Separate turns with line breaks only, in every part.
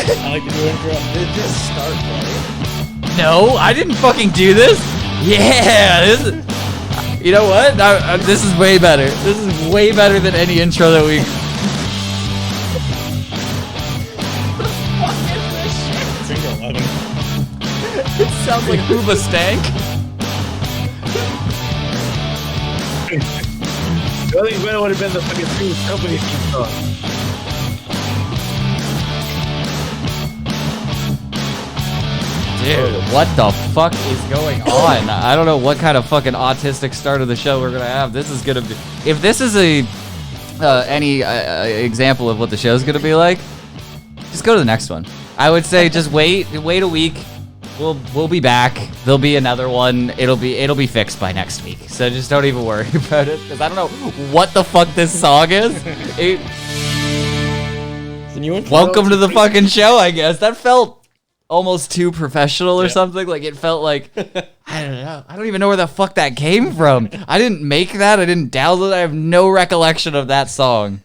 I like to do intro.
Did it just start, right?
No, I didn't fucking do this. Yeah, this is, you know what? This is way better. This is way better than any intro that we.
Single 11.
It sounds like Hooba Stank.
The only better would have been the fucking Three's Company theme song.
Dude, what the fuck is going on? I don't know what kind of fucking autistic start of the show we're gonna have. This is gonna be. If this is any example of what the show's gonna be like, just go to the next one. I would say just wait a week. We'll be back. There'll be another one. It'll be fixed by next week. So just don't even worry about it, because I don't know what the fuck this song is. Welcome to the fucking show, I guess. That felt almost too professional or something. Like, it felt like, I don't know. I don't even know where the fuck that came from. I didn't make that. I didn't download it. I have no recollection of that song.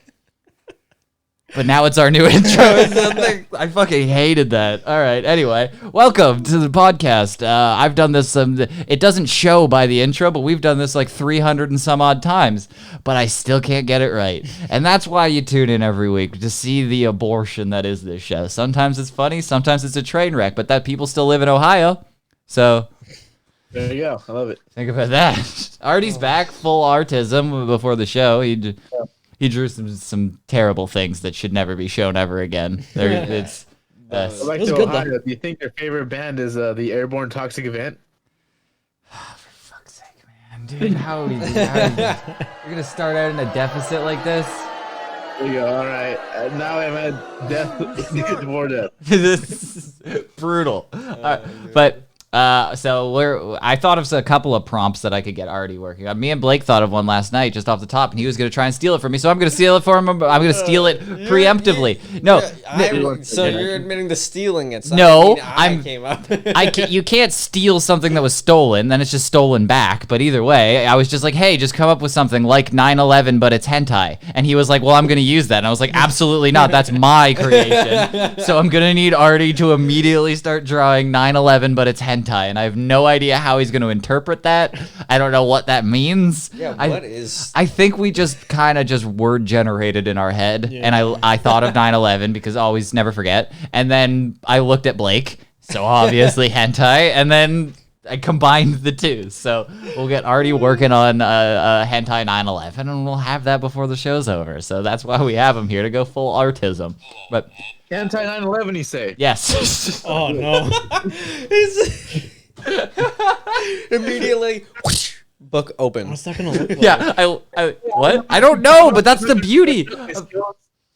But now it's our new intro. I fucking hated that. All right. Anyway, welcome to the podcast. I've done this. It doesn't show by the intro, but we've done this like 300 and some odd times. But I still can't get it right. And that's why you tune in every week, to see the abortion that is this show. Sometimes it's funny. Sometimes it's a train wreck. But that people still live in Ohio. So
There you go. I love it.
think about that. Artty's back, full artism before the show. He drew some terrible things that should never be shown ever again. It's
Back
was
to
good,
Ohio. Do you think your favorite band is the Airborne Toxic Event?
for fuck's sake, man, dude. How are you you're gonna start out in a deficit like this?
There you go. All right. Now I'm at death. More death.
This is brutal. But so I thought of a couple of prompts that I could get Artty working on. Me and Blake thought of one last night just off the top, and he was going to try and steal it from me. So I'm going to steal it for him. I'm going to steal it preemptively.
So you're admitting to stealing it. So
No,
I came up.
You can't steal something that was stolen, then it's just stolen back. But either way, I was just like, hey, just come up with something like 9/11, but it's hentai. And he was like, well, I'm going to use that. And I was like, absolutely not. That's my creation. So I'm going to need Artty to immediately start drawing 9/11, but it's hentai. And I have no idea how he's going to interpret that. I don't know what that means.
Yeah,
I think we just kind of just word generated in our head.
Yeah.
And I thought of 9/11 because always never forget. And then I looked at Blake. So obviously hentai. And then I combined the two. So we'll get Artty working on hentai 9/11. And we'll have that before the show's over. So that's why we have him here, to go full artism. But
Anti 9/11, you say?
yes.
Oh no.
Immediately, book open.
What's that gonna look like?
Yeah. I what? I don't know, but that's the beauty.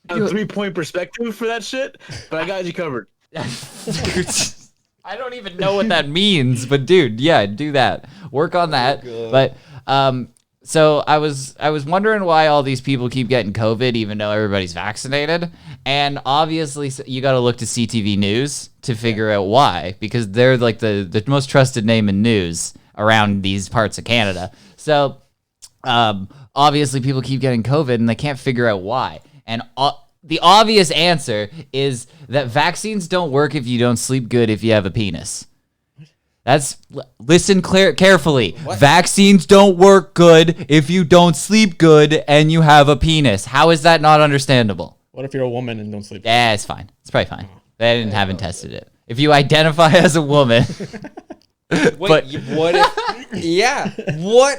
A 3-point perspective for that shit, but I got you covered.
I don't even know what that means, but dude, yeah, do that. Work on that. But so I was wondering why all these people keep getting COVID even though everybody's vaccinated. And obviously you got to look to CTV News to figure out why, because they're like the most trusted name in news around these parts of Canada. So obviously people keep getting COVID and they can't figure out why. And the obvious answer is that vaccines don't work if you don't sleep good if you have a penis. Listen carefully. What? Vaccines don't work good if you don't sleep good and you have a penis. How is that not understandable?
What if you're a woman and don't sleep?
Yeah, it's fine. It's probably fine. They haven't tested it. If you identify as a woman.
Wait, what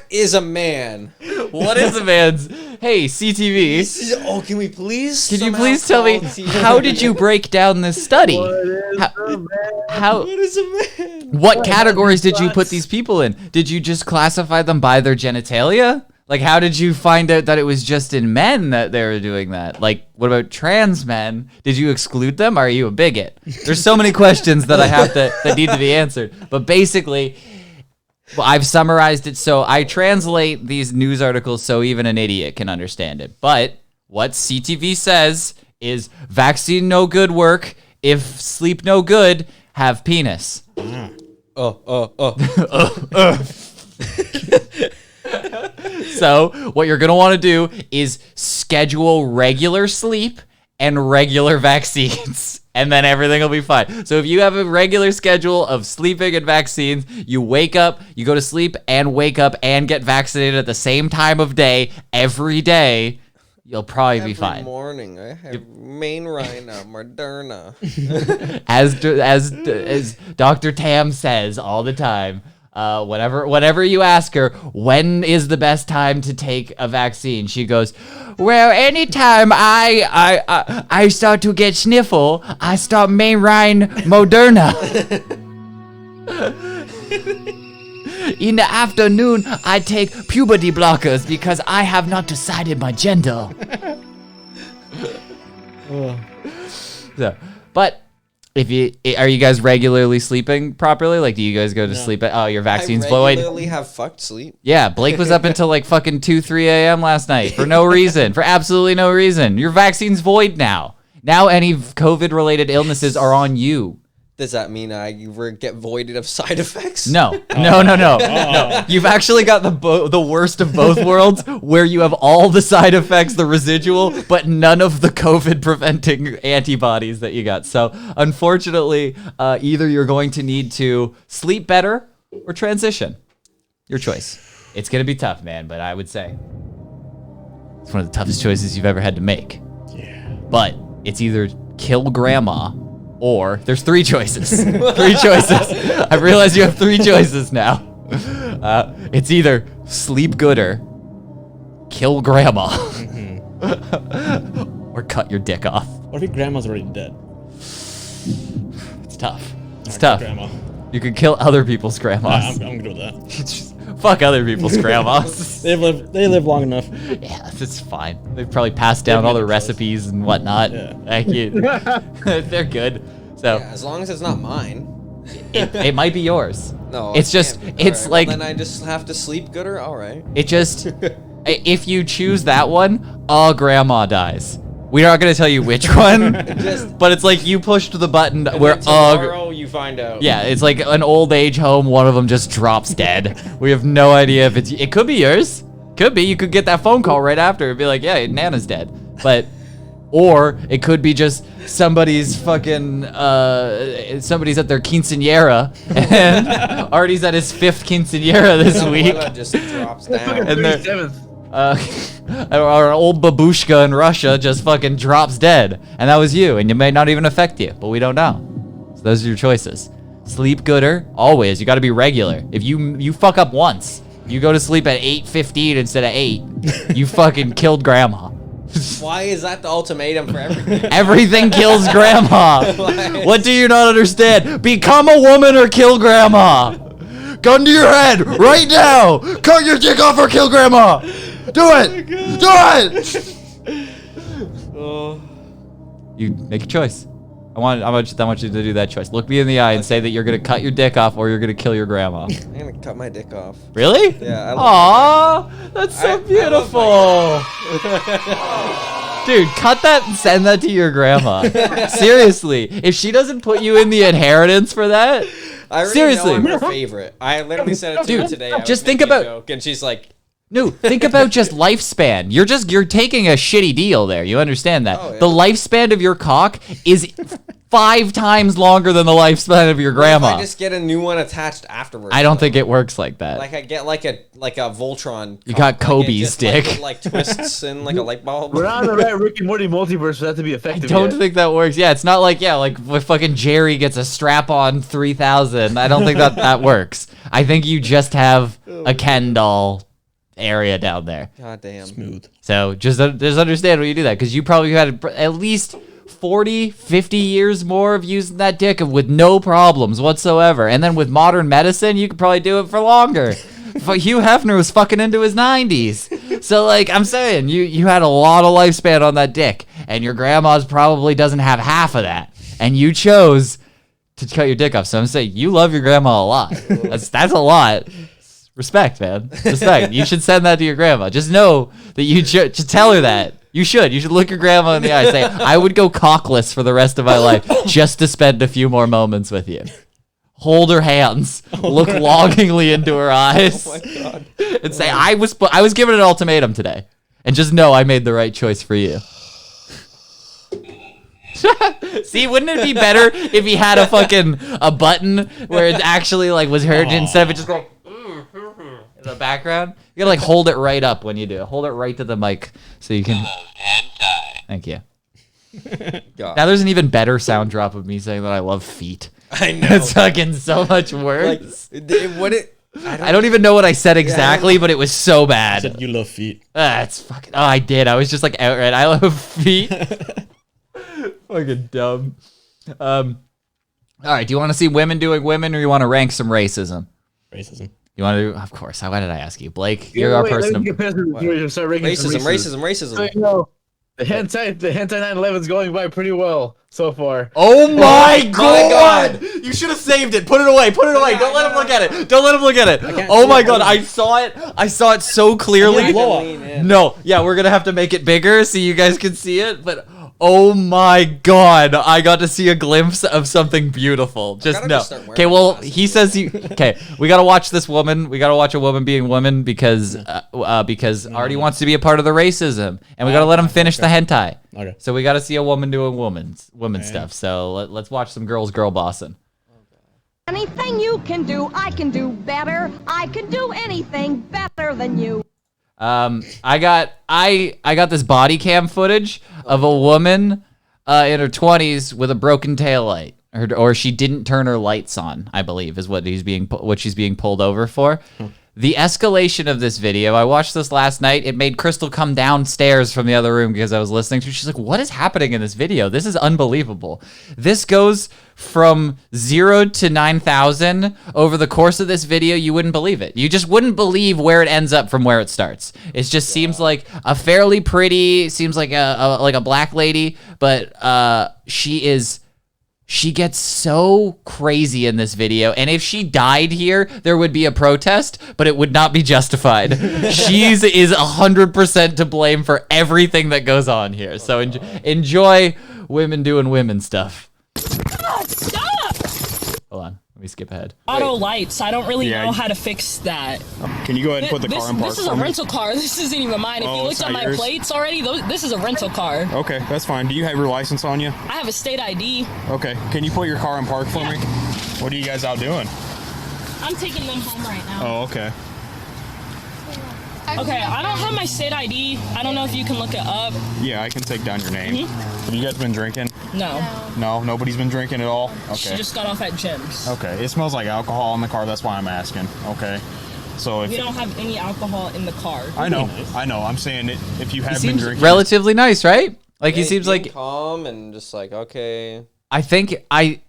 is a man?
What is a man's? Hey, CTV.
Can we please?
Can you please tell me, how did you break down this study?
What is a man?
What categories did you put these people in? Did you just classify them by their genitalia? Like, how did you find out that it was just in men that they were doing that? Like, what about trans men? Did you exclude them? Are you a bigot? There's so many questions that I have that need to be answered. But basically, I've summarized it so I translate these news articles so even an idiot can understand it. But what CTV says is vaccine no good work. If sleep no good, have penis. So what you're going to want to do is schedule regular sleep and regular vaccines. and then everything will be fine. So if you have a regular schedule of sleeping and vaccines, you wake up, you go to sleep and wake up and get vaccinated at the same time of day every day, you'll probably be fine.
Every morning, I have main rhino, Moderna.
as Dr. Tam says all the time, whenever you ask her, when is the best time to take a vaccine? She goes, well, anytime I start to get sniffle, I start main rhine Moderna. In the afternoon, I take puberty blockers because I have not decided my gender. So, but are you guys regularly sleeping properly? Like, do you guys go to sleep at, your vaccine's void?
I regularly have fucked sleep.
Yeah, Blake was up until like fucking 2, 3 a.m. last night for no reason, for absolutely no reason. Your vaccine's void now. Now any COVID-related illnesses are on you.
Does that mean I get voided of side effects?
No. You've actually got the worst of both worlds, where you have all the side effects, the residual, but none of the COVID-preventing antibodies that you got. So, unfortunately, either you're going to need to sleep better or transition. Your choice. It's going to be tough, man, but I would say it's one of the toughest choices you've ever had to make.
Yeah.
But it's either kill grandma, or there's 3 choices. 3 choices. I realize you have 3 choices now. It's either sleep gooder, kill grandma, or cut your dick off.
What if your grandma's already dead?
It's tough. It's
Alright,
tough.
Grandma.
You could kill other people's grandmas.
I'm good with that.
Just fuck other people's grandmas.
They live long enough.
Yeah, it's fine. They've probably passed down all their recipes and whatnot.
Yeah.
Thank you. They're good. So
Yeah, as long as it's not mine.
it might be yours.
No,
It's
it
just-
can't be.
it's
Alright,
like-
well, then I just have to sleep gooder. All right.
It just, if you choose that one, grandma dies. We're not gonna tell you which one, but it's like you pushed the button where
tomorrow you find out.
yeah, it's like an old age home. One of them just drops dead. We have no idea if it could be yours. Could be. You could get that phone call right after and be like, yeah, Nana's dead. But, or it could be just somebody's fucking, somebody's at their quinceañera and Artty's at his 5th quinceañera this week.
Abuela just drops down.
And they're-
37th.
Or an old babushka in Russia just fucking drops dead. And that was you, and it may not even affect you, but we don't know. So those are your choices. Sleep gooder, always. You gotta be regular. If you fuck up once, you go to sleep at 8:15 instead of 8, you fucking killed grandma.
Why is that the ultimatum for everything?
Everything kills grandma. What do you not understand? Become a woman or kill grandma. Gun to your head right now. Cut your dick off or kill grandma. Do it. Do it. You make a choice. I want you to do that choice. Look me in the eye and say that you're gonna cut your dick off or you're gonna kill your grandma.
I'm gonna cut my dick off.
Really?
Yeah.
Aww, that's so
I love
beautiful. Dude, cut that and send that to your grandma. Seriously, if she doesn't put you in the inheritance for that,
I already
seriously.
know I'm her favorite. I literally said it to her
Dude,
today. I was
just think
making a
about-
joke, and she's like,
no, think about just lifespan. You're taking a shitty deal there. You understand that?
Oh, yeah.
The lifespan of your cock is 5 times longer than the lifespan of your grandma.
I just get a new one attached afterwards.
I don't think it works like that.
Like I get like a Voltron.
You got
cock,
Kobe's
like, it just,
dick.
Like twists in like a light bulb.
We're on the right Rick and Morty multiverse for that to be
I
effective.
don't
yet.
think that works. Yeah, it's not like, like if fucking Jerry gets a strap-on 3000. I don't think that works. I think you just have a Ken doll area down there.
God damn.
Smooth.
So just understand when you do that, because you probably had at least 40, 50 years more of using that dick with no problems whatsoever. And then with modern medicine, you could probably do it for longer. Hugh Hefner was fucking into his 90s. So, like, I'm saying, you had a lot of lifespan on that dick, and your grandma's probably doesn't have half of that. And you chose to cut your dick off. So I'm saying, you love your grandma a lot. That's a lot. Respect, man. Respect. You should send that to your grandma. Just know that you should. Just tell her that. You should. You should look your grandma in the eye and say, I would go cockless for the rest of my life just to spend a few more moments with you. Hold her hands. Look longingly into her eyes.
Oh my god.
And say, I was given an ultimatum today. And just know I made the right choice for you. See, wouldn't it be better if he had a button where it actually like was heard instead of it just going in the background? You gotta like hold it right up when you do it. Hold it right to the mic so you can.
Hentai.
Thank you. Now there's an even better sound drop of me saying that I love feet.
I know.
It's fucking so much worse.
I
I don't even know what I said exactly, but it was so
I
bad.
said you love feet.
It's fucking. Oh, I did. I was just like outright. I love feet. Fucking dumb. All right. Do you want to see women doing women, or you want to rank some racism?
Racism.
You want to do? Of course. Why did I ask you, Blake? You're our person.
Racism.
The Hentai 9/11's going by pretty well so far.
Oh my
God.
You should have saved it. Put it away. Put it away. Don't let him look at it. Don't let him look at it. Oh my God. I saw it. I saw it so clearly. No. Yeah, we're going to have to make it bigger so you guys can see it. But oh my God. I got to see a glimpse of something beautiful. Just no. Okay, well, he says okay, we got to watch this woman. We got to watch a woman being woman because Artty wants to be a part of the racism. And we got to let him finish the hentai.
Okay.
So we got to see a woman doing woman stuff. So let's watch some girls girl bossing.
Anything you can do, I can do better. I can do anything better than you.
I got this body cam footage of a woman in her 20s with a broken taillight. Or she didn't turn her lights on, I believe, is what she's being pulled over for. The escalation of this video, I watched this last night. It made Crystal come downstairs from the other room because I was listening to it. She's like, what is happening in this video? This is unbelievable. This goes from 0 to 9,000 over the course of this video. You wouldn't believe it. You just wouldn't believe where it ends up from where it starts. It just seems like a fairly pretty, seems like a black lady, but she gets so crazy in this video, and if she died here, there would be a protest, but it would not be justified. She is 100% to blame for everything that goes on here. So enjoy women doing women stuff.
Stop!
Hold on, let me skip ahead.
Auto lights. I don't really know how to fix that.
Can you go ahead and put the car in park?
This is a rental car. This isn't even mine. If you looked at my plates already, this is a rental car.
Okay, that's fine. Do you have your license on you?
I have a state ID.
Okay, can you put your car in park for me? What are you guys out doing?
I'm taking them home right now.
Oh, okay.
Okay, I don't have my state ID. I don't know if you can look it up.
Yeah, I can take down your name. Have you guys been drinking?
No.
No, nobody's been drinking at all? Okay.
She just got off at Jim's.
Okay, it smells like alcohol in the car. That's why I'm asking. Okay. So if
We don't have any alcohol in the car.
I know. I'm saying it, if you have been
Seems
drinking.
relatively nice, right? Like he seems like
calm and just like, okay.
I think I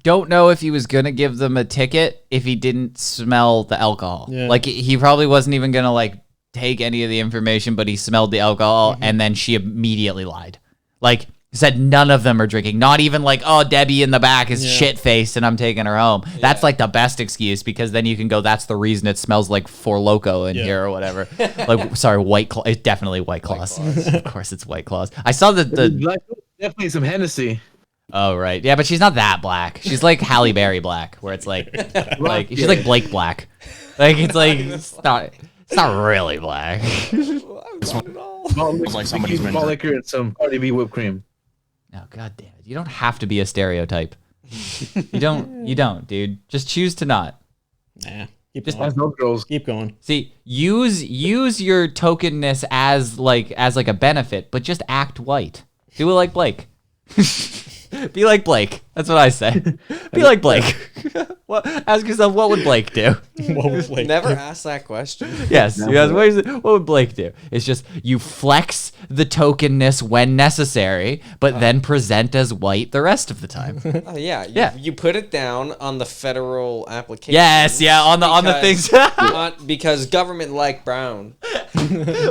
don't know if he was gonna give them a ticket if he didn't smell the alcohol.
Yeah.
Like he probably wasn't even gonna like take any of the information, but he smelled the alcohol and then she immediately lied. Like said none of them are drinking. Not even like, oh, Debbie in the back is shit faced and I'm taking her home. That's like the best excuse because then you can go, that's the reason it smells like Four Loko in here or whatever. Like, sorry, White Claw. It's definitely White Claws. Of course it's White Claws. I saw the
Definitely some Hennessy.
Oh, right. Yeah, but she's not that black. She's like Halle Berry black, where it's like she's like Blake black. Like it's not really black.
It's like somebody's been
malt liquor and some Cardi B whipped cream.
Oh, God damn it. You don't have to be a stereotype. You don't, dude. Just choose to not.
Nah. Keep
Just
going.
Those girls.
Keep going.
See, use your tokenness as like a benefit, but just act white. Do it like Blake. Be like Blake. That's what I say. Be like Blake. Ask yourself, what would Blake do?
What was Blake?
Never ask that question.
Yes. What would Blake do? It's just you flex the tokenness when necessary, but then present as white the rest of the time.
Oh yeah. You put it down on the federal application.
Yes. Yeah. On the things.
Because government like brown.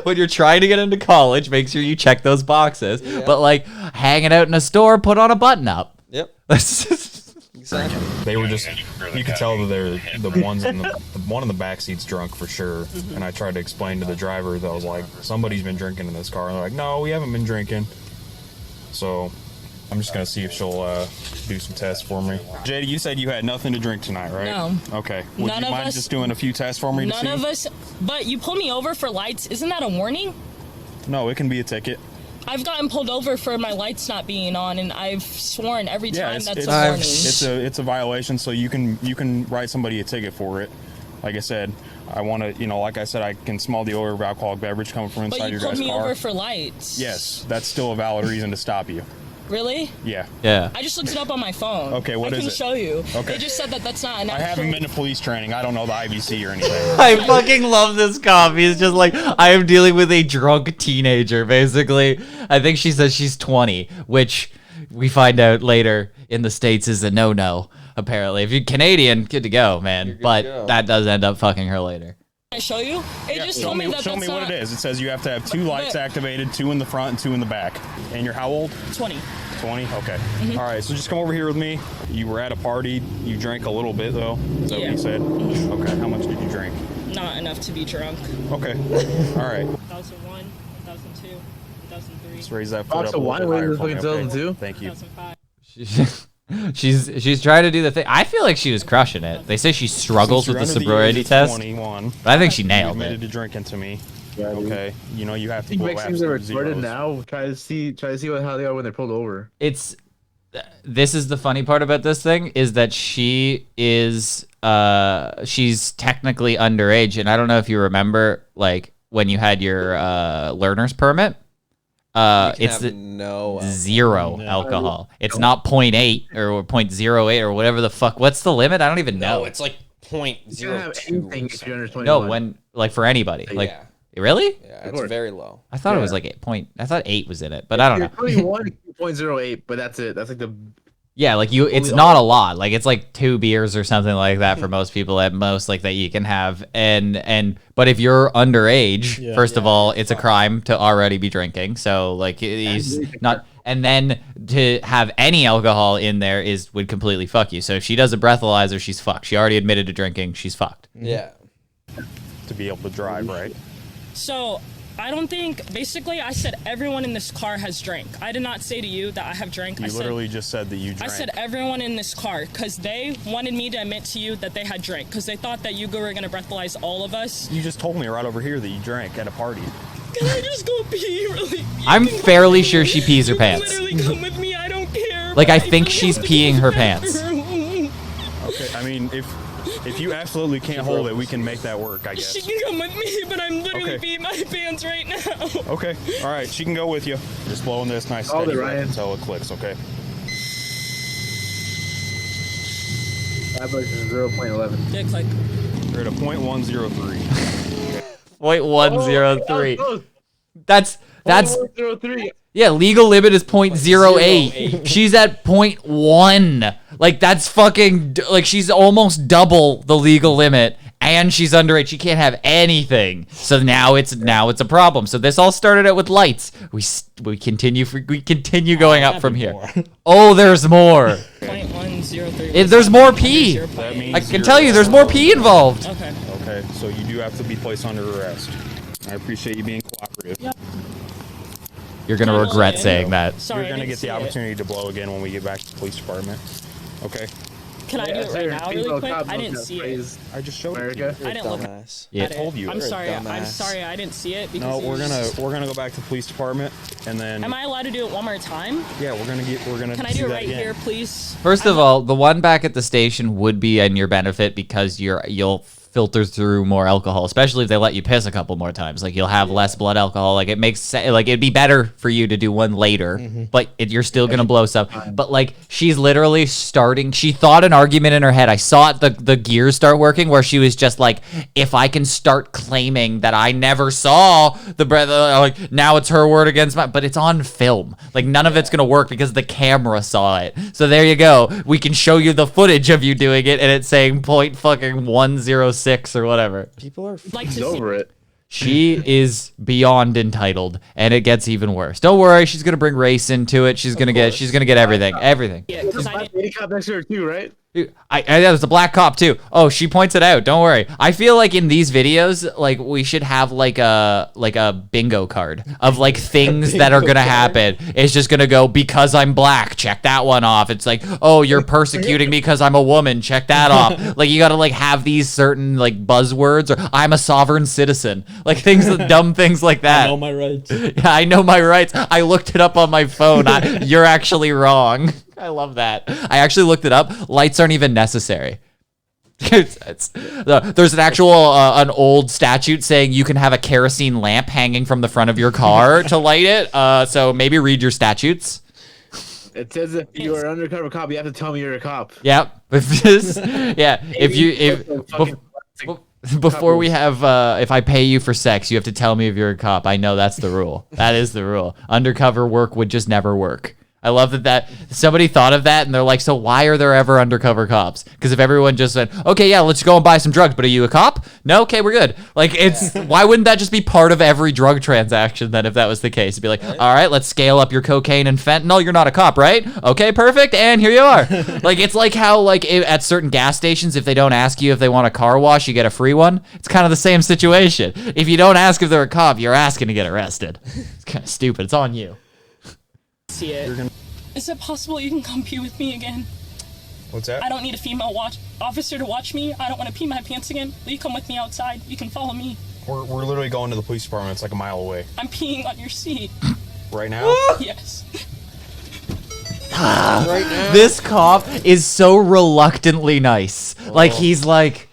When you're trying to get into college, make sure you check those boxes. Yeah. But like hanging out in a store, put on a button up.
Yep. Exactly.
They were just, you could tell that they're the ones in the one in the back seat's drunk for sure. And I tried to explain to the driver that I was like, somebody's been drinking in this car. And they're like, no, we haven't been drinking. So I'm just going to see if she'll do some tests for me. JD, you said you had nothing to drink tonight, right?
No.
Okay. Would you mind just doing a few tests for me to see?
None of us, but you pulled me over for lights. Isn't that a warning?
No, it can be a ticket.
I've gotten pulled over for my lights not being on, and I've sworn every
Yeah,
time that's a warning.
it's a violation, so you can write somebody a ticket for it. Like I said, I want to, like I said, I can smell the odor of alcoholic beverage coming from inside your guy's car.
But you pulled me over for lights.
Yes, that's still a valid reason to stop you.
Really?
Yeah.
Yeah.
I just looked it up on my phone.
Okay, what is it?
I can show you.
Okay.
They just said that that's not an
I
actual...
haven't been to police training. I don't know the IVC or anything.
I fucking love this cop. He's just like, I am dealing with a drunk teenager, basically. I think she says she's 20, which we find out later in the States is a no-no, apparently. If you're Canadian, good to go, man. But that does end up fucking her later.
Can I show you? It just
show
told me that
show me what it is. It says you have to have 2 lights activated, 2 in the front and 2 in the back. And you're how old?
20.
20? Okay. All right, so just come over here with me. You were at a party. You drank a little bit, though. Is that what you said? Okay. How much did you drink?
Not enough to be drunk.
Okay. All right.
2001, 2002, 2003.
Let's raise that foot
Box
up a
of
little
wine,
bit
what
higher
is
for me,
this
okay?
fucking 2002?
Thank you.
2005.
She's trying to do the thing. I feel like she was crushing it. They say she struggles with the
Since you're
sobriety
under the age
test.
of 21,
But I think she
you
nailed
admitted
it.
to drinking to me. Okay. You have to
He
blow
makes things are
absolute
recorded
zeros.
now. Try to see how they are when they're pulled over.
This is the funny part about this thing is that she is she's technically underage, and I don't know if you remember like when you had your learner's permit. It's
no
0 alcohol. It's not 0.8 or 0.08 or whatever the fuck. What's the limit? I don't even know.
No, it's like
You can have
0.02.
anything if you're under 21.
No, when like for anybody. Like
Yeah.
really?
Yeah, it's very low.
I thought it was like 8 point. I thought 8 was in it, but I don't know.
21, 0.08, but that's it. That's like the
Yeah, like it's not a lot. Like it's like 2 beers or something like that for most people at most, like that you can have. But if you're underage, first of all, it's a crime to already be drinking. So like he's not. And then to have any alcohol in there would completely fuck you. So if she does a breathalyzer, she's fucked. She already admitted to drinking. She's fucked.
Yeah.
To be able to drive, right?
So, I don't think, basically, I said everyone in this car has drank. I did not say to you that I have drank.
You literally just said that you drank.
I said everyone in this car, because they wanted me to admit to you that they had drank, because they thought that you were going to breathalyze all of us.
You just told me right over here that you drank at a party.
Can I just go pee really?
I'm fairly sure she pees her pants.
Literally come with me, I don't care.
Like I think she's peeing her pants.
Okay, I mean, if you absolutely can't hold it, we can make that work, I guess.
She can come with me, but I'm literally
Okay.
peeing my pants right now.
Okay, all right, she can go with you. Just blowing this nice
Hold
steady
it,
breath
Ryan.
until it clicks, okay?
that was 0.11.
Dick, like,
We're at a 0.103.
0.103.
Oh,
That's
0.03.
yeah, legal limit is 0.08. She's at 0.1. Like that's fucking like she's almost double the legal limit and she's underage. She can't have anything. So now it's a problem. So this all started out with lights. We continue going up from here. Oh, there's more.
0.103.
There's more pee.
That means
I can
you're-
tell you there's more pee involved.
Okay.
Okay, so you do have to be placed under arrest. I appreciate you being cooperative.
Yep.
You're going to regret saying that.
Sorry,
You're going to
I
get
didn't
the
see it.
opportunity to blow again when we get back to the police department. Okay?
Can I do it right now really quick? I didn't see it.
I just showed
America.
it to you.
I didn't look.
Dumbass.
Yeah.
at it.
told you.
I'm
You're a
sorry. I'm
dumbass.
sorry. I didn't see it
No,
because
we're gonna go back to the police department and then
Am I allowed to do it one more time?
yeah, we're gonna
Can I do it
that
right
again.
here, please?
First of all, the one back at the station would be in your benefit because you'll filter through more alcohol, especially if they let you piss a couple more times. Like you'll have less blood alcohol. Like it makes like it'd be better for you to do one later, but you're still gonna blow some. But like she's literally starting. She thought an argument in her head. I saw it, the gears start working where she was just like, if I can start claiming that I never saw the breath, like now it's her word against mine. But it's on film. Like none of it's gonna work because the camera saw it. So there you go. We can show you the footage of you doing it, and it's saying .106 or whatever.
People are
Like to
He's
see.
over it.
She is beyond entitled, and it gets even worse. Don't worry, she's gonna bring race into it. She's gonna get everything.
Yeah,
There's
'cause
a
I
black
didn't.
lady cop next to her too, right?
That was a black cop too. Oh, she points it out. Don't worry. I feel like in these videos, like we should have like a bingo card of like things that are gonna happen. It's just gonna go because I'm black. Check that one off. It's like, oh, you're persecuting me because I'm a woman. Check that off. Like you gotta like have these certain like buzzwords or I'm a sovereign citizen. Like things, dumb things like that.
I know my rights.
Yeah, I know my rights. I looked it up on my phone. You're actually wrong. I love that. I actually looked it up. Lights aren't even necessary. There's an actual an old statute saying you can have a kerosene lamp hanging from the front of your car to light it. So maybe read your statutes.
It says if you're an undercover cop, you have to tell me you're a cop.
Yep. Before we have, if I pay you for sex, you have to tell me if you're a cop. I know that's the rule. That is the rule. Undercover work would just never work. I love that somebody thought of that and they're like, so why are there ever undercover cops? Because if everyone just said, okay, yeah, let's go and buy some drugs, but are you a cop? No, okay, we're good. Like why wouldn't that just be part of every drug transaction then if that was the case? It'd be like, all right, let's scale up your cocaine and fentanyl. You're not a cop, right? Okay, perfect. And here you are. Like it's like how like at certain gas stations, if they don't ask you if they want a car wash, you get a free one. It's kind of the same situation. If you don't ask if they're a cop, you're asking to get arrested. It's kind of stupid. It's on you.
See it. Is it possible you can come pee with me again?
What's that?
I don't need a female officer to watch me. I don't want to pee my pants again. Will you come with me outside? You can follow me.
We're literally going to the police department. It's like a mile away.
I'm peeing on your seat.
Right now?
Yes.
Right now.
This cop is so reluctantly nice. Like he's like,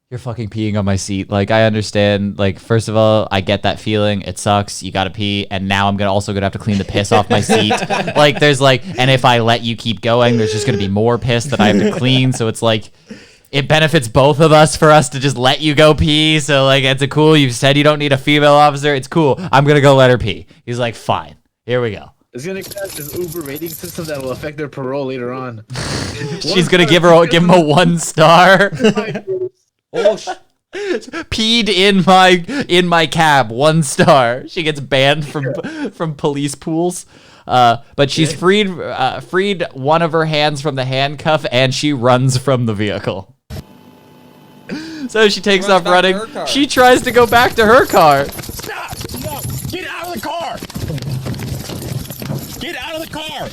you're fucking peeing on my seat. Like I understand. Like first of all, I get that feeling. It sucks. You gotta pee, and now I'm also gonna have to clean the piss off my seat. Like there's like, and if I let you keep going, there's just gonna be more piss that I have to clean. So it's like, it benefits both of us for us to just let you go pee. So like, it's a cool. You've said you don't need a female officer. It's cool. I'm gonna go let her pee. He's like, fine. Here we go.
It's gonna crash this Uber rating system that will affect their parole later on.
She's gonna give him a 1 star.
Oh,
Peed in my cab, 1 star. She gets banned from police pools. But she's freed one of her hands from the handcuff and she runs from the vehicle. So she takes off running. She tries to go back to her car.
Stop! No! Get out of the car! Get out of the car!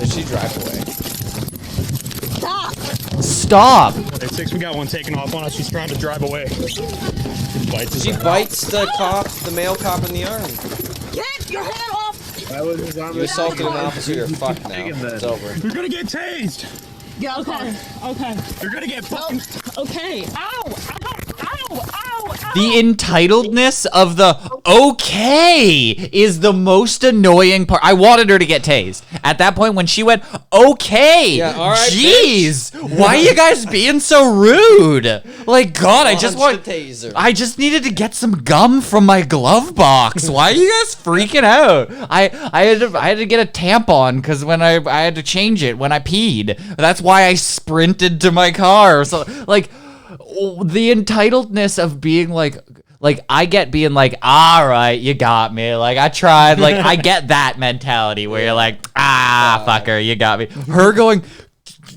did she drive away?
Stop!
Hey, 6, we got one taking off on us. She's trying to drive away.
She bites the cop, the male cop in the arm.
Get your head off!
You assaulted an officer, you're fucked now. It's over.
You're gonna get tased!
Yeah, okay. Okay.
You're gonna get fucking...
Okay. Ow! Ow! Ow! Ow! Ow!
The entitledness of the okay is the most annoying part. I wanted her to get tased. At that point when she went, okay,
Yeah, all right,
jeez, why are you guys being so rude? Like, God, I just
Launch the taser.
I just needed to get some gum from my glove box. Why are you guys freaking out? I had to get a tampon because when I had to change it when I peed. That's why I sprinted to my car. So like the entitledness of being like I get being like, all right, you got me. Like I tried. Like I get that mentality where you're like, fucker, you got me. Her going,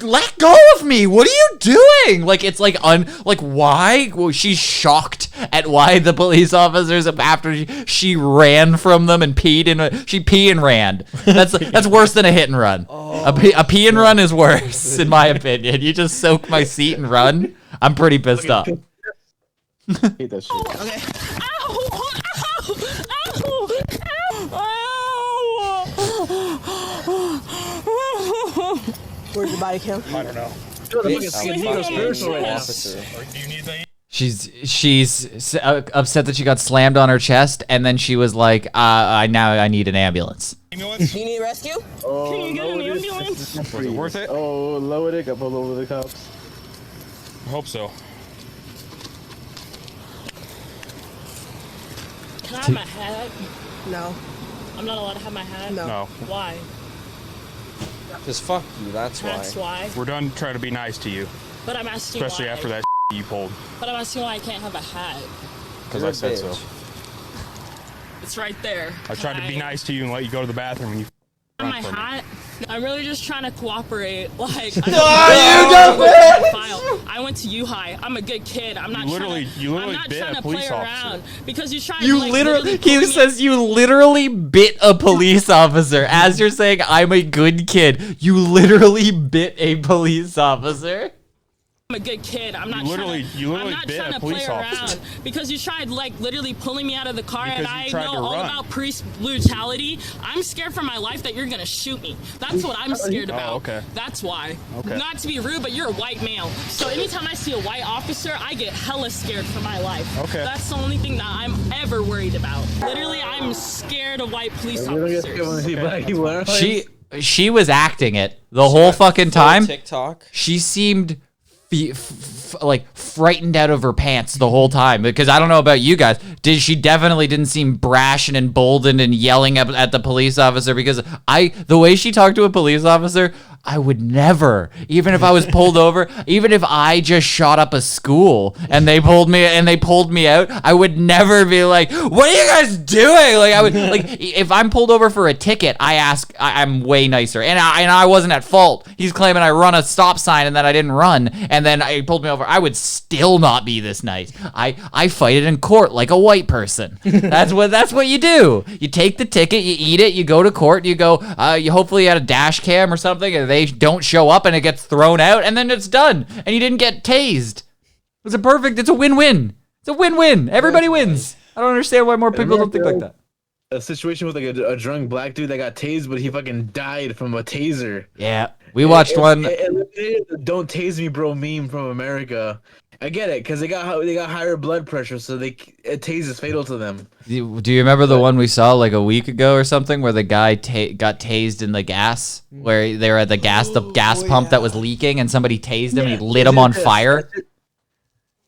let go of me. What are you doing? Like it's like why? Well, she's shocked at why the police officers after she ran from them and she peed and ran. That's worse than a hit and run. A pee and run is worse in my opinion. You just soak my seat and run. I'm pretty pissed off.
Hate that shit.
Okay. Ow! Ow! Ow!
Where's your body count?
I don't know.
Officer.
Do you need that?
She's upset that she got slammed on her chest, and then she was like, I need an ambulance.
Ambulance?
You need rescue?
Oh,
Can you get an ambulance?
Was it worth it?
Oh, lowered it. Got pulled over the cops.
I hope so.
Can I have my hat?
No.
I'm not allowed to have my hat?
No.
No.
Why?
Because fuck you, that's why.
That's why.
We're done trying to be nice to you.
But I'm asking
Especially
why.
after that you pulled.
But I'm asking why I can't have a hat.
Because
You're
I
a
said so.
bitch.
It's right there.
I tried to be nice to you and let you go to the bathroom and you
my hat. I'm really just trying to cooperate. Like, I went to U High. I'm a good kid. I'm not trying to play around because you're trying.
He says you literally bit a police officer as you're saying I'm a good kid. You literally bit a police officer.
I'm a good kid. I'm not trying to play around because you tried like literally pulling me out of the car, and I know all about police brutality. I'm scared for my life that you're gonna shoot me. That's what I'm scared about.
Okay.
That's why. Not to be rude, but you're a white male. So anytime I see a white officer, I get hella scared for my life. Okay. That's the only thing that I'm ever worried about. Literally, I'm scared of white police officers.
She was acting it the whole fucking time.
TikTok.
She seemed like frightened out of her pants the whole time, because I don't know about you guys, she definitely didn't seem brash and emboldened and yelling at the police officer, because the way she talked to a police officer, I would never, even if I was pulled over, even if I just shot up a school and they pulled me out, I would never be like, what are you guys doing? Like, I would, like, if I'm pulled over for a ticket, I'm way nicer, and I wasn't at fault. He's claiming I run a stop sign and that I didn't run, and then he pulled me over. I would still not be this nice. I fight it in court like a white person. That's what you do. You take the ticket, you eat it, you go to court, you go, you hopefully had a dash cam or something, and they don't show up and it gets thrown out, and then it's done, and you didn't get tased. It's a win-win. It's a win-win. Everybody wins. I don't understand why more people don't think like that.
A situation with like a drunk black dude that got tased, but he fucking died from a taser.
Yeah, we watched one.
Don't tase me, bro meme from America. I get it, because they got higher blood pressure, so a tase is fatal to them.
Do you remember the one we saw like a week ago or something, where the guy got tased in the gas, where they were at the gas pump that was leaking, and somebody tased him and he lit him on fire?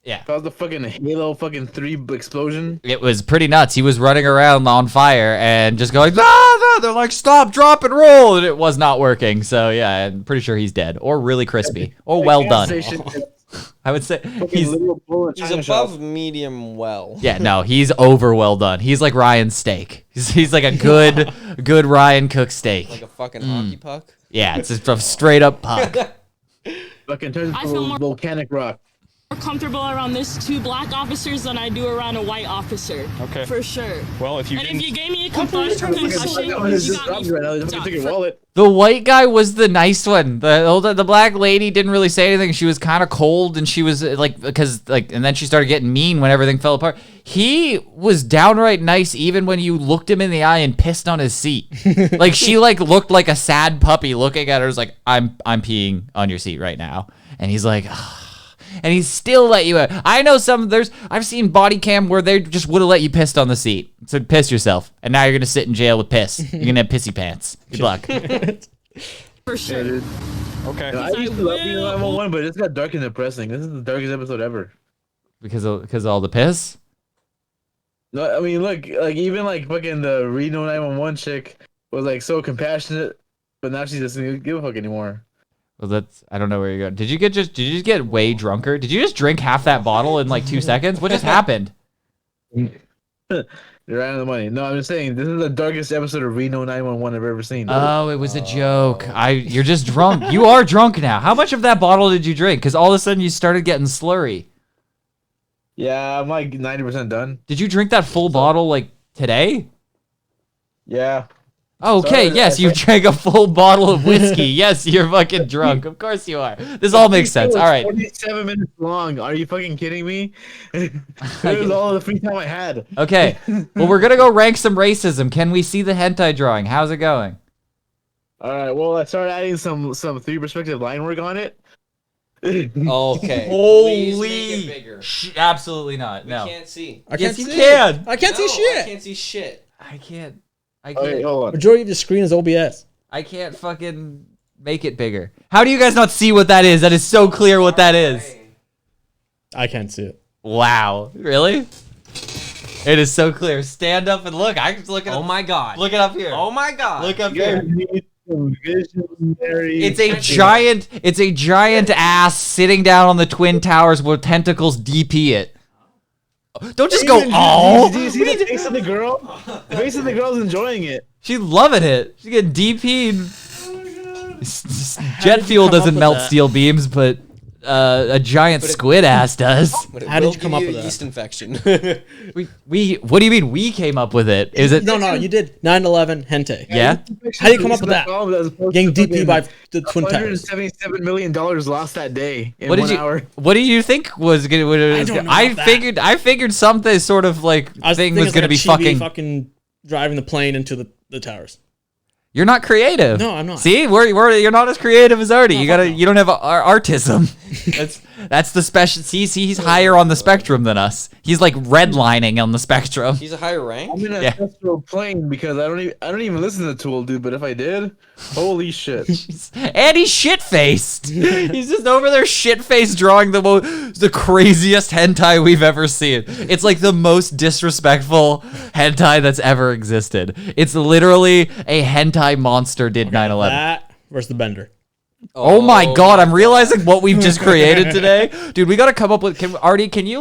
Yeah.
That was the fucking Halo 3 explosion.
It was pretty nuts. He was running around on fire and just going, no, they're like, stop, drop, and roll, and it was not working. So yeah, I'm pretty sure he's dead, or really crispy, or well done. I would say he's
above medium well.
Yeah, no, he's over well done. He's like Ryan's steak. He's like a good Ryan Cook steak.
Like a fucking hockey puck.
Yeah, it's just a straight up puck.
Fucking turns into volcanic rock.
More comfortable around this 2 black officers than I do around a white officer. Okay. For sure.
Well, if you
gave me a concussion, you got me.
The white guy was the nice one. The black lady didn't really say anything. She was kind of cold, and she was like, and then she started getting mean when everything fell apart. He was downright nice, even when you looked him in the eye and pissed on his seat. Like, she looked like a sad puppy looking at her. Was like, I'm peeing on your seat right now, and he's like, oh. And he still let you out. I know I've seen body cam where they just would have let you piss on the seat. So piss yourself. And now you're going to sit in jail with piss. You're going to have pissy pants. Good luck.
For sure. Yeah,
okay.
I used to love being 911, but it's got dark and depressing. This is the darkest episode ever.
Because of all the piss?
No, I mean, look, like, even like fucking the Reno 911 chick was like so compassionate, but now she doesn't give a fuck anymore.
Well, I don't know where you're going. Did you just get way drunker? Did you just drink half that bottle in like 2 seconds? What just happened?
You're right on the money. No, I'm just saying, this is the darkest episode of Reno 911 I've ever seen.
Oh, it was a joke. You're just drunk. You are drunk now. How much of that bottle did you drink? Because all of a sudden you started getting slurry.
Yeah, I'm like 90% done.
Did you drink that full bottle like today?
Yeah.
Okay, yes, you drank a full bottle of whiskey. Yes, you're fucking drunk. Of course you are. This all makes sense. All right.
27 minutes long. Are you fucking kidding me? It was all the free time I had.
Okay. Well, we're going to go rank some racism. Can we see the hentai drawing? How's it going?
All right. Well, I started adding some 3 perspective line work on it.
Okay.
Holy. Absolutely not. No.
We can't see.
Yes, you can.
I can't see shit.
I can't see shit.
I can't.
Okay, hold on.
Majority of the screen is OBS.
I can't fucking make it bigger. How do you guys not see what that is? That is so clear what that is.
I can't see it.
Wow. Really? It is so clear. Stand up and look. I can look at
Oh my god.
Look it up here.
Oh my god.
Look up here.
Visionary.
It's a giant ass sitting down on the Twin Towers with tentacles DP it. Don't just go, oh.
Do you see the face of the girl? The face of the girl's enjoying it.
She's loving it. She's getting DP'd. Jet fuel
come up
doesn't
with
melt
that?
steel beams, but a giant squid ass does.
But it
How did
will
you come
give
up
you
with
a
that?
yeast infection.
We what do you mean we came up with it? Is it
No, you did 9/11 hentai.
Yeah?
How do you come up with that? Getting DP by the Twin Towers.
$177 million lost that day in
What did
1
you
hour.
What did you think was gonna?
I don't know
I
about that.
I figured something sort of like
I
thing
thinking
was gonna be
it's like a chibi
fucking.
driving the plane into the towers.
You're not creative.
No, I'm not.
See, you're not as creative as Artty. You don't have artism. that's the special. See, he's higher on the spectrum than us. He's like redlining on the spectrum.
He's a higher rank.
I'm in a
Yeah.
astral plane because I don't even listen to Tool, dude. But if I did, holy shit!
And he's shit faced. He's just over there shit faced drawing the craziest hentai we've ever seen. It's like the most disrespectful hentai that's ever existed. It's literally a hentai monster did 9/11.
That versus the bender.
Oh my god, I'm realizing what we've just created today. Dude, we gotta come up with Artty, can you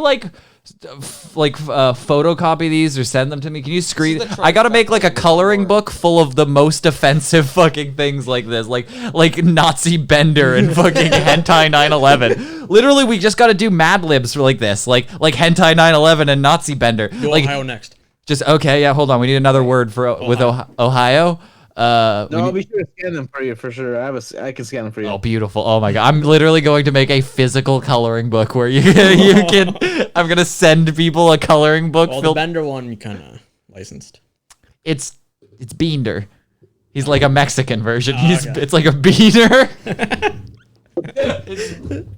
photocopy these or send them to me? Can you screen? I gotta make like a coloring book full of the most offensive fucking things like this, like Nazi bender and fucking hentai 9/11. Literally, we just gotta do Mad Libs for like this, like hentai 9/11 and Nazi bender.
Do
Like,
Ohio next.
just okay, yeah. Hold on, we need another word for with Ohio.
No, I'll be sure to scan them for you for sure. I can scan them for you.
Oh, beautiful. Oh my god. I'm literally going to make a physical coloring book where you can I'm going to send people a coloring book
Well, the
filled.
bender one you kind of licensed.
It's Beander. He's like a Mexican version.
okay.
It's like a beater.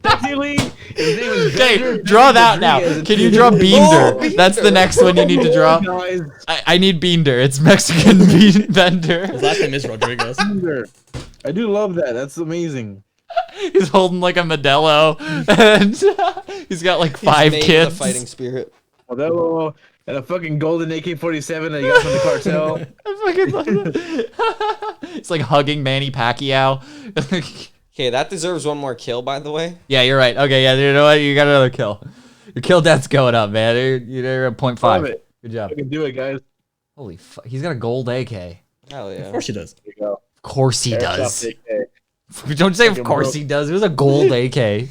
Technically, his name is
Okay,
Bender
draw that now.
Rodriguez.
Can you draw Beander? That's the next one you need to draw.
Guys,
I need Beander. It's Mexican Bender.
His last name is Rodriguez.
Bender. I do love that. That's amazing.
He's holding like a Modelo, and he's got like 5
Made with
kids.
a fighting spirit.
Modelo and a fucking golden AK-47 that he got from the cartel.
I fucking love that. It's like hugging Manny Pacquiao.
Okay, that deserves one more kill, by the way.
Yeah, you're right. Okay, yeah, you know what? You got another kill. Your kill death's going up, man. You're at 0.5.
Love it.
Good job.
I can do it, guys.
Holy fuck. He's got a gold AK.
Hell yeah.
Of course he does.
There you go.
Of course he
Airsoft
does.
AK.
Don't say of
Fucking
course
broke.
he does. It was a gold AK. This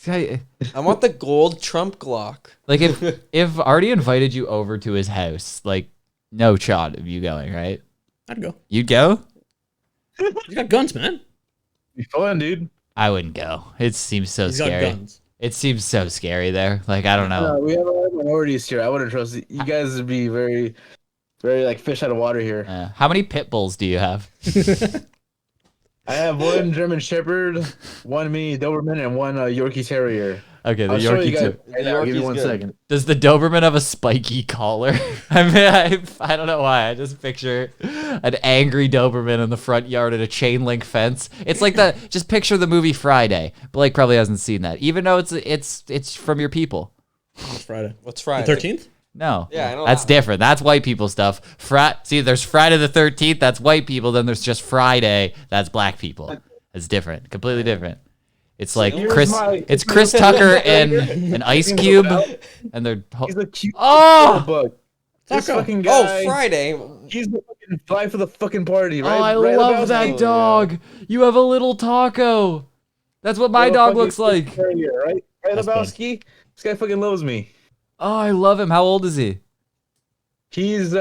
guy,
I want the gold Trump Glock.
like if Artie invited you over to his house, like no shot of you going, right?
I'd go.
You'd go?
He's got guns, man.
Be fun, dude.
I wouldn't go. It seems so
He's got
scary.
guns.
It seems so scary there. Like I don't know.
We have a lot of minorities here. I wouldn't trust it. You guys would be very, very like fish out of water here.
How many pit bulls do you have?
I have one German Shepherd, one mini Doberman, and one Yorkie Terrier.
Okay, the
I'll show you
Yorkie
guys.
too.
Right now. Give me
Yorkie's
1
good.
second.
Does the Doberman have a spiky collar? I mean, I don't know why. I just picture an angry Doberman in the front yard at a chain link fence. It's like the just picture the movie Friday. Blake probably hasn't seen that, even though it's from your people.
It's Friday.
What's
The
Friday?
13th?
No,
Yeah, I know
that's
that.
different. That's white people stuff. See, there's Friday the 13th. That's white people. Then there's just Friday. That's black people. It's different. Completely different. It's like
Here's
Chris.
my-
It's Chris Tucker and an Ice Cube, and they're.
He's a cute
Oh!
bug. This
Taco.
fucking guy.
Oh, Friday.
He's the fucking fly for the fucking party,
Oh,
right?
I
right
love
about
that
me?
dog. You have a little taco. That's what my
Little
dog
fucking
looks like.
Terrier, right? Right,
That's
Lebowski? This guy fucking loves me.
Oh, I love him. How old is he?
He's 3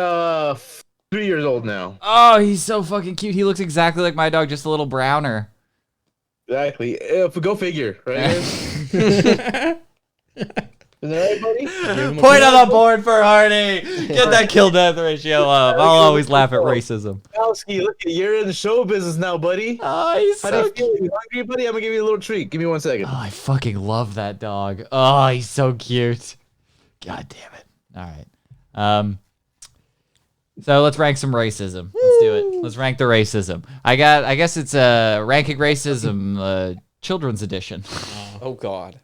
years old now.
Oh, he's so fucking cute. He looks exactly like my dog, just a little browner.
Exactly. Go figure, right? guys? Is that right, buddy?
Point on the board for Artie. Get that kill death ratio up. I'll always laugh at racism.
Lebowski, look, you're in the show business now, buddy.
Oh, he's
How do
so
you feel? You hungry, buddy? I'm gonna give you a little treat. Give me 1 second.
Oh, I fucking love that dog. Oh, he's so cute. God damn it. All right. So let's rank some racism. Let's do it. Let's rank the racism. I guess it's a ranking racism children's edition.
Oh God.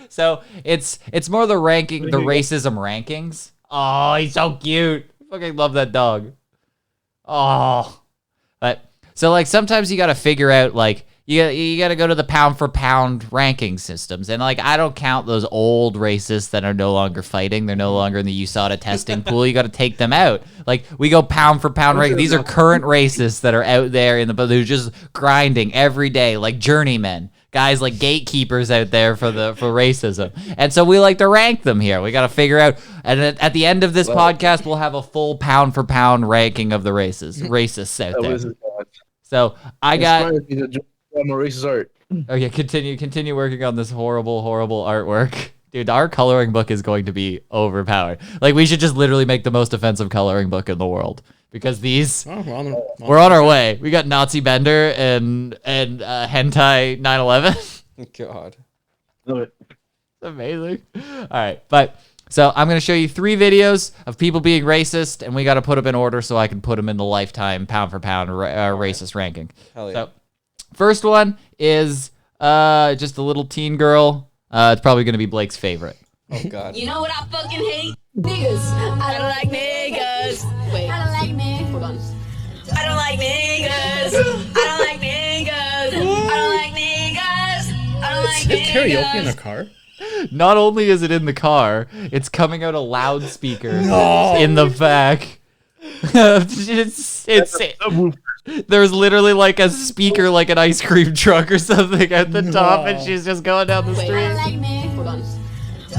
So it's more the ranking, the racism rankings. Oh, he's so cute. I fucking love that dog. Oh, but so like sometimes you got to figure out like you got to go to the pound for pound ranking systems. And like, I don't count those old racists that are no longer fighting. They're no longer in the USADA testing pool. You got to take them out. Like, we go pound for pound ranking. These are current racists that are out there but they're just grinding every day, like journeymen. Guys like gatekeepers out there for racism. And so we like to rank them here. We got to figure out, and at the end of this podcast, we'll have a full pound for pound ranking of the racists out there. So I got...
racist art.
Oh yeah, continue working on this horrible artwork. Dude, our coloring book is going to be overpowered. Like, we should just literally make the most offensive coloring book in the world. Because these, we're on our way. We got Nazi Bender and Hentai 9/11.
God.
Love it.
It's amazing. All right, but so I'm going to show you 3 videos of people being racist, and we got to put them in order so I can put them in the lifetime pound for pound racist ranking.
Hell yeah.
So, first one is just a little teen girl. It's probably going to be Blake's favorite.
Oh, God.
You know what I fucking hate? Niggas. I don't like niggas. Wait. I don't like niggas. Hold on. I don't like niggas. I don't like niggas. I don't like niggas. I don't like niggas.
Is karaoke in the car?
Not only is it in the car, it's coming out a loudspeaker in the back. There's literally like a speaker, like an ice cream truck or something at the top, and she's just going down the street.
I don't like niggas. Hold on.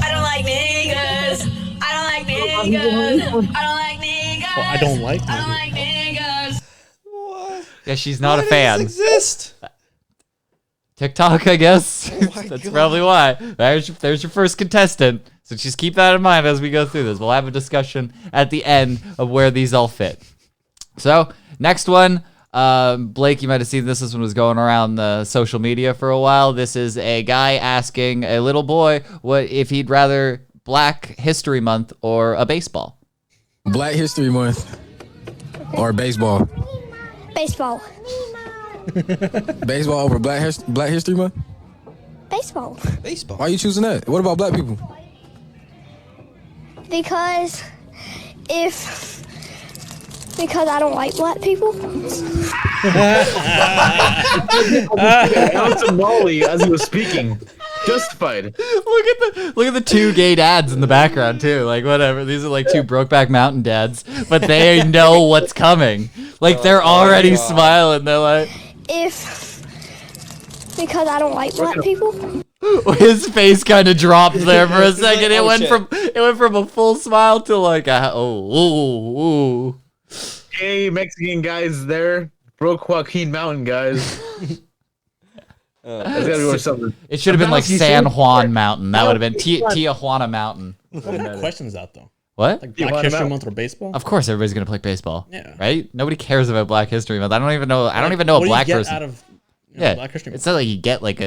I don't like niggas. I don't like niggas. I don't like niggas.
Well, I don't like
I don't like niggas.
What?
Yeah, she's not
Why
a fan.
does this exist?
TikTok, I guess.
my
That's
God.
probably why. There's your first contestant. So just keep that in mind as we go through this. We'll have a discussion at the end of where these all fit. So, next one. Blake, you might have seen this. This one was going around the social media for a while. This is a guy asking a little boy what if he'd rather Black History Month or a baseball.
Black History Month or baseball?
Baseball.
Baseball over Black History Month?
Baseball.
Baseball.
Why are you choosing that? What about black people?
Because I don't like black people.
Out to Molly as he was speaking. Justified.
Look at the 2 gay dads in the background too. Like, whatever. These are like 2 Brokeback Mountain dads, but they know what's coming. Like, they're already smiling. They're like,
Because I don't like black people.
his face kind of dropped there for a second. It went from a full smile to like a ooh.
Hey, Mexican guys there. Broke Joaquin Mountain, guys. That's gotta go with something.
It should have been like San Juan Mountain. That would have been Tijuana Mountain.
What kind of question is that, though?
What?
Like Black History Month or baseball?
Of course, everybody's gonna play baseball.
Yeah.
Right? Nobody cares about Black History Month. I don't even know a
What
black
do you get
person.
out of Black History Month?
It's not like you get like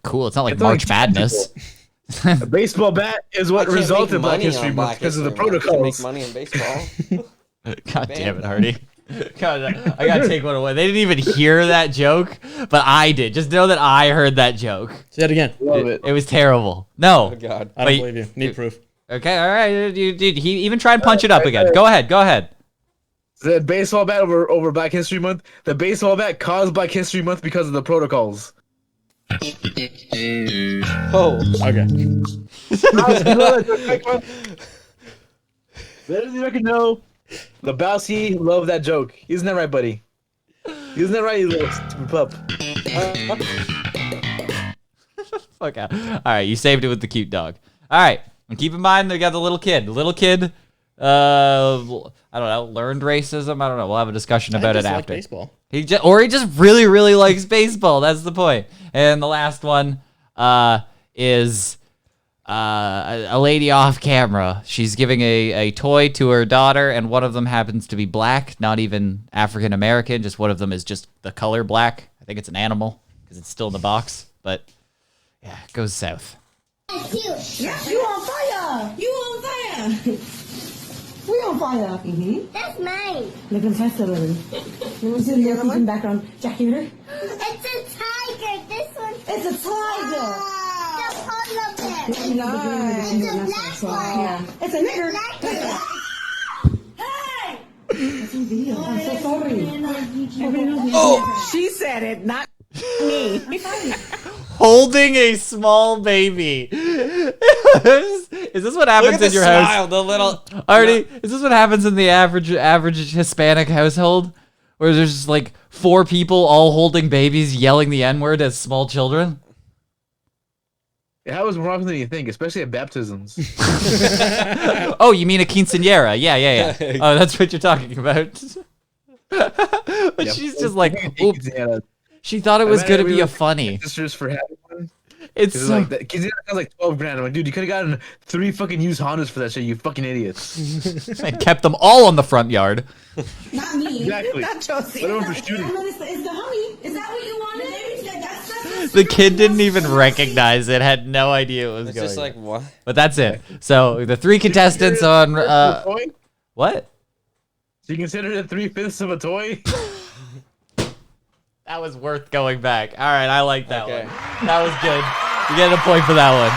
cool. It's not like
It's
March
like
Madness.
A baseball bat is what
I can't
resulted
make
in Black
money
History
on
Month
Black
because of the
History Month. I can
protocols.
make money in baseball.
God damn it, Artty. God, I gotta take one away. They didn't even hear that joke, but I did. Just know that I heard that joke.
Say that again.
Love it.
It was terrible. No.
Oh, God.
I don't believe you. Need proof.
Okay, all right. He even try and punch it up again. Go ahead.
The baseball bat over Black History Month. The baseball bat caused Black History Month because of the protocols.
Oh.
Okay.
Let the record know. Lebowski loved that joke. Isn't that right, buddy? Isn't that right, you little stupid pup?
Fuck out. All right, you saved it with the cute dog. All right, and keep in mind they got the little kid. The little kid, I don't know, learned racism. I don't know. We'll have a discussion about it
Like
after.
baseball.
He just really, really likes baseball. That's the point. And the last one is a lady off camera. She's giving a toy to her daughter, and one of them happens to be black, not even African American. Just one of them is just the color black. I think it's an animal because it's still in the box. But yeah, it goes south.
Yes, you on fire! You on fire! We on fire! Mm-hmm.
That's mine.
Look at that celery. Let me see the other one. Background. Jackie, here.
It's a tiger. This one.
It's a tiger!
The polar bear.
Nice.
It's a black one.
Yeah. It's a nigger.
Hey!
It's a video. I'm so sorry.
Oh,
she said it, not me.
Holding a small baby. Is this what happens in your house?
The little
Artie, is this what happens in the average Hispanic household? Where there's just like 4 people all holding babies yelling the N-word as small children?
It happens more often than you think, especially at baptisms.
Oh, you mean a quinceañera? Yeah. Oh, that's what you're talking about. But she's just like, she thought it was gonna be a funny.
Sisters for having one.
It's so...
like that. Quinceañera costs like $12,000. I'm like, dude, you could have gotten 3 fucking used Hondas for that shit. You fucking idiots.
And kept them all on the front yard.
Not me.
Exactly.
Not Josie.
What for shooting?
It's the homie. Is that what you wanted? That's
The kid didn't even recognize it. Had no idea it was
It's
going.
just like what?
But that's it. So the 3 contestants on what?
So you consider it 3/5 of a toy?
That was worth going back. All right, I like that one. That was good. You get a point for that one.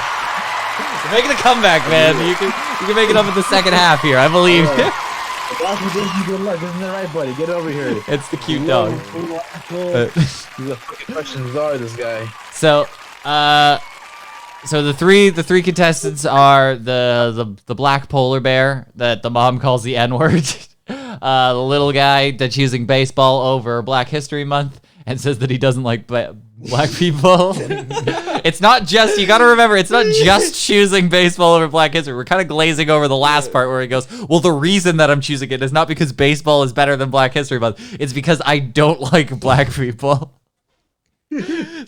You're making a comeback, man. You can make it up in the second half here. I believe.
Good luck, isn't that right, buddy? Get over here.
It's the cute dog.
He's a fucking Russian czar, this guy.
So, so the three contestants are the black polar bear that the mom calls the N-word, the little guy that's choosing baseball over Black History Month and says that he doesn't like black people. It's not just, you gotta remember, it's not just choosing baseball over Black History. We're kind of glazing over the last part where he goes, well, the reason that I'm choosing it is not because baseball is better than Black History Month. It's because I don't like black people. So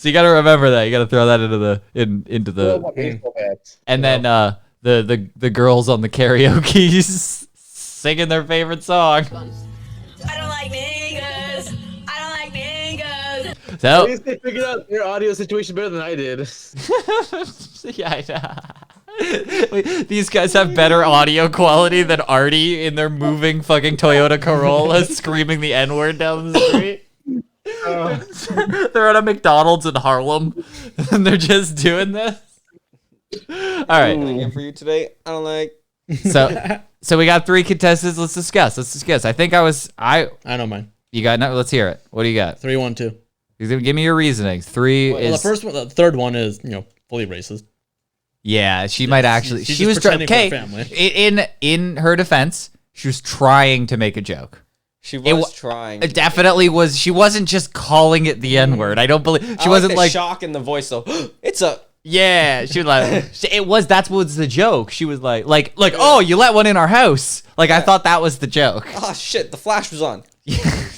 you got to remember that. You got to throw that into the and then the girls on the karaoke singing their favorite song.
I don't like niggas. I don't like niggas.
So
at least they figured out your audio situation better than I did.
Yeah, I know. These guys have better audio quality than Artty in their moving fucking Toyota Corolla screaming the N-word down the street. They're at a McDonald's in Harlem and they're just doing this. All right.
Again for you today. I don't like.
So we got 3 contestants. Let's discuss. I think I
know mine.
You got no? Let's hear it. What do you got?
3-1-2.
Give me your reasoning. 3
well,
is
the third one is fully racist.
Yeah, she might actually.
She
was
pretending
okay.
for her family.
In her defense, she was trying to make a joke.
She was trying.
It definitely was. She wasn't just calling it the N-word. I don't believe she wasn't like
shock in the voice though. It's a
yeah. She was like it was. That was the joke. She was like oh, you let one in our house. Like I thought that was the joke.
Oh shit! The flash was on.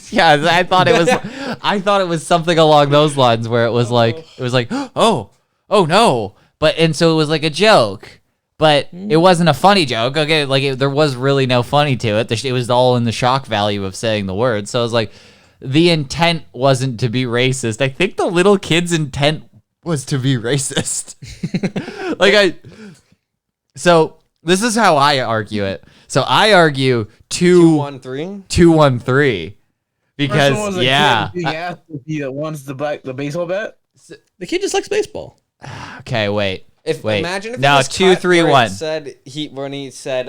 Yeah, I thought it was something along those lines where it was like oh no, and so it was like a joke. But it wasn't a funny joke. Okay, there was really no funny to it. It was all in the shock value of saying the word. So I was like, the intent wasn't to be racist. I think the little kid's intent was to be racist. So this is how I argue it. So I argue 2-1-3. 2-1-3. Because
being asked if he wants the baseball bat.
The kid just likes baseball.
Okay, wait.
Imagine if
no,
it was
2-3-1.
Said when he said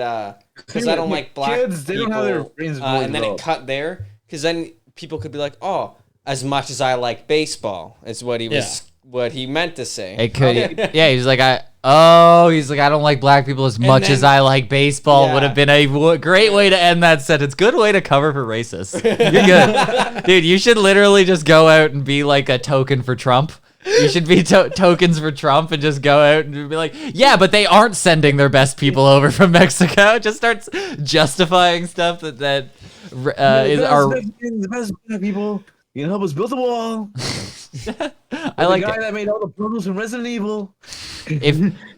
because I don't like black
kids, they
people,
don't have their brains
and then it cut there because then people could be like, oh, as much as I like baseball, is what he was what he meant to say.
It could, yeah. He's like I don't like black people as much as I like baseball. Would have been a great way to end that sentence. Good way to cover for racists. You're good, dude. You should literally just go out and be like a token for Trump. You should be tokens for Trump and just go out and be like, yeah, but they aren't sending their best people over from Mexico. Just starts justifying stuff that is our
the best people. You can help us build a wall.
I like
the guy that made all the portals from Resident Evil.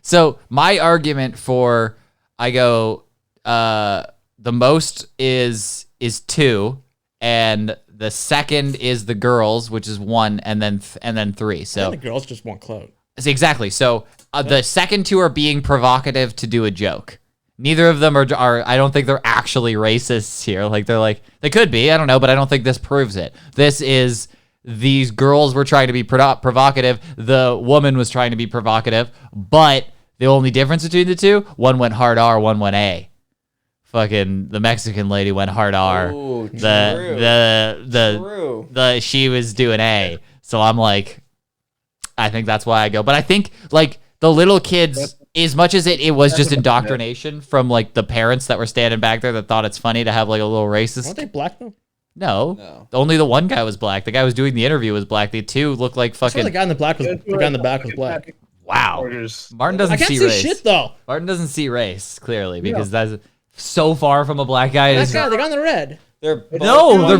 So my argument for the most is 2, and the second is the girls, which is 1, and then 3. So
the girls just want clout.
Exactly. So the second 2 are being provocative to do a joke. Neither of them are. I don't think they're actually racists here. They could be. I don't know, but I don't think this proves it. This is these girls were trying to be provocative. The woman was trying to be provocative, but the only difference between the 2, one went hard R, one went A. Fucking the Mexican lady went hard R.
Ooh,
She was doing A. So I'm like, I think that's why I go. But I think like the little kids, as much as it was just indoctrination from like the parents that were standing back there that thought it's funny to have like a little racist.
Aren't they black though?
No. Only the one guy was black. The guy who was doing the interview was black. The two looked like fucking.
The guy in the black was the guy in the back was black.
Wow. Martin doesn't see race.
Shit though.
Martin doesn't see race clearly because that's so far from a black guy.
That guy, the guy in the red.
They're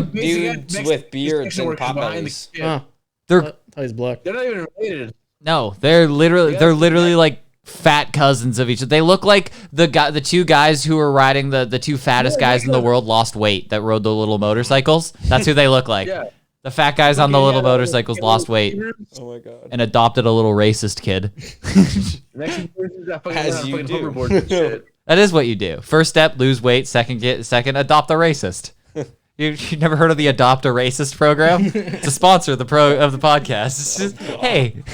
dudes with beards and potbellies.
They're
he's black.
They're not even related.
No, they're literally like fat cousins of each other. They look like the two guys who were riding the two fattest guys in the world lost weight that rode the little motorcycles. That's who they look like.
Yeah.
The fat guys on the little motorcycles lost weight.
Oh my god.
And adopted a little racist kid.
As you do.
That is what you do. First step, lose weight. Second, adopt a racist. You never heard of the Adopt a Racist program? It's a sponsor of the podcast. It's just, hey,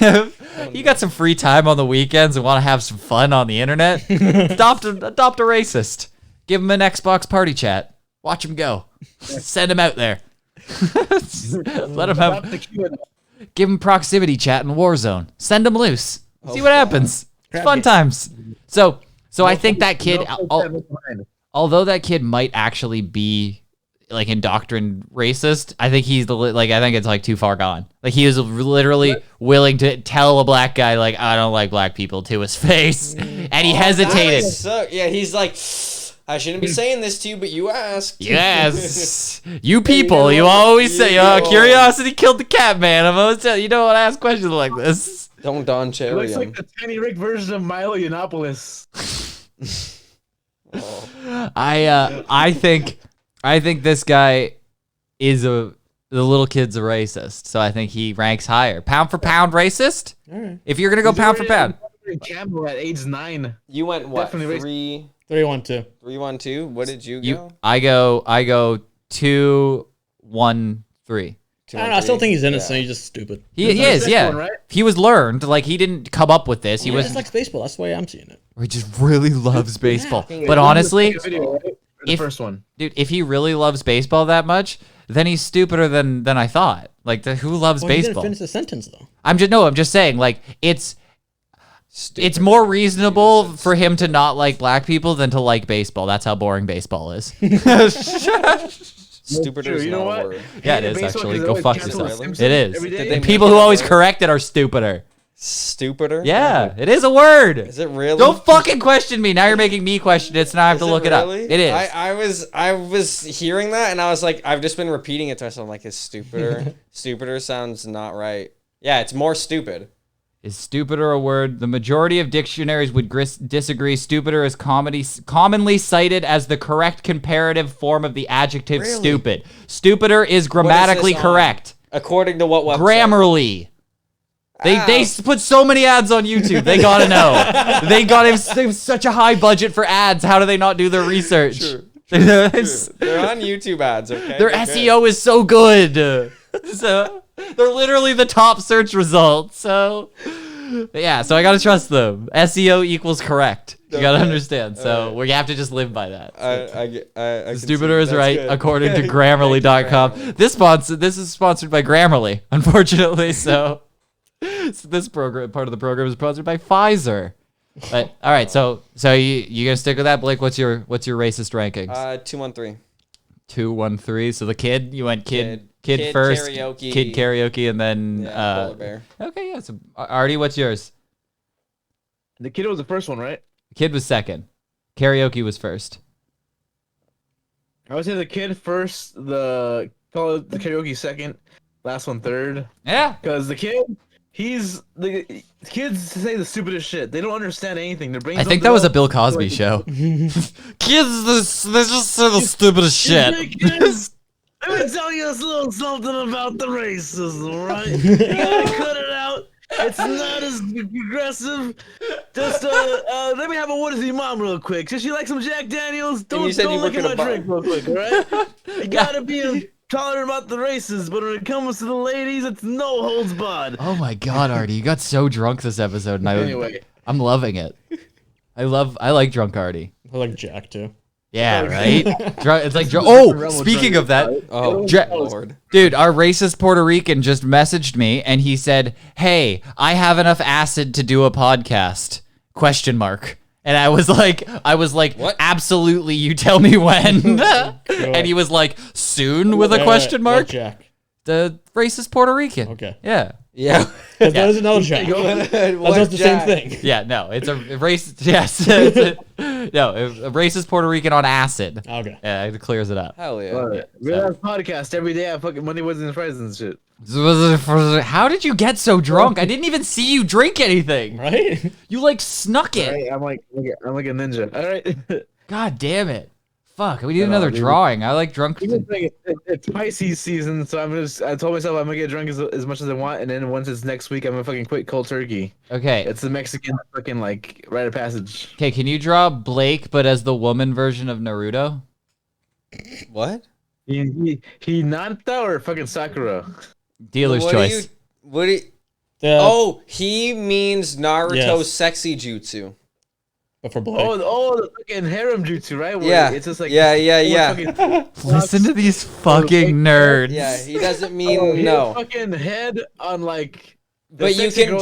you got some free time on the weekends and want to have some fun on the internet? Adopt a racist. Give him an Xbox party chat. Watch him go. Send him out there. Let him have. Give him proximity chat in Warzone. Send him loose. See what happens. It's fun times. So I think that kid, although that kid might actually be like indoctrined racist, I think I think it's like too far gone. Like he was literally willing to tell a black guy like, I don't like black people to his face, and he hesitated.
Yeah, he's like, I shouldn't be saying this to you, but you asked.
Yes, you people, you always say, curiosity killed the cat, man. I'm always telling you, don't want to ask questions like this.
Don't Don Cherry.
It looks like the Tiny Rick version of Milo Yiannopoulos.
I think this guy is the little kid's a racist, so I think he ranks higher. Pound for pound racist?
Right.
If you're gonna go pound for pound.
Campbell at age 9.
You went what?
Definitely
3-1-2.
3-1-2. What did you go?
I go 2-1-3.
I don't know. I still think he's innocent. Yeah. He's just stupid.
He is, yeah. One, right? He was learned. Like he didn't come up with this. He was.
He likes baseball. That's the way I'm seeing it.
Or he just really loves baseball. But honestly,
the first one,
dude, if he really loves baseball that much, then he's stupider than I thought. Like who loves baseball? He didn't
finish the sentence though.
I'm just saying. Like it's more reasonable for him to not like black people than to like baseball. That's how boring baseball is.
Stupider is not a word.
Yeah, it is actually. Go fuck yourself. It is. And people who always correct it are stupider.
Stupider?
Yeah, it is a word.
Is it really?
Don't fucking question me. Now you're making me question it, so now I have to look it up. It is.
I was hearing that and I was like, I've just been repeating it to myself. I'm like, is stupider? Stupider sounds not right. Yeah, it's more stupid.
Is stupider a word? The majority of dictionaries would disagree. Stupider is commonly cited as the correct comparative form of the adjective stupid. Stupider is grammatically correct.
According to what website?
Grammarly. They put so many ads on YouTube. They gotta know. they have such a high budget for ads. How do they not do their research?
True. They're on YouTube ads, okay?
Their SEO is so good. So they're literally the top search results. So yeah, so I gotta trust them. SEO equals correct. You gotta understand. So we have to just live by that.
I
Stupider is right according to Grammarly.com. This is sponsored by Grammarly, unfortunately. So this part of the program is sponsored by Pfizer. But all right, so you gonna stick with that, Blake? What's your racist rankings?
2-1-3.
2-1-3. So the kid, you went kid first, kid karaoke, and then
Polar Bear.
Okay, yeah. So Artie, what's yours?
The kid was the first one, right?
Kid was second. Karaoke was first.
I would say the kid first, the karaoke second, last one third.
Yeah.
Because the kids say the stupidest shit. They don't understand anything. Their brains.
I think that was a Bill Cosby show. Kids, they just say the stupidest shit.
Let me tell you a little something about the racism, right? You gotta cut it out. It's not as aggressive. Just let me have a what is your mom real quick. Does she like some Jack Daniels? Don't look at my drink real quick, all right? You gotta be tolerant about the races, but when it comes to the ladies, it's no holds barred.
Oh my god, Artie, you got so drunk this episode, and I'm loving it. I like drunk Artie.
I like Jack too.
Yeah, right. It's like speaking of that,
Lord.
dude, our racist Puerto Rican just messaged me and he said, "Hey, I have enough acid to do a podcast?" ? And I was like,
What?
Absolutely, you tell me when. And he was like, soon with a question mark.
What Jack?
The racist Puerto Rican.
Okay.
Yeah.
Yeah.
That is another Jack. That's the same thing.
Yeah, no, it's a racist. Yes, it's a racist Puerto Rican on acid.
Okay.
Yeah, it clears it up.
Hell yeah.
We have a podcast every day at fucking Monday, Wednesdays, and Fridays and shit.
How did you get so drunk? I didn't even see you drink anything.
Right?
You like snuck it.
Right? I'm like a ninja. All right.
God damn it. Fuck, we need another drawing. I like drunk.
It's Pisces season, so I told myself I'm gonna get drunk as much as I want, and then once it's next week, I'm gonna fucking quit cold turkey.
Okay.
It's the Mexican fucking like rite of passage.
Okay, can you draw Blake, but as the woman version of Naruto?
What?
Hinata or fucking Sakura?
Dealer's choice.
He means Naruto's sexy jutsu.
But for Blake.
Oh, the fucking harem jutsu, right? Where
Yeah.
It's just like
Yeah.
Listen to these fucking nerds.
Yeah, he doesn't mean no.
Fucking head on like.
But you can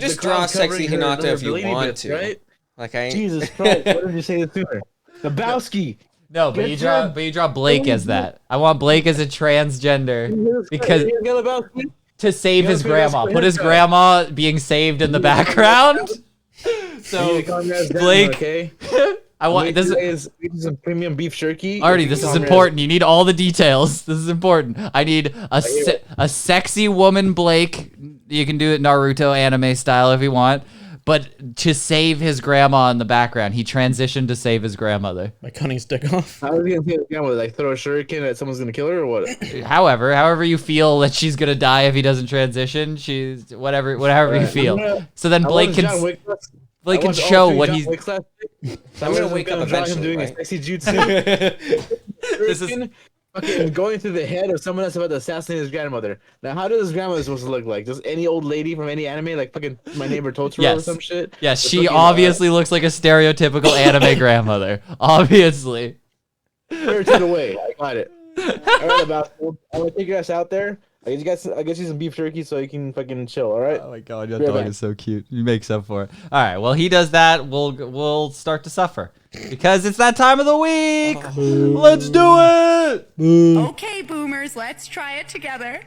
just draw sexy Hinata if you want to.
Right?
Like I
Jesus Christ! What did you say this sooner? The Bowski.
No, but you draw Blake as that. I want Blake as a transgender because to save his grandma. Put his grandma being saved in the background. So Blake,
okay?
I want this
is some premium beef jerky.
Artie, this is important. You need all the details. This is important. I need a sexy woman Blake. You can do it Naruto anime style if you want. But to save his grandma in the background, he transitioned to save his grandmother.
By cutting stick off.
How is he gonna save his grandmother? Like throw a shuriken that someone's gonna kill her or what?
However you feel that she's gonna die if he doesn't transition, she's whatever you feel. So then Blake can show what he's.
I'm gonna wake up eventually. Doing a sexy jutsu. This is fucking going through the head of someone that's about to assassinate his grandmother. Now, how does his grandmother supposed to look like? Just any old lady from any anime, like fucking My Neighbor Totoro or some shit?
Yes, she obviously looks like a stereotypical anime grandmother. Obviously.
Take it away. I got it. All right, I'm gonna take your ass out there. I get you some beef jerky so you can fucking chill. All right.
Oh my god, your dog is so cute. He makes up for it. All right. Well, he does that. We'll start to suffer because it's that time of the week. Let's do it.
Okay, boomers, let's try it together.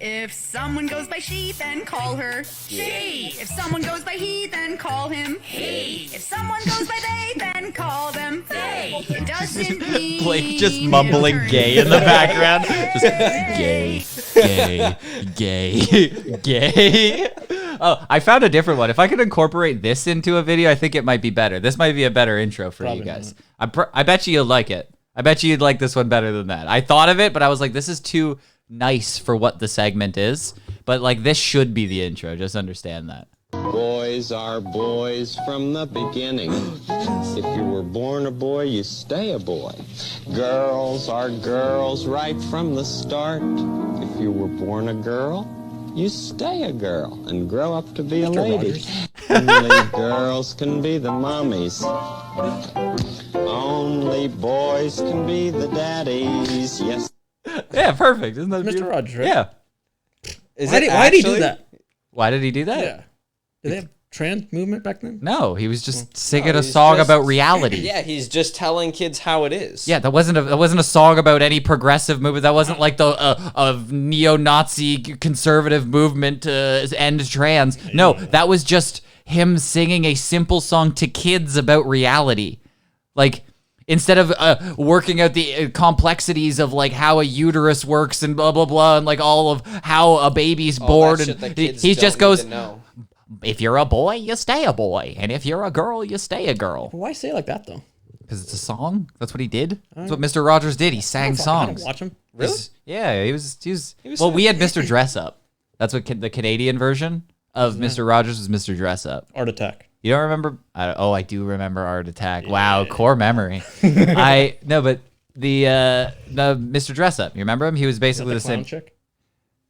If someone goes by she, then call her she. If someone goes by he, then call him he. If someone goes by they, then call them they. It doesn't mean
Blake just mumbling gay in the background. Just gay. Oh, I found a different one. If I could incorporate this into a video, I think it might be better. This might be a better intro for you guys. I bet you'll like it. I bet you'd like this one better than that. I thought of it, but I was like, this is too nice for what the segment is. But like, this should be the intro. Just understand that.
Boys are boys from the beginning. If you were born a boy, you stay a boy. Girls are girls right from the start. If you were born a girl, you stay a girl and grow up to be a lady. Only girls can be the mommies. Only boys can be the daddies. Yes.
Yeah, perfect. Isn't that
Mr.
beautiful?
Rogers, right?
Yeah.
Why did he do that?
Why did he do that?
Yeah. Did they have trans movement back then?
No, he was just singing a song about reality.
Yeah, he's just telling kids how it is.
Yeah, that wasn't a song about any progressive movement. That wasn't like the neo-Nazi conservative movement to end trans. No, that was just him singing a simple song to kids about reality. Like, instead of working out the complexities of like how a uterus works and blah blah blah and like all of how a baby's born, and he just goes, if you're a boy, you stay a boy, and if you're a girl, you stay a girl.
Why say it like that though?
Because it's a song. That's what he did. That's what Mr. Rogers did. He sang songs.
I don't watch him.
Really?
Yeah, he was. Well, we had Mr. Dress Up. That's what the Canadian version of Mr. Rogers was Mr. Dress Up.
Art Attack.
You don't remember? I do remember Art Attack. Yeah. Wow, core memory. But the Mr. Dress Up. You remember him? He was basically the same.
Chick?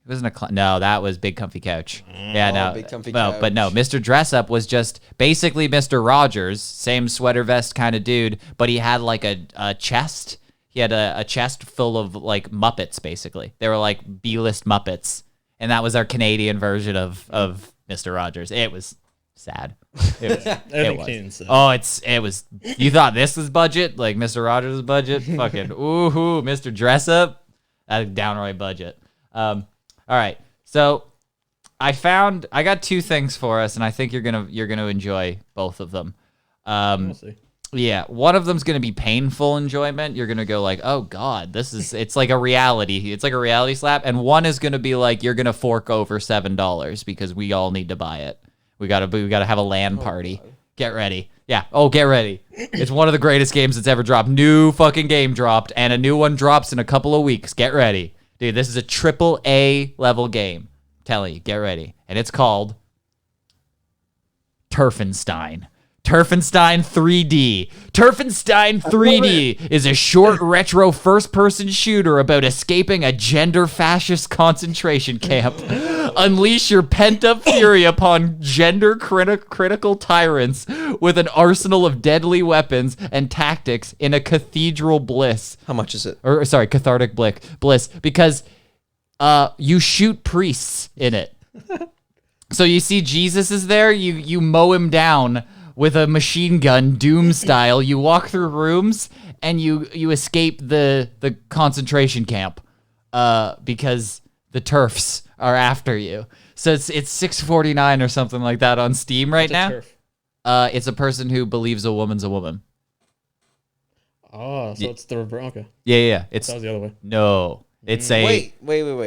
It wasn't a no, that was Big Comfy Couch. Yeah, no,
Big Comfy
no, but no,
Couch.
Mr. Dress Up was just basically Mr. Rogers, same sweater vest kind of dude, but he had like a chest. He had a chest full of like Muppets, basically. They were like B-list Muppets, and that was our Canadian version of Mr. Rogers. It was sad. It was. Oh, it was. You thought this was budget, like Mr. Rogers' budget? Fucking ooh, Mr. Dress Up, that's downright budget. All right, so I got two things for us, and I think you're gonna enjoy both of them.
We'll see.
Yeah, one of them's gonna be painful enjoyment. You're gonna go like, oh god, it's like a reality slap, and one is gonna be like you're gonna fork over $7 because we all need to buy it. We gotta have a LAN party. Get ready. Yeah. Oh, get ready. It's one of the greatest games that's ever dropped. New fucking game dropped, and a new one drops in a couple of weeks. Get ready. Dude, this is a AAA level game. I'm telling you, get ready. And it's called Terfinstein. Terfinstein 3D. Terfinstein 3D is a short retro first-person shooter about escaping a gender fascist concentration camp. Unleash your pent-up fury upon gender critical tyrants with an arsenal of deadly weapons and tactics in a cathedral bliss.
How much is it?
Or sorry, cathartic bliss, because you shoot priests in it. So you see Jesus is there, you mow him down with a machine gun, Doom style. You walk through rooms and you escape the concentration camp because the TERFs are after you. So it's $6.49 or something like that on Steam right now.
TERF?
It's a person who believes a woman's a woman.
Oh, so it's the reverse. Okay.
Yeah. It's
that was the other way.
No. It's a
Wait.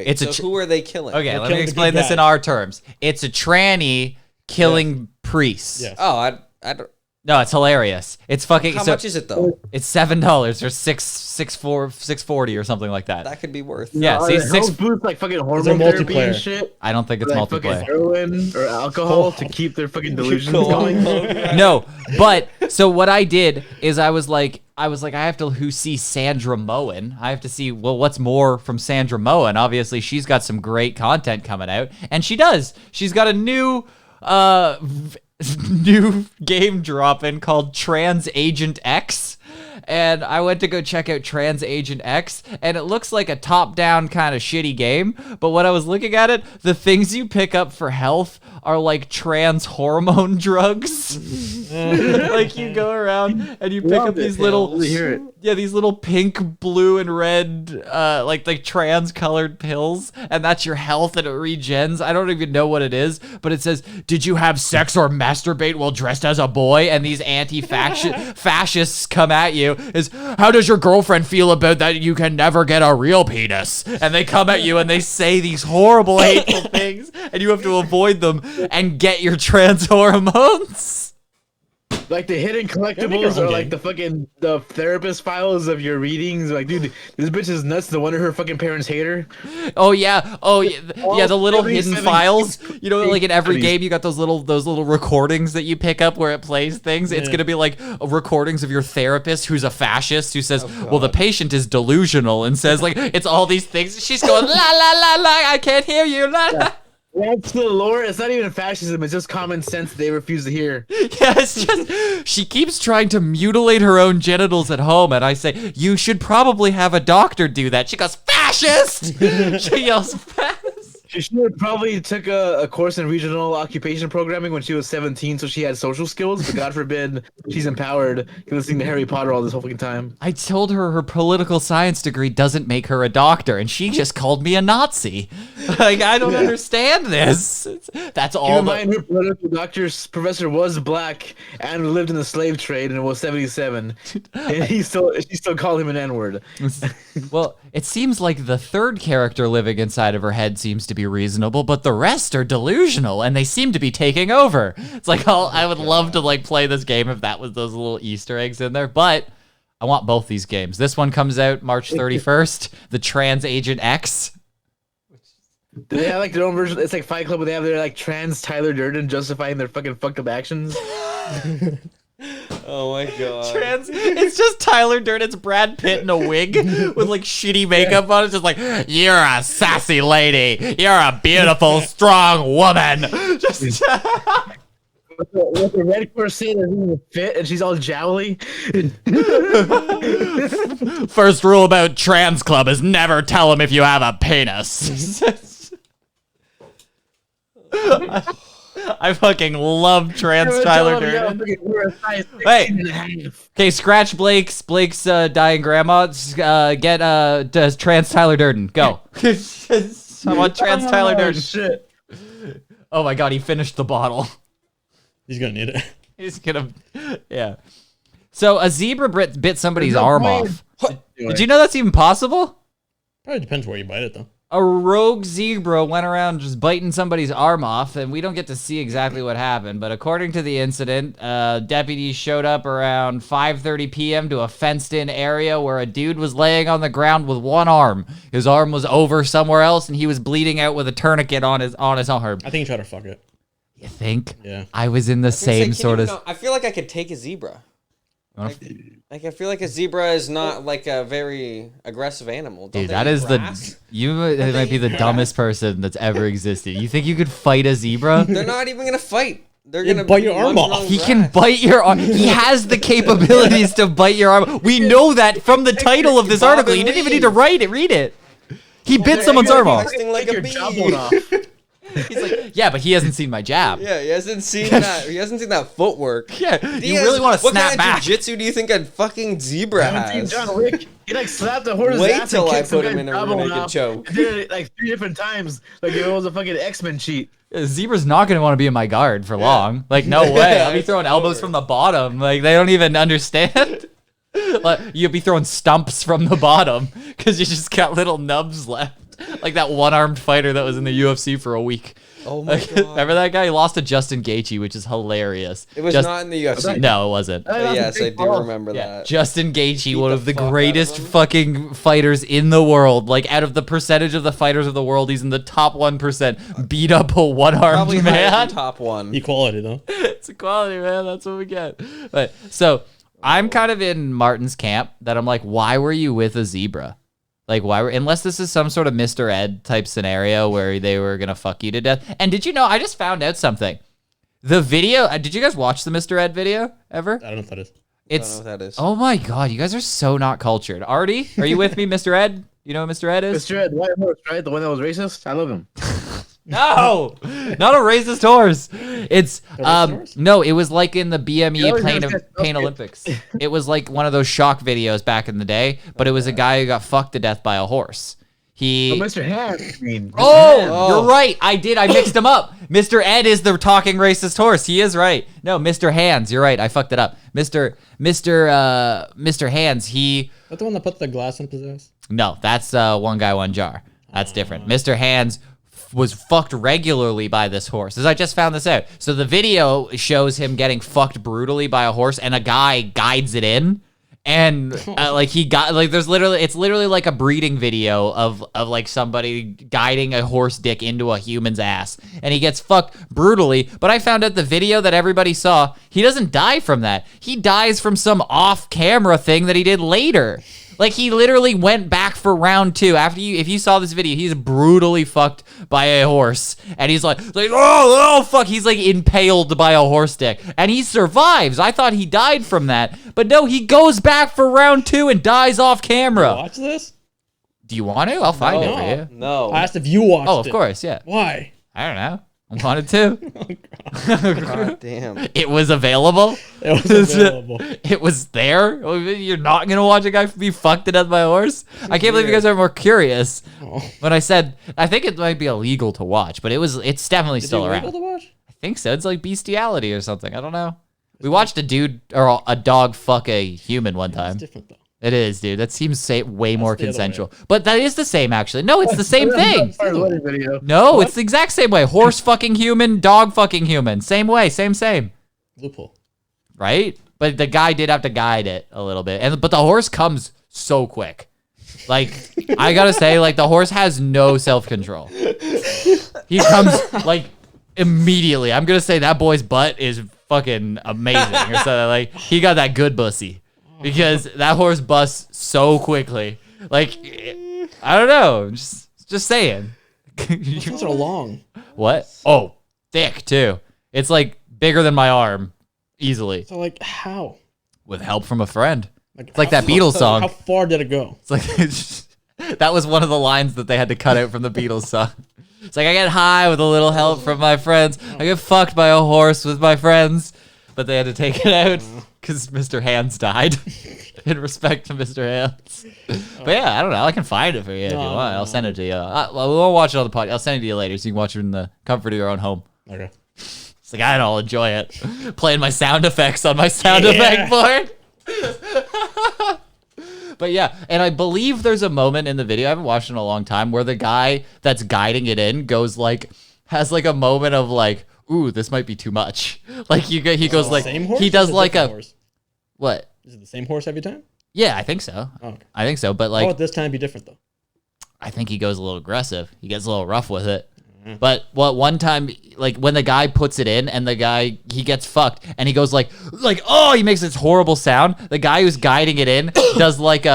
It's
so who are they killing?
Okay,
They're
let me
killing the
explain
good
this in
guys.
our terms. It's a tranny killing priests.
Yes.
Oh, I don't.
No, it's hilarious. It's fucking.
How much is it though?
It's $7 or $6.40 or something like that.
That could be worth.
Yeah, see,
Health boost like fucking hormone therapy and shit.
I don't think it's
like
multiplayer.
fucking heroin or alcohol to keep their fucking delusions going.
No, but so what I did is I was like, I have to see Sandra Moen. I have to see, well, what's more from Sandra Moen? Obviously, she's got some great content coming out, and she does. She's got a new game dropping called Trans Agent X. And I went to go check out Trans Agent X, and it looks like a top-down kind of shitty game. But when I was looking at it, the things you pick up for health are like trans hormone drugs. Like you go around and you pick up these these little pink, blue, and red, like trans-colored pills, and that's your health, and it regens. I don't even know what it is, but it says, "Did you have sex or masturbate while dressed as a boy?" And these fascists come at you. Is, how does your girlfriend feel about that? You can never get a real penis. And they come at you and they say these horrible, hateful things, and you have to avoid them and get your trans hormones.
Like the hidden collectibles are like the therapist files of your readings. Like, dude, this bitch is nuts. No wonder her fucking parents hate her.
Oh yeah, the little hidden files. You know, like in every game, you got those little recordings that you pick up where it plays things. It's gonna be like recordings of your therapist who's a fascist who says, "Well, the patient is delusional," and says like it's all these things. She's going la la la la. I can't hear you. La la.
That's the lore. It's not even fascism. It's just common sense they refuse to hear.
Yeah, it's just she keeps trying to mutilate her own genitals at home, and I say you should probably have a doctor do that. She goes, "Fascist!" She yells, "Fascist!"
She should have probably took a course in regional occupation programming when she was 17, so she had social skills. But God forbid she's empowered listening to Harry Potter all this whole fucking time.
I told her political science degree doesn't make her a doctor, and she just called me a Nazi. Like, I don't understand this. That's all.
Keep in mind, her political doctor's professor was black and lived in the slave trade, and it was 77. And she still called him an N-word.
Well, it seems like the third character living inside of her head seems to be reasonable, but the rest are delusional, and they seem to be taking over. It's like, I would love to like play this game if that was those little Easter eggs in there, but I want both these games. This one comes out March 31st, the Trans Agent X.
Do they have like their own version? It's like Fight Club, where they have their like trans Tyler Durden justifying their fucking fucked up actions.
Oh my god.
It's just Tyler Durden. It's Brad Pitt in a wig with like shitty makeup on. It's just like, you're a sassy lady. You're a beautiful, strong woman. Just
with the red corset and the fit, and she's all jowly.
First rule about trans club is never tell them if you have a penis. I fucking love trans Tyler Durden. Hey, okay, scratch Blake's dying grandma. Get trans Tyler Durden. Go. I want trans Tyler Durden.
Shit.
Oh my god, he finished the bottle.
He's gonna need it.
He's gonna, yeah. So a zebra bit somebody's arm off. Did you know that's even possible?
Probably depends where you bite it, though.
A rogue zebra went around just biting somebody's arm off, and we don't get to see exactly what happened. But according to the incident, deputies showed up around 5:30 p.m. to a fenced-in area where a dude was laying on the ground with one arm. His arm was over somewhere else, and he was bleeding out with a tournique on his arm.
I think he tried to fuck it.
You think?
Yeah.
I was in the same sort of...
I feel like I could take a zebra. Like I feel like a zebra is not like a very aggressive animal.
Dude, that is grass? You might be the dumbest person that's ever existed. You think you could fight a zebra?
They're not even gonna fight. They're gonna
bite your arm off.
He can bite your arm. He has the capabilities to bite your arm. We know that from the title of this article. You didn't even need to write it. Read it. He bit someone's arm off.
Like a bee.
He's like, yeah, but he hasn't seen my jab.
Yeah, he hasn't seen that. He hasn't seen that footwork.
Yeah, you really want to snap back.
What kind of jiu-jitsu do you think a fucking zebra has?
John Wick, he like slapped the horse's
Wait
ass
till
and
I
kicked some
put him
guy's
in a
jawbone
naked
off.
choke.
He did it like 3 different times, like it was a fucking X-Men cheat.
A zebra's not going to want to be in my guard for long. Like, no way. I'll be throwing elbows from the bottom. Like, they don't even understand. Like, you'll be throwing stumps from the bottom because you just got little nubs left. Like that one-armed fighter that was in the UFC for a week.
Oh my god!
Remember that guy? He lost to Justin Gaethje, which is hilarious.
It was not in the UFC.
No, it wasn't.
Yes, I do remember that.
Justin Gaethje, one of the greatest fucking fighters in the world. Like, out of the percentage of the fighters of the world, he's in the top 1%. Beat up a one-armed man.
Top one.
Equality, though.
It's equality, man. That's what we get. But so I'm kind of in Martin's camp that I'm like, why were you with a zebra? Like, why unless this is some sort of Mr. Ed type scenario where they were going to fuck you to death. And did you know, I just found out something. The video, did you guys watch the Mr. Ed video ever?
I don't know what that is.
I don't know what that is.
Oh my God, you guys are so not cultured. Artie, are you with me, Mr. Ed? You know what Mr. Ed is?
Mr. Ed, white horse, right? The one that was racist? I love him.
No, not a racist horse. It's no, it was like in the BME Pain Olympics. It was like one of those shock videos back in the day, but it was a guy who got fucked to death by a horse.
Mr. Hands.
You're right. I mixed him up. Mr. Ed is the talking racist horse. He is right. No, Mr. Hands. You're right. I fucked it up. Mr. Hands.
That's the one that put the glass in his ass?
No, that's one guy, one jar. That's different. Mr. Hands was fucked regularly by this horse, as I just found this out. So the video shows him getting fucked brutally by a horse, and a guy guides it in, and it's literally like a breeding video of like somebody guiding a horse dick into a human's ass, and he gets fucked brutally. But I found out the video that everybody saw, he doesn't die from that. He dies from some off-camera thing that he did later. Like, he literally went back for round 2. If you saw this video, he's brutally fucked by a horse. And he's like, oh, fuck. He's like impaled by a horse dick. And he survives. I thought he died from that. But no, he goes back for round 2 and dies off camera.
Watch this?
Do you want to? I'll find it for you.
No.
I asked if you watched it.
Oh, of course, yeah.
Why?
I don't know. I wanted to.
God damn.
It was available.
It was available.
It was there. You're not gonna watch a guy be fucked to death by a horse. I can't believe you guys are more curious. When I said I think it might be illegal to watch, but it's definitely still around.
Illegal to watch?
I think so. It's like bestiality or something. I don't know. We watched a dude or a dog fuck a human one time.
It's different though.
It is, dude. That seems way more consensual. But that is the same, actually. No, it's the same thing. No, it's the exact same way. Horse fucking human, dog fucking human. Same way, same.
Loophole.
Right? But the guy did have to guide it a little bit. But the horse comes so quick. Like, I gotta say, like, the horse has no self-control. He comes, like, immediately. I'm gonna say that boy's butt is fucking amazing or something. Like he got that good pussy because that horse busts so quickly. Like I don't know, just saying.
Those are long.
What? Oh, thick too. It's like bigger than my arm, easily.
So like how?
With help from a friend. It's like
how
that Beatles song.
How far did it go?
It's like that was one of the lines that they had to cut out from the Beatles song. It's like I get high with a little help from my friends. I get fucked by a horse with my friends, but they had to take it out because Mr. Hands died. In respect to Mr. Hands. But yeah, I don't know. I can find it for you if you want. I'll send it to you. We won't watch it on the podcast. I'll send it to you later so you can watch it in the comfort of your own home.
Okay.
It's like I'll enjoy it. Playing my sound effects on my sound effect board. But yeah, and I believe there's a moment in the video, I haven't watched it in a long time, where the guy that's guiding it in has like a moment of like, ooh, this might be too much. Like he goes like,
same horse
he does like a,
horse?
What?
Is it the same horse every time?
Yeah, I think so.
Oh, okay.
I think so, but
Why
like,
would this time be different though?
I think he goes a little aggressive. He gets a little rough with it. But one time, like when the guy puts it in and he gets fucked and he goes like, oh, he makes this horrible sound. The guy who's guiding it in does like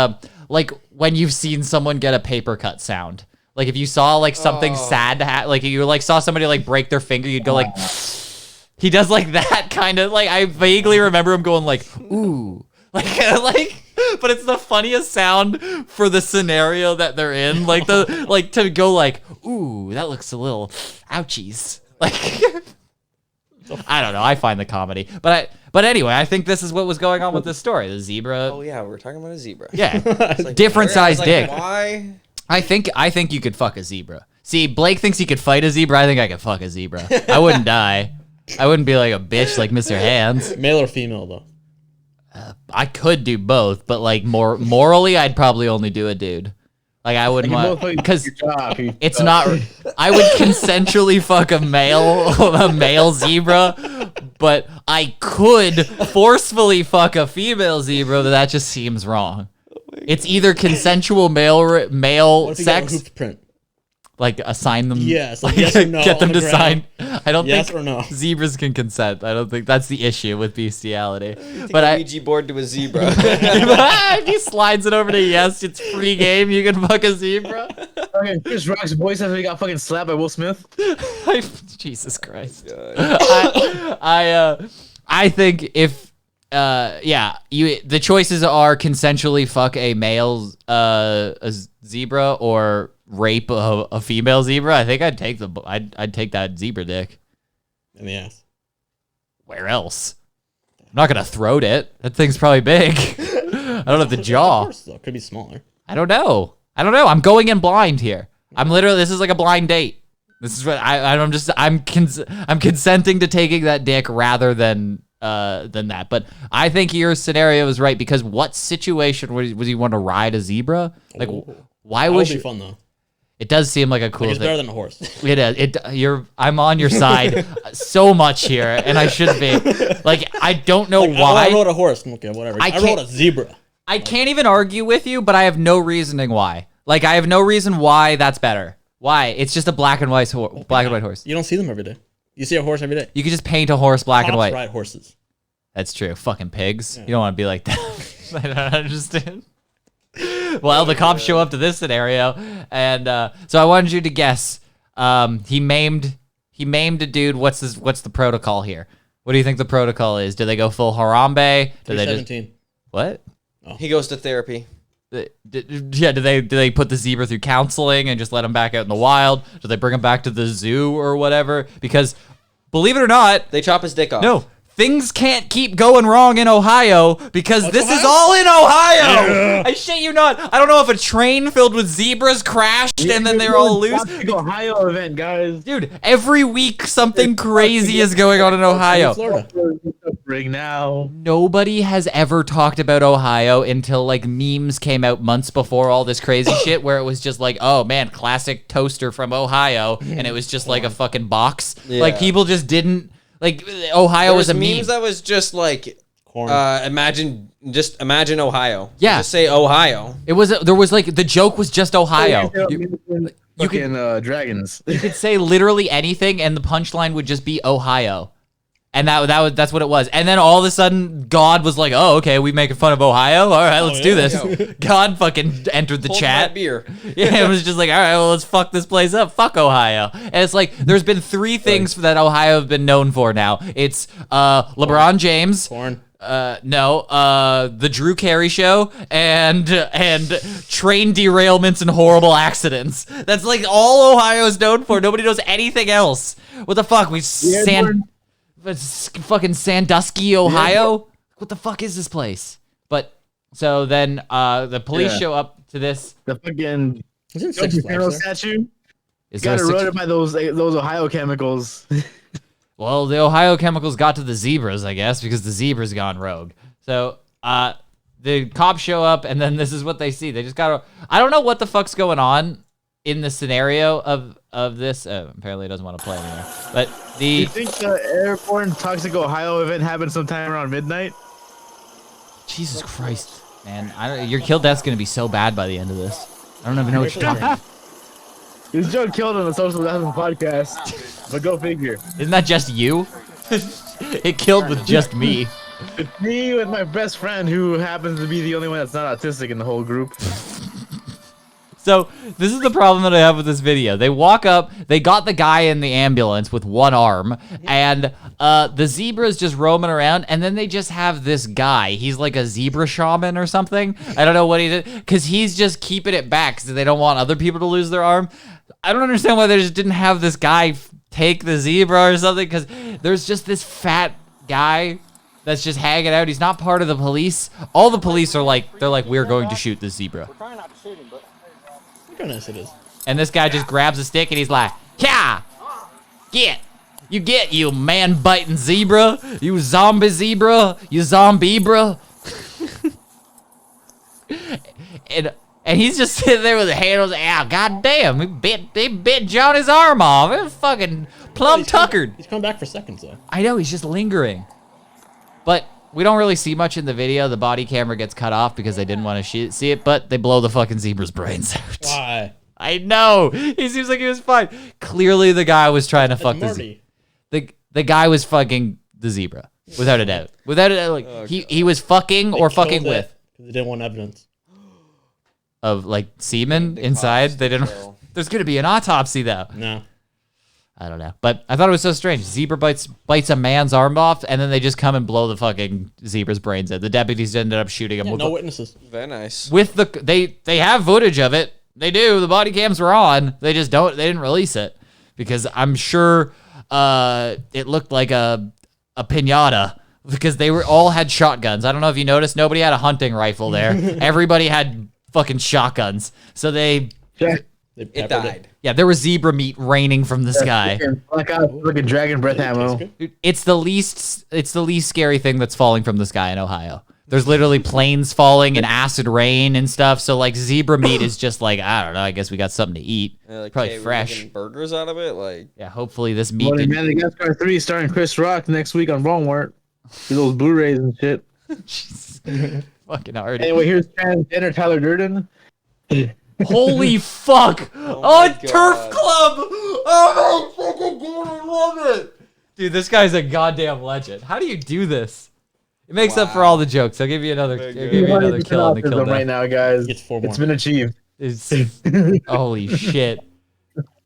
when you've seen someone get a paper cut sound. Like if you saw like something sad, like you like saw somebody like break their finger, you'd go like, he does like that kind of like, I vaguely remember him going like, ooh, like, but it's the funniest sound for the scenario that they're in. Like to go like, ooh, that looks a little ouchies. Like, I don't know. I find the comedy, but anyway, I think this is what was going on with this story. The zebra.
Oh yeah, we're talking about a zebra.
Yeah,
like,
different size dick.
Why?
I think you could fuck a zebra. See, Blake thinks he could fight a zebra. I think I could fuck a zebra. I wouldn't die. I wouldn't be like a bitch like Mr. Hands.
Male or female though?
I could do both, but like morally, I'd probably only do a dude. Like I wouldn't want because it's not. I would consensually fuck a male zebra, but I could forcefully fuck a female zebra. But that just seems wrong. It's either consensual male sex.
Hooped print?
Like assign them.
Yes, like yes or no.
Get them to
ground.
sign. I don't
yes
think
or no.
zebras can consent. I don't think that's the issue with bestiality.
But a Ouija board to a zebra.
If he slides it over to yes, it's free game. You can fuck a zebra.
Okay, Chris Rock's voice after he got fucking slapped by Will Smith.
Jesus Christ. I think if the choices are consensually fuck a male a zebra or rape a female zebra, I think I'd take I'd take that zebra dick.
In the ass.
Where else? I'm not gonna throat it. That thing's probably big. I don't have the jaw.
Horse, though. Could be smaller.
I don't know. I'm going in blind here. This is like a blind date. This is what I'm consenting to taking that dick rather than that. But I think your scenario is right because what situation would you want to ride a zebra? Like, why would you?
Be fun though.
It does seem like a cool
it's
thing.
better than a horse.
It is. I'm on your side so much here, and I should be. Like, I don't know why.
I rode a horse. Okay, whatever. I rode a zebra.
I can't even argue with you, but I have no reasoning why. Like, I have no reason why that's better. Why? It's just a black and white horse.
You don't see them every day. You see a horse every day.
You could just paint a horse black and white.
Ride horses.
That's true. Fucking pigs. Yeah. You don't want to be like that. I don't understand. Well, the cops show up to this scenario, and so I wanted you to guess. He maimed a dude. What's the protocol here? What do you think the protocol is? Do they go full Harambe? Do they just what?
Oh. He goes to therapy.
Yeah, do they put the zebra through counseling and just let him back out in the wild? Do they bring him back to the zoo or whatever? Because believe it or not,
they chop his dick off.
No. Things can't keep going wrong in Ohio because this is all in Ohio. Yeah. I shit you not. I don't know if a train filled with zebras crashed and then they're all loose.
Big Ohio event, guys.
Dude, every week something crazy is going on in Ohio.
Bring now.
Nobody has ever talked about Ohio until like memes came out months before all this crazy shit where it was just like, oh man, classic toaster from Ohio, and it was just like a fucking box. Yeah. Like people just didn't. Like Ohio was a meme.
Memes that was just like imagine Ohio.
Yeah.
Just say Ohio.
There was like the joke was just Ohio.
fucking dragons.
You could say literally anything, and the punchline would just be Ohio. And that's what it was. And then all of a sudden, God was like, "Oh, okay, we making fun of Ohio. All right, let's do this." God fucking entered the chat.
Beer.
Yeah, it was just like, "All right, well, let's fuck this place up. Fuck Ohio." And it's like, there's been 3 things that Ohio have been known for now. It's LeBron James.
Porn.
The Drew Carey Show and train derailments and horrible accidents. That's like all Ohio's known for. Nobody knows anything else. What the fuck? Fucking Sandusky, Ohio? What the fuck is this place? But so then the police show up to this.
The fucking statue
Is
got
there a
eroded by those Ohio chemicals.
Well, the Ohio chemicals got to the zebras, I guess, because the zebras gone rogue. So the cops show up, and then this is what they see. They just got I don't know what the fuck's going on in the scenario of this. Apparently, he doesn't want to play anymore. But
Do you think the airborne toxic Ohio event happened sometime around midnight?
Jesus Christ, man! Your kill death's gonna be so bad by the end of this. I don't even know what you're talking about.
He was Joe killed on the Social Justice podcast, but go figure.
Isn't that just you? It killed with just me.
It's me with my best friend who happens to be the only one that's not autistic in the whole group.
So this is the problem that I have with this video. They walk up, they got the guy in the ambulance with one arm, and the zebra's just roaming around, and then they just have this guy. He's like a zebra shaman or something. I don't know what he did, because he's just keeping it back because they don't want other people to lose their arm. I don't understand why they just didn't have this guy take the zebra or something, because there's just this fat guy that's just hanging out. He's not part of the police. All the police are like, we're going to shoot this zebra.
Goodness, it is.
And this guy just grabs a stick and he's like, "Yeah, you man-biting zebra, you zombie zebra, you zombie-bra." and he's just sitting there with his handles out. Goddamn, they bit Johnny's arm off. It was fucking plumb tuckered.
He's coming back for seconds though.
I know, he's just lingering. But we don't really see much in the video. The body camera gets cut off because they didn't want to see it, but they blow the fucking zebra's brains out.
Why?
I know. He seems like he was fine. Clearly, the guy was trying to fuck the zebra. The guy was fucking the zebra, without a doubt. Without a doubt, like he was fucking or fucking with.
They didn't want evidence
of like semen inside. They didn't. There's gonna be an autopsy though.
No.
I don't know. But I thought it was so strange. Zebra bites a man's arm off, and then they just come and blow the fucking zebra's brains out. The deputies ended up shooting him.
Yeah, no witnesses.
Very nice.
With they have footage of it. They do. The body cams were on. They just don't. They didn't release it because I'm sure it looked like a pinata because they all had shotguns. I don't know if you noticed. Nobody had a hunting rifle there. Everybody had fucking shotguns. So it
died.
Yeah, there was zebra meat raining from the sky.
Like a dragon breath ammo.
It's the least scary thing that's falling from the sky in Ohio. There's literally planes falling and acid rain and stuff. So like zebra meat is just like, I don't know. I guess we got something to eat.
Like,
probably
hey,
fresh.
Burgers out of it, like.
Yeah, hopefully this meat.
Well, Madagascar 3 starring Chris Rock next week on Walmart. Do those Blu-rays and shit.
Fucking hard.
Anyway, here's transgender Tyler Durden.
Holy fuck! Oh, Turf Club! Oh my fucking god, I love it! Dude, this guy's a goddamn legend. How do you do this? It makes up for all the jokes. I'll give you another kill on the kill death.
Right now, guys. It's been achieved.
Holy shit.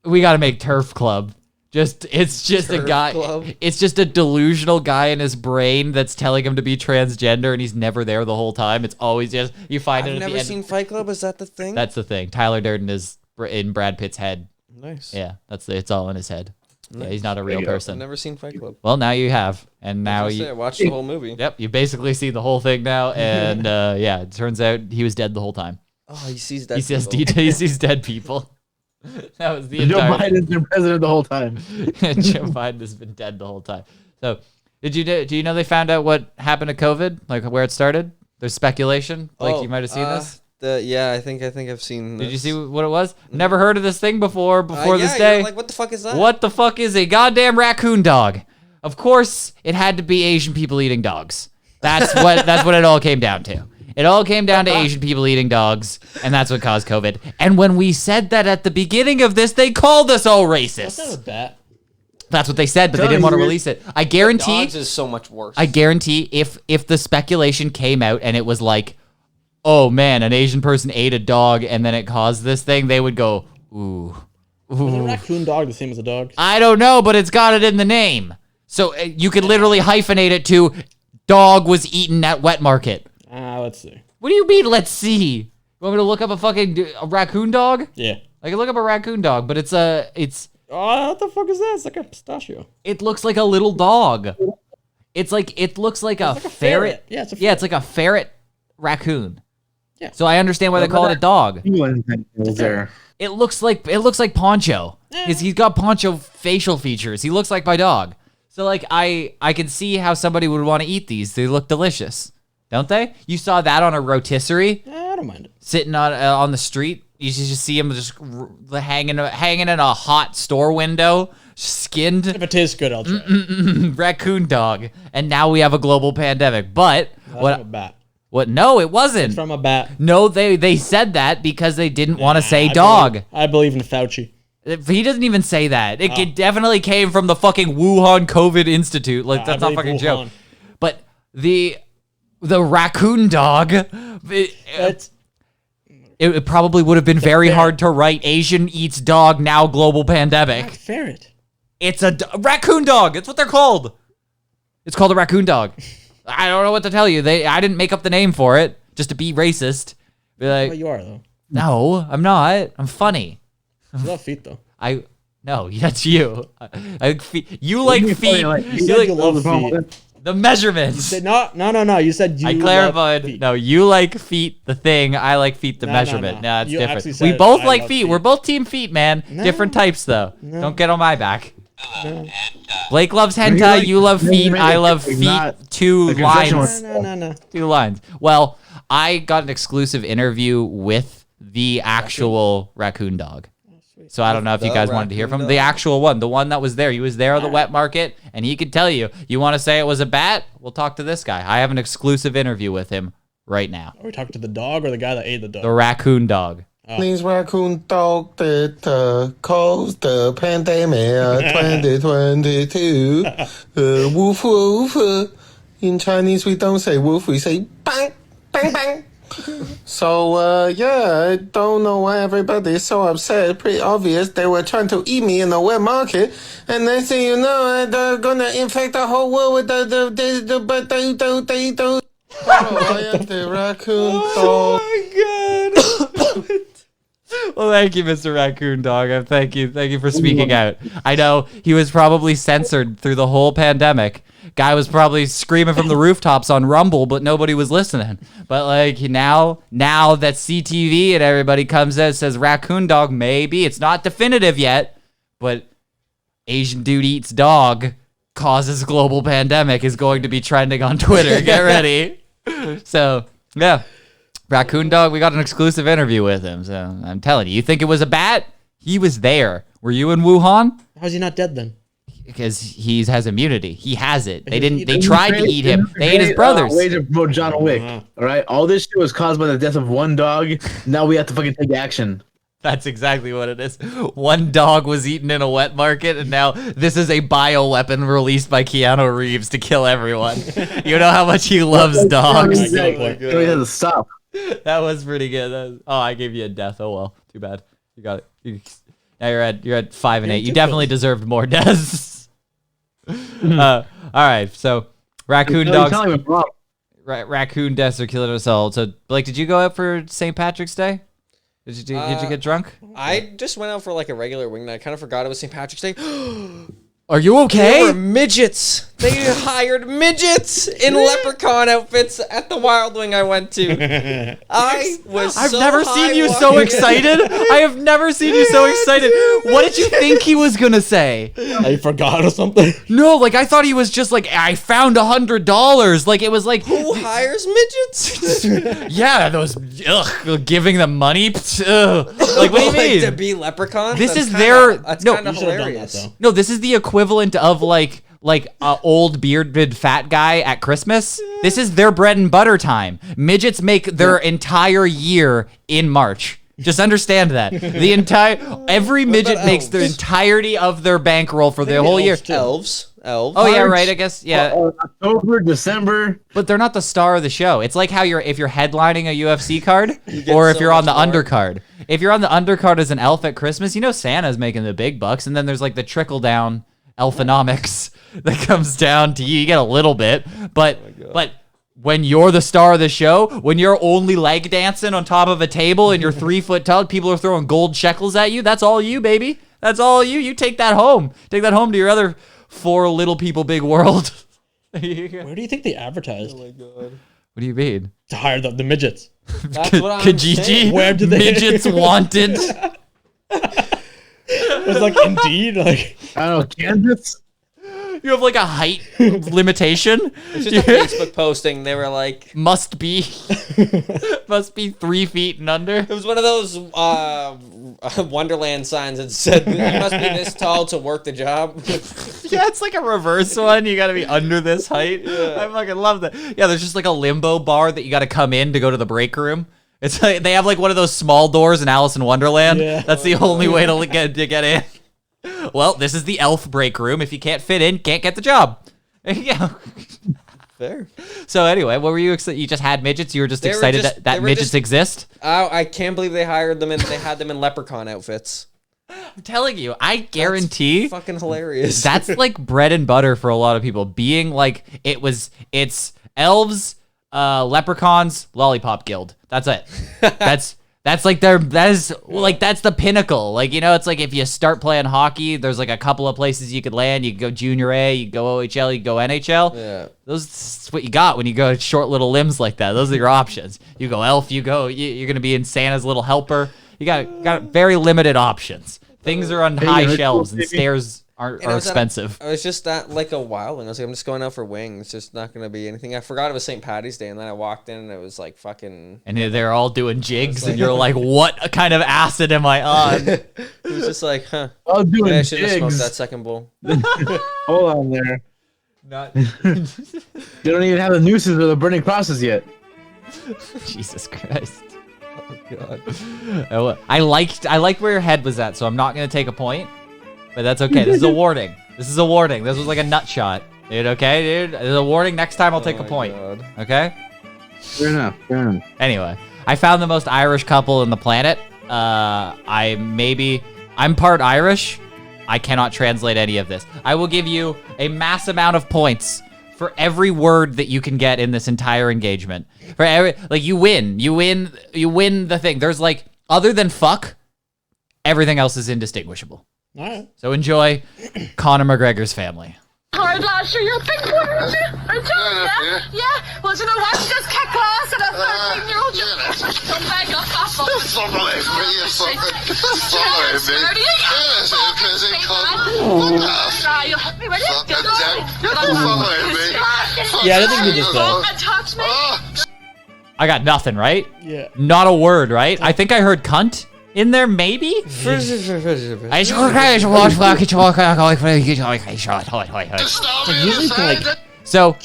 We gotta make Turf Club. It's just Turf a guy. Club. It's just a delusional guy in his brain that's telling him to be transgender, and he's never there the whole time. It's always just you find it at the end.
I've never seen Fight Club. Is that the thing?
That's the thing. Tyler Durden is in Brad Pitt's head.
Nice.
Yeah, it's all in his head. Nice. Yeah, he's not a real person.
I've never seen Fight Club.
Well, now you have, and now
I watched the whole movie.
Yep, you basically see the whole thing now, and yeah, it turns out he was dead the whole time.
Oh, he sees dead.
He sees dead people. That was the
Joe Biden's been president the whole time.
Joe Biden has been dead the whole time. So, do you know they found out what happened to COVID, like where it started? There's speculation. Like you might have seen this.
Yeah, I think I've seen this.
Did you see what it was? Never heard of this thing before
yeah,
this day.
Like, what the fuck is that?
What the fuck is a goddamn raccoon dog? Of course, it had to be Asian people eating dogs. That's what it all came down to. It all came down to Asian people eating dogs, and that's what caused COVID. And when we said that at the beginning of this, they called us all racist.
That's not a bat.
That's what they said, but they didn't want to release it. I guarantee.
Dogs is so much worse.
I guarantee if the speculation came out and it was like, oh man, an Asian person ate a dog and then it caused this thing, they would go, ooh.
Is a raccoon dog the same as a dog?
I don't know, but it's got it in the name. So you could literally hyphenate it to dog was eaten at wet market.
Let's see.
What do you mean, let's see? You want me to look up a raccoon dog?
Yeah.
I can look up a raccoon dog, but it's
Oh, what the fuck is that? It's like a pistachio.
it looks like a little dog. It looks like a ferret.
Yeah, it's a
Yeah, it's like a ferret raccoon.
Yeah.
So I understand why they call it a dog.
There.
It looks like Poncho. He's got Poncho facial features. He looks like my dog. So like I can see how somebody would want to eat these. They look delicious, don't they? You saw that on a rotisserie
I don't mind it.
sitting on the street. You just see him just hanging in a hot store window, skinned.
If it tastes good, I'll try.
Raccoon dog. And now we have a global pandemic. But
That's from a bat.
What? No, it wasn't.
It's from a bat.
No, they said that because they didn't want to say dog.
I believe in Fauci.
He doesn't even say that. It definitely came from the fucking Wuhan COVID Institute. Like that's not a fucking joke. But the raccoon dog, it probably would have been very hard to write Asian eats dog now global pandemic.
Ferret.
It's a raccoon dog. That's what they're called. It's called a raccoon dog. I don't know what to tell you. I didn't make up the name for it just to be racist. Be like,
Well, you are though.
no, I'm not. I'm funny.
You love feet though.
No, that's you. You like feet.
You love feet.
The measurements.
You said, no. You said you.
I
love
clarified.
feet.
No, you like feet. The thing. I like feet. The
No,
measurement.
no.
No, it's
You actually
different.
said
We both
I
like
love
feet.
feet.
We're both team feet, man.
No.
Different types though.
No.
Don't get on my back.
No.
Blake loves hentai.
like-
You love feet. I love
it's
feet.
not
Two
a confession
lines.
No.
2 lines. Well, I got an exclusive interview with the actual raccoon dog. So I don't know if you guys wanted to hear from him. The actual one, the one that was there. He was there at the wet market, and he could tell you. You want to say it was a bat? We'll talk to this guy. I have an exclusive interview with him right now.
Are we talking to the dog or the guy that ate the dog?
The raccoon dog.
Chinese raccoon dog that caused the pandemic 2022. Woof woof. In Chinese, we don't say woof, we say bang, bang, bang. So, yeah, I don't know why everybody's so upset. Pretty obvious they were trying to eat me in the wet market. And next thing you know, they're gonna infect the whole world with the I am the raccoon dog.
Oh my god. Well, thank you, Mr. Raccoon Dog. Thank you for speaking out. I know he was probably censored through the whole pandemic. Guy was probably screaming from the rooftops on Rumble, but nobody was listening. But like now that CTV and everybody comes out and says Raccoon Dog, maybe it's not definitive yet, but Asian dude eats dog causes global pandemic is going to be trending on Twitter. Get ready. So yeah. Raccoon Dog, we got an exclusive interview with him. So I'm telling you, you think it was a bat? He was there. Were you in Wuhan?
How's he not dead then?
Because he has immunity. He has it. They tried to eat him. They ate his brothers.
Way to promote John Wick. All right. All this shit was caused by the death of one dog. Now we have to fucking take action.
That's exactly what it is. One dog was eaten in a wet market, and now this is a bioweapon released by Keanu Reeves to kill everyone. You know how much he loves dogs.
He has to stop.
That was pretty good. I gave you a death. Oh well, too bad. You got it. Now you're at 5 and 8. You definitely deserved more deaths. All right, so raccoon dogs. Raccoon deaths are killing us all. So Blake, did you go out for St. Patrick's Day? Did you get drunk?
I just went out for like a regular wing night. I kind of forgot it was St. Patrick's Day.
Are you okay?
They were midgets. They hired midgets in leprechaun outfits at the Wild Wing I went to. I've
never seen you so excited. I have never seen you so excited. What did you think he was gonna say?
I forgot or something.
No, like I thought he was just like, I found $100. Like it was like,
who hires midgets?
Yeah, those giving them money. Ugh. Like what do you mean?
Like to be leprechauns?
This
that's
is
kinda,
their
that's
no.
kind of hilarious.
No, this is the equivalent of like like a old bearded fat guy at Christmas. This is their bread and butter time. Midgets make their entire year in March. Just understand that. Every midget makes the entirety of their bankroll for the whole year.
Elves.
Oh yeah, right. I guess yeah.
October, December.
But they're not the star of the show. It's like how if you're headlining a UFC card, or if you're on the undercard. If you're on the undercard as an elf at Christmas, you know Santa's making the big bucks, and then there's like the trickle down elfonomics that comes down to you. You get a little bit, but when you're the star of the show, when you're only leg dancing on top of a table and you're 3 foot tall, people are throwing gold shekels at you. That's all you, baby. That's all you. You take that home. Take that home to your other 4 little people big world.
Where do you think they advertised?
Oh my god. What do you mean?
To hire the midgets.
That's what I'm
Kijiji?
saying.
Where did they
Midgets wanted.
It was like Indeed, like
I don't know, Kansas.
You have like a height limitation.
It's just a Facebook posting. They were like,
must be 3 feet and under.
It was one of those Wonderland signs that said, you must be this tall to work the job.
Yeah, it's like a reverse one. You gotta be under this height.
Yeah.
I fucking love that. Yeah, there's just like a limbo bar that you gotta come in to go to the break room. It's like they have like one of those small doors in Alice in Wonderland.
Yeah.
That's the only way to get in. Well, this is the elf break room. If you can't fit in, can't get the job. Yeah.
Fair.
So anyway, what were you excited? You just had midgets? You were just excited that midgets exist?
I can't believe they hired them and they had them in leprechaun outfits.
I'm telling you, I guarantee.
That's fucking hilarious.
That's like bread and butter for a lot of people. Being like, it's elves, leprechauns, lollipop guild. That's it. That's like that's the pinnacle. Like, you know, it's like if you start playing hockey, there's like a couple of places you could land. You could go junior A, you could go OHL, you could go NHL.
Yeah.
That's what you got when you go short little limbs like that. Those are your options. You go elf, you're going to be in Santa's little helper. You got very limited options. Things are on high shelves and stairs are expensive.
I was just that like a while and I was like, I'm just going out for wings. It's just not going to be anything. I forgot it was St. Patty's Day, and then I walked in and it was like fucking...
And they're all doing jigs and you're like, what kind of acid am I on?
It was just like, huh.
All doing
Maybe I should have smoked
jigs.
that second bowl.
Hold on there. They don't even have the nooses or the burning crosses yet.
Jesus Christ. Oh God. I liked where your head was at, so I'm not going to take a point. But that's okay. This is a warning. This was like a nut shot. Dude, okay, dude? This is a warning. Next time I'll take a point.
God.
Okay?
Fair enough.
Anyway, I found the most Irish couple in the planet. I'm part Irish. I cannot translate any of this. I will give you a mass amount of points for every word that you can get in this entire engagement. For every, like, you win the thing. There's like, other than fuck, everything else is indistinguishable.
All right.
So enjoy Conor McGregor's family.
Hard last year, you're a big boy, aren't you? Yeah. Well, you know what? You just kick class at a 13-year-old. Come back up,
Yeah, I think we just
touch me.
I got nothing, right?
Yeah.
Not a word, right? I think I heard cunt in there, maybe?
Usually like
So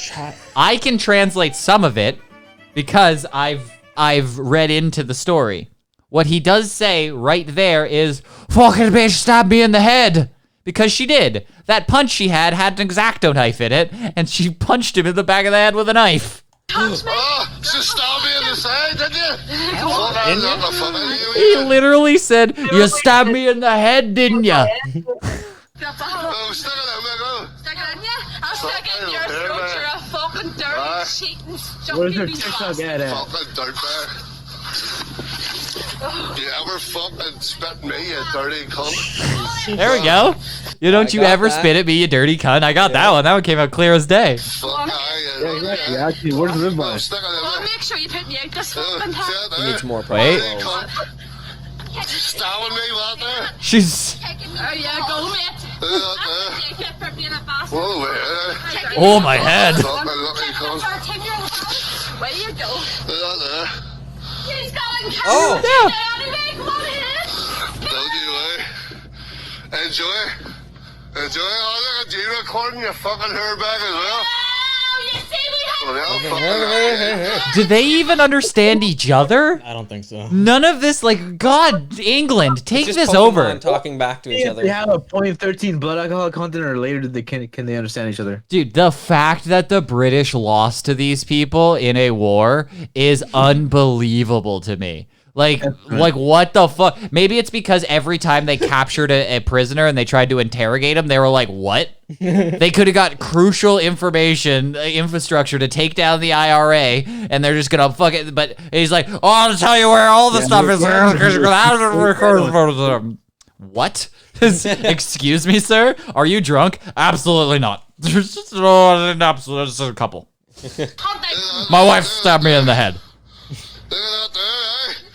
I can translate some of it because I've read into the story. What he does say right there is, fucking bitch stabbed me in the head. Because she did. That punch she had an X-Acto knife in it, and she punched him in the back of the head with a knife.
She stabbed me in the side, didn't you?
He literally said, you stabbed me in the head, didn't ya?
Oh, stick it in there, go.
Stick it in ya? I'll stick it in your throat. You're a fucking dirty, cheating,
Where's her
junkie
TikTok ad at?
Fucking dirtbag. You ever fucking spit me, you dirty cunt?
There we go. Don't you ever spit at me, you dirty cunt. I got that one. That one came out clear as day.
Yeah, exactly. Actually, where's the rib bar?
Well, make sure you put me out this fucking time.
He needs more
Wait.
Stabbing me, what there?
She's...
Oh, yeah, go, mate. You get for being a bastard.
Whoa, wait.
Oh, my head.
Fucking lucky cunt.
Where you go? He's going to
Oh.
Anyway, come on in.
Don't you, Enjoy. Enjoy. Oh, look at you recording your fucking hair back as well.
Do they even understand each other?
I don't think so.
None of this, like, God, England, take
It's
this
just
over.
Pokemon talking back to each
If
other.
they have a 0.13 blood alcohol content, or later did they can they understand each other?
Dude, the fact that the British lost to these people in a war is unbelievable to me. Like what the fuck? Maybe it's because every time they captured a prisoner and they tried to interrogate him, they were like, what? They could have got crucial information, infrastructure to take down the IRA, and they're just gonna fuck it. But he's like, oh, I'll tell you where all the stuff is. What? Excuse me, sir? Are you drunk? Absolutely not. Absolutely, just a couple. My wife stabbed me in the head.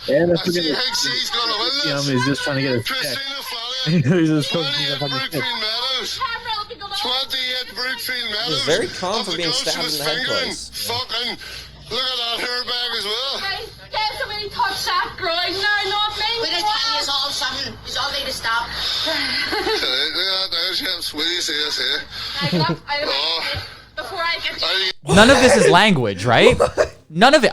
Yeah, that's what he's just trying to get a check. He's just trying to get a fucking check.
28 Brookfield Meadows.
He's very calm for being stabbed in the head twice.
Fucking look at that hair bag as well.
Get somebody touch that groin now, not me.
We're gonna tell you all something. We all need to stop.
Look at that, there's him, sweetie says here.
Before I get
None of this is language, right? None of it.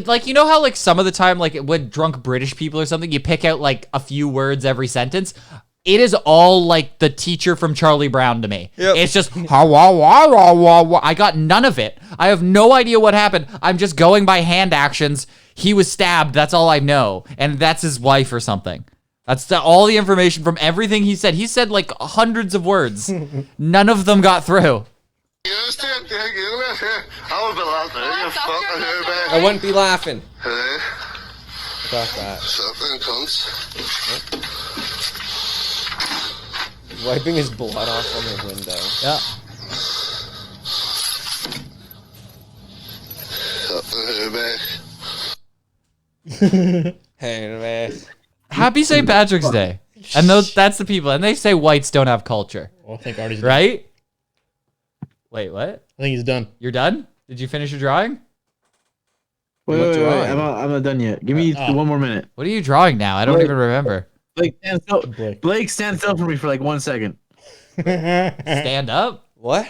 Like you know how like some of the time, like when drunk British people or something, you pick out like a few words every sentence. It is all like the teacher from Charlie Brown to me. Yep. It's just I got none of it. I have no idea what happened. I'm just going by hand actions. He was stabbed. That's all I know, and that's his wife or something. That's all the information from everything he said. He said like hundreds of words. None of them got through.
I wouldn't be laughing. About that.
Something comes.
Wiping his blood off on the window.
Yeah.
Hey, man.
Happy St. Patrick's Day. And that's the people. And they say whites don't have culture.
Well, I think Artty's
right? Done. Wait, what?
I think he's done.
You're done? Did you finish your drawing?
Wait, I'm not done yet. Give me 1 more minute.
What are you drawing now? I don't even remember.
Blake, stand still for me for like 1 second.
Stand up?
What?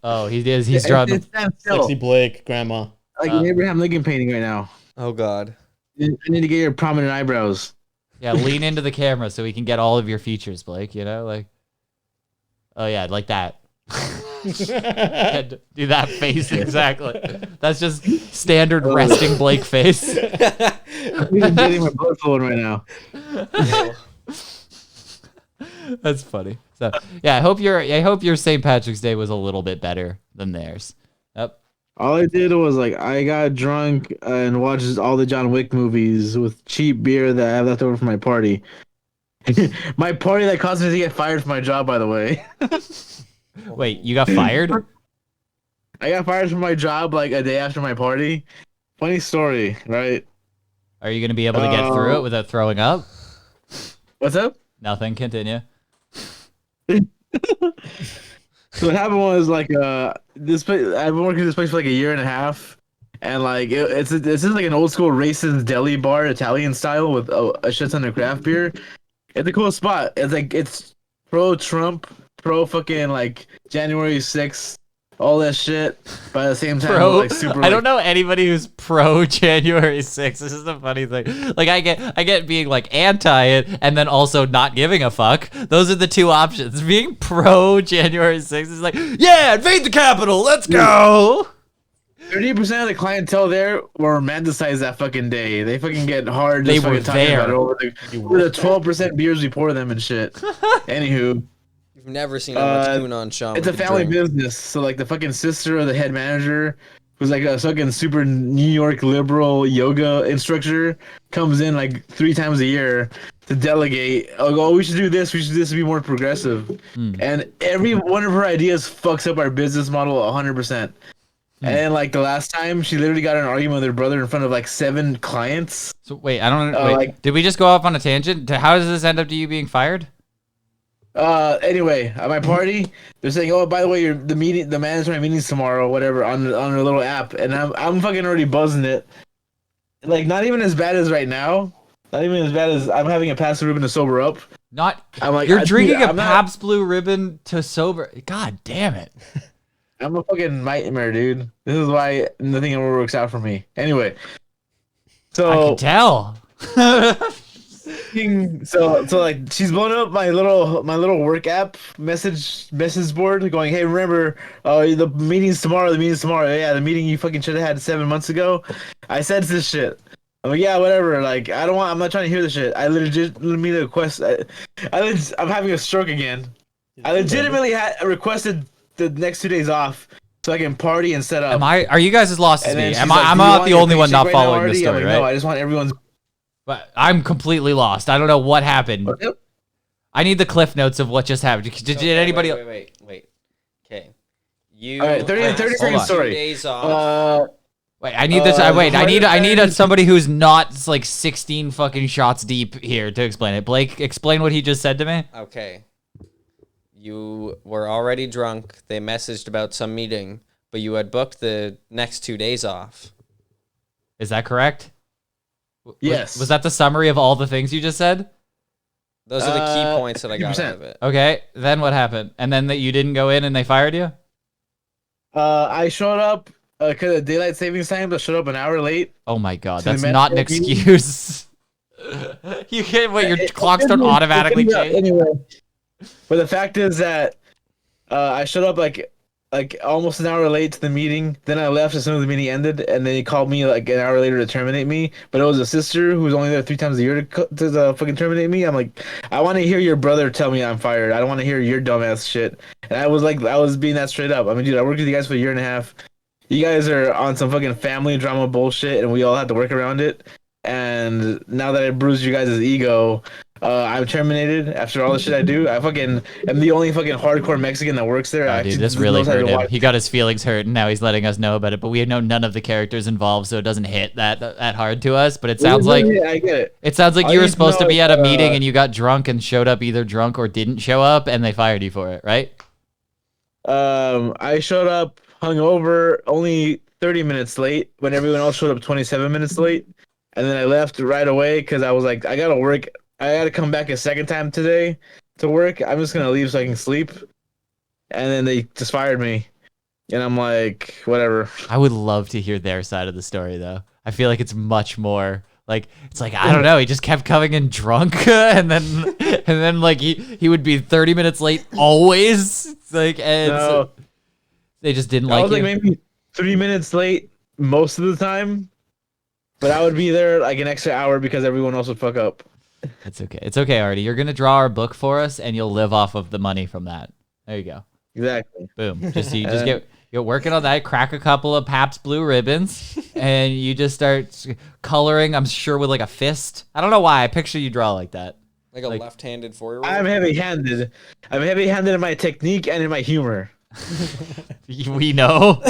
Oh, he is. He's drawing.
Stand still.
Sexy Blake, grandma.
Like an Abraham Lincoln painting right now.
Oh, God.
I need to get your prominent eyebrows.
Yeah, lean into the camera so we can get all of your features, Blake. You know, like. Oh yeah, like that. Do that face exactly. That's just standard resting Blake face.
I'm even getting my blood flowing right now.
That's funny. So yeah, I hope your St. Patrick's Day was a little bit better than theirs. Yep.
All I did was like I got drunk and watched all the John Wick movies with cheap beer that I have left over from my party. My party that caused me to get fired from my job, by the way.
Wait, you got fired?
I got fired from my job like a day after my party. Funny story, right?
Are you gonna be able to get through it without throwing up?
What's up?
Nothing. Continue.
So what happened was like this place, I've been working at this place for like a year and a half, and like it's like an old school racist deli bar, Italian style, with a shit ton of craft beer. It's a cool spot. It's like it's pro Trump, pro fucking like January 6th, all that shit. But at the same time, like super.
I don't know anybody who's pro January 6th. This is the funny thing. Like I get being like anti it and then also not giving a fuck. Those are the two options. Being pro January 6th is like, yeah, invade the Capitol. Let's go.
30% of the clientele there were romanticized that fucking day. They fucking get hard. Just
They were
fucking talking
there.
about it over the 12% beers we pour them and shit. Anywho.
You've never seen how much tune on Sean.
It's a family business, so like the fucking sister of the head manager, who's like a fucking super New York liberal yoga instructor, comes in like 3 times a year to delegate. Oh, we should do this. We should do this to be more progressive. And every one of her ideas fucks up our business model 100%. And like the last time, she literally got in an argument with her brother in front of like 7 clients.
So wait, I don't. Wait, did we just go off on a tangent? How does this end up to you being fired?
Anyway, at my party, they're saying, "Oh, by the way, the management meeting's tomorrow, whatever, on a little app," and I'm fucking already buzzing it. Like, not even as bad as right now. Not even as bad as I'm having a passive Ruben to sober up.
Not.
I'm like,
you're drinking
dude,
a
I'm not-
Pabst Blue Ribbon to sober. God damn it.
I'm a fucking nightmare, dude. This is why nothing ever works out for me. Anyway, so
I can tell.
so like she's blown up my little work app message board, going, hey, remember, the meeting's tomorrow. Yeah, the meeting you fucking should have had 7 months ago. I said this shit. I'm like, yeah, whatever. Like, I'm not trying to hear this shit. I legitimately request. I'm having a stroke again. I legitimately requested the next 2 days off so I can party and set up.
Are you guys as lost as
And then
me?
she's
I'm
like,
I'm
"Do you
not
want
the
your
only one
paycheck
not
right now,
following this
Artty?"
story,
I'm like,
right?
No, I just want everyone's.
But I'm completely lost. I don't know what happened. I need the cliff notes of what just happened. Did anybody?
Wait. Okay. You.
All right, 30 seconds. Sorry.
2 days off.
Wait, I need this. Wait, I need somebody who's not like 16 fucking shots deep here to explain it. Blake, explain what he just said to me.
Okay. You were already drunk. They messaged about some meeting, but you had booked the next 2 days off.
Is that correct?
Yes.
Was that the summary of all the things you just said?
Those are the key points that I got out of it.
Okay, then what happened? And then that you didn't go in and they fired you?
I showed up because of daylight savings time, but showed up an hour late.
Oh my god,
To the
that's not an
medical meeting.
excuse. You can't wait. Your clocks don't automatically change.
Anyway, but the fact is that I showed up like almost an hour late to the meeting. Then I left as soon as the meeting ended, and then he called me like an hour later to terminate me. But it was a sister who was only there 3 times a year to fucking terminate me. I'm like, I want to hear your brother tell me I'm fired. I don't want to hear your dumbass shit. And I was being that straight up. I mean, dude, I worked with you guys for a year and a half. You guys are on some fucking family drama bullshit, and we all had to work around it. And now that I bruised you guys' ego, I'm terminated after all the shit I do. I fucking am the only fucking hardcore Mexican that works there.
Oh, dude, this really hurt him. He got his feelings hurt, and now he's letting us know about it. But we know none of the characters involved, so it doesn't hit that hard to us. But it sounds like
I get it.
It sounds like
All
you were
need to
supposed to
know
be at
is,
a meeting and you got drunk and showed up either drunk or didn't show up, and they fired you for it, right?
I showed up hungover, only 30 minutes late when everyone else showed up 27 minutes late. And then I left right away because I was like, I gotta work. I gotta come back a second time today to work. I'm just gonna leave so I can sleep. And then they just fired me. And I'm like, whatever.
I would love to hear their side of the story, though. I feel like it's much more like, it's like, I don't know. He just kept coming in drunk and then like he would be 30 minutes late always. It's like, and
No.
they just didn't
I
like
was
you.
like maybe 3 minutes late most of the time. But I would be there like an extra hour because everyone else would fuck up.
It's okay. It's okay, Artie. You're gonna draw our book for us, and you'll live off of the money from that. There you go.
Exactly.
Boom. Just get working on that. Crack a couple of Pabst Blue ribbons, and you just start coloring. I'm sure with like a fist. I don't know why I picture you draw like that.
Like a left-handed 4-year-old?
I'm heavy-handed. I'm heavy-handed in my technique and in my humor.
We know.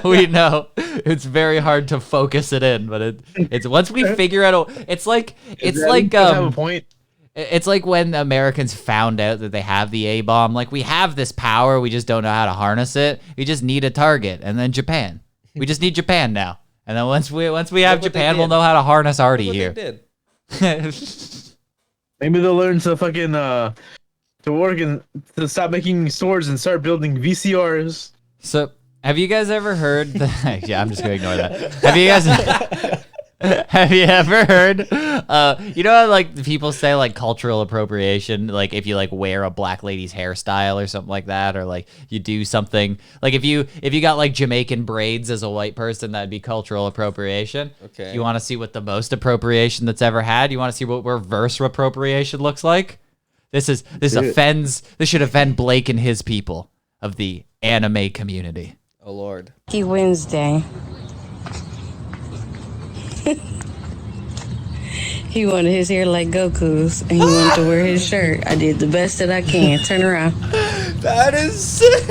We know. It's very hard to focus it in, but it's once we figure out. It's like
have a point.
It's like when Americans found out that they have the A-bomb. Like, we have this power, we just don't know how to harness it. We just need a target, and then Japan. We just need Japan now, and then once we have Japan, we'll know how to harness Artie here.
Maybe they'll learn to fucking to work and to stop making swords and start building VCRs.
So, have you guys ever heard? Yeah, I'm just gonna ignore that. Have you guys? Have you ever heard? You know how like people say like cultural appropriation, like if you like wear a black lady's hairstyle or something like that, or like you do something like if you got like Jamaican braids as a white person, that'd be cultural appropriation.
Okay.
You want to see what the most appropriation that's ever had? You want to see what reverse appropriation looks like? This should offend Blake and his people of the anime community.
Oh Lord.
Lucky Wednesday. He wanted his hair like Goku's, and he wanted to wear his shirt. I did the best that I can. Turn around.
That is sick.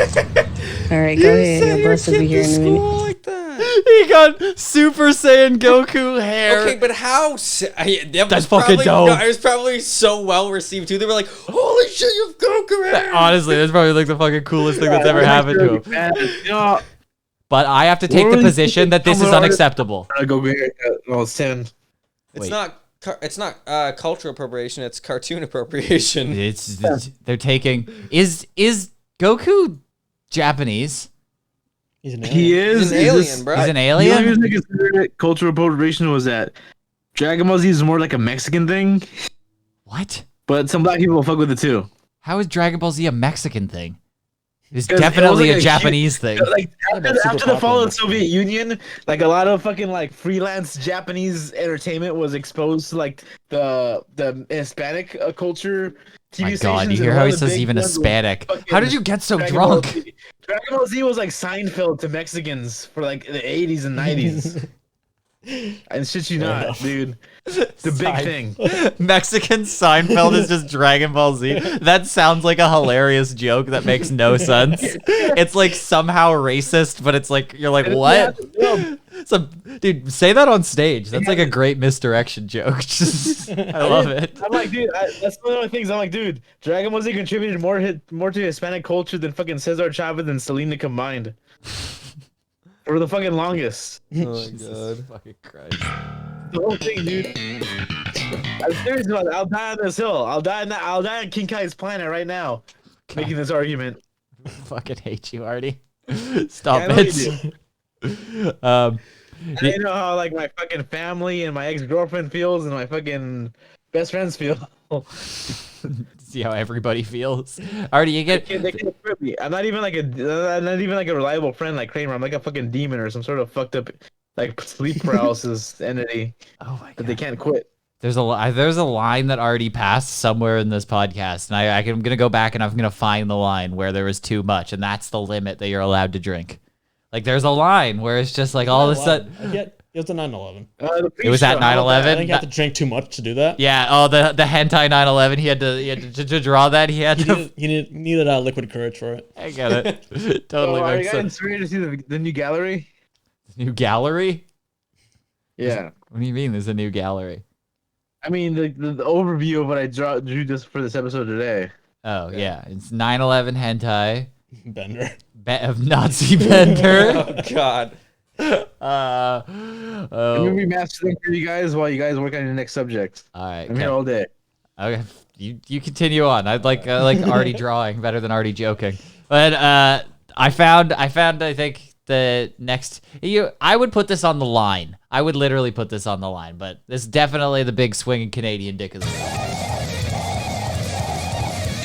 All right, go ahead. Your bus will be here in a minute.
Like that.
He got Super Saiyan Goku hair.
Okay, but how?
That's fucking dope.
No, it was probably so well received too. They were like, "Holy shit, you have Goku hair!"
Honestly, that's probably like the fucking coolest thing that's ever happened to him. But I have to take the position that this is unacceptable.
Goku haircut. Oh, it's 10.
It's not It's not cultural appropriation. It's cartoon appropriation.
They're taking. Is Goku Japanese?
He is.
He's an alien, bro.
He's an
The
alien.
only reason I considered it cultural appropriation was that Dragon Ball Z is more like a Mexican thing.
What?
But some black people will fuck with it too.
How is Dragon Ball Z a Mexican thing? It's
'Cause
definitely
it was
a Japanese thing.
Like after the fall of the Soviet Union, like a lot of fucking like freelance Japanese entertainment was exposed to like the Hispanic culture. TV
My God,
stations,
you
and
hear
one
how
of
he
the
says
big
even
ones was
Hispanic?
fucking
How did you get so
Dragon Ball
drunk?
Z. Dragon Ball Z was like Seinfeld to Mexicans for like the 80s and 90s. And shit you not, dude. The big thing.
Mexican Seinfeld is just Dragon Ball Z. That sounds like a hilarious joke that makes no sense. It's like somehow racist, but it's like you're like, what? So, dude, say that on stage. That's like a great misdirection joke. I love it.
I'm like, dude, that's one of the things. I'm like, dude, Dragon Ball Z contributed more to Hispanic culture than fucking Cesar Chavez and Selena combined. For the fucking longest.
Oh my God.
Fucking Christ.
The whole thing, dude. I'm serious about it. I'll die on this hill. I'll die on King Kai's planet right now. God. Making this argument.
I fucking hate you, Arty. Stop
yeah,
it.
I know how like my fucking family and my ex-girlfriend feels and my fucking best friends feel.
See how everybody feels. Arty, you get.
They can't quit me. I'm not even like a reliable friend like Kramer. I'm like a fucking demon or some sort of fucked up like sleep paralysis entity.
Oh my God.
That they can't quit.
There's a line that already passed somewhere in this podcast, and I'm gonna go back and I'm gonna find the line where there was too much, and that's the limit that you're allowed to drink. Like there's a line where it's just like all of a sudden.
It was a 9/11.
It was at 9/11.
I think you have to drink too much to do that.
Yeah. Oh, the hentai 9/11. He had to draw that. He
needed liquid courage for it.
I get it. Totally
Are
makes
you guys
sense.
inspired to see the new gallery?
New gallery?
Yeah.
What do you mean? There's a new gallery?
I mean the overview of what I drew just for this episode today.
Oh yeah, it's 9/11 hentai.
Bender.
Of Nazi Bender.
Oh God.
I'm gonna be mastering for you guys while you guys work on your next subject.
All right,
I'm here all day.
Okay, you continue on. I like Arty drawing better than Arty joking. But I found I think the next I would put this on the line. I would literally put this on the line. But this is definitely the big swinging Canadian dick of the week.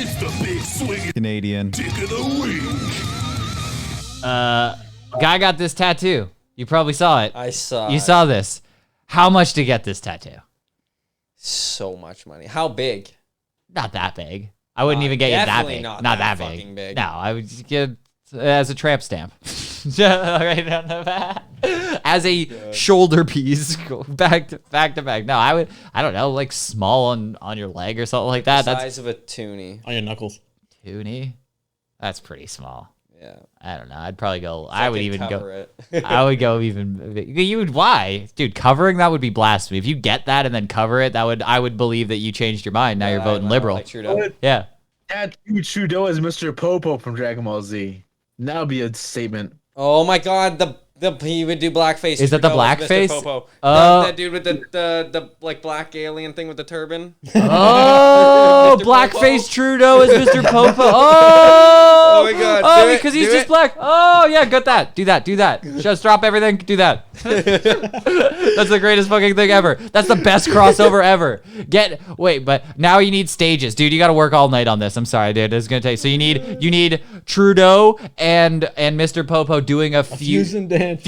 It's the big swinging
Canadian
dick of the week.
Guy got this tattoo. You probably saw it.
I saw.
You saw this. How much to get this tattoo?
So much money. How big?
Not that big. I wouldn't even get you that big.
Not
that
fucking big.
No, I would just get as a tramp stamp. Right on the back. As a shoulder piece, back to back. No, I don't know, like small on your leg or something like that.
The size of a toonie.
On your knuckles.
Toonie? That's pretty small.
Yeah.
I don't know. I'd probably go.
So
I would
could
even
cover
go.
it.
I would go even. You would why, dude? Covering that would be blasphemy. If you get that and then cover it, I would believe that you changed your mind. Now you're voting liberal.
Like Trudeau.
Yeah.
Tattoo Trudeau as Mr. Popo from Dragon Ball Z. That would be a statement.
Oh my God, he would do blackface.
Is that the
Trudeau as Mr.
blackface?
Popo.
Oh.
That dude with the like black alien thing with the turban.
Oh,
Mr.
blackface
Popo.
Trudeau is Mr. Popo. Oh,
Oh my God.
Oh,
Do it,
because he's
do
just
it.
black. Oh yeah, got that. Do that. Just drop everything. Do that. That's the greatest fucking thing ever. That's the best crossover ever. But now you need stages, dude. You got to work all night on this. I'm sorry, dude. It's gonna take. So you need Trudeau and Mr. Popo doing a fusion dance.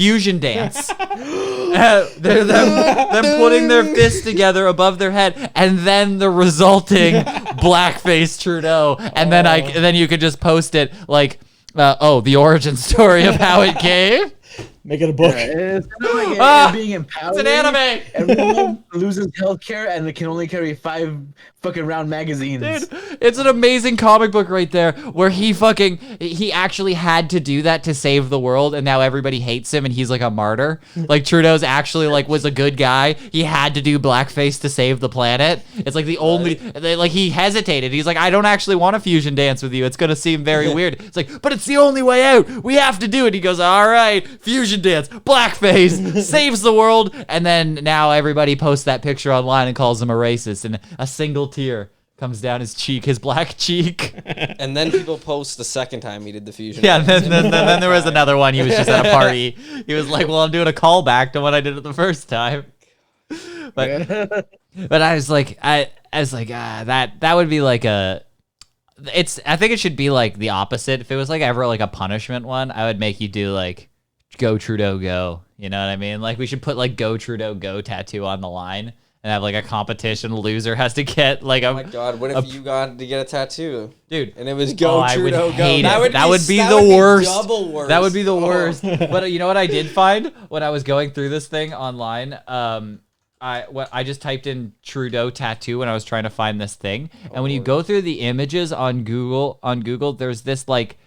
They're them putting their fists together above their head, and then the resulting blackface Trudeau, and then you could just post it like, the origin story of how it came.
Make it a book.
Yeah, it's kind of like being empowered.
It's an anime.
Everyone loses healthcare and they can only carry 5 fucking round magazines.
Dude, it's an amazing comic book right there where he actually had to do that to save the world, and now everybody hates him and he's like a martyr. Like Trudeau's actually was a good guy. He had to do blackface to save the planet. It's like the only he hesitated. He's like, I don't actually want to fusion dance with you. It's gonna seem very weird. It's like, but it's the only way out. We have to do it. He goes, all right, fusion fusion dance, blackface, saves the world, and then now everybody posts that picture online and calls him a racist, and a single tear comes down his cheek, his black cheek.
And then people post the second time he did the fusion.
Yeah,
dance.
then there was another one. He was just at a party. He was like, well, I'm doing a callback to what I did it the first time. But I was like, that would be like I think it should be like the opposite. If it was like ever like a punishment one, I would make you do like go Trudeau go. You know what I mean? Like we should put like go Trudeau go tattoo on the line and have like a competition. Loser has to get like
Oh my god, what if you got to get a tattoo?
Dude.
And it was go
I would
Trudeau go.
hate it. That would be the worst. That would be the worst. But you know what I did find when I was going through this thing online? I just typed in Trudeau tattoo when I was trying to find this thing. And when you go through the images on Google, there's this like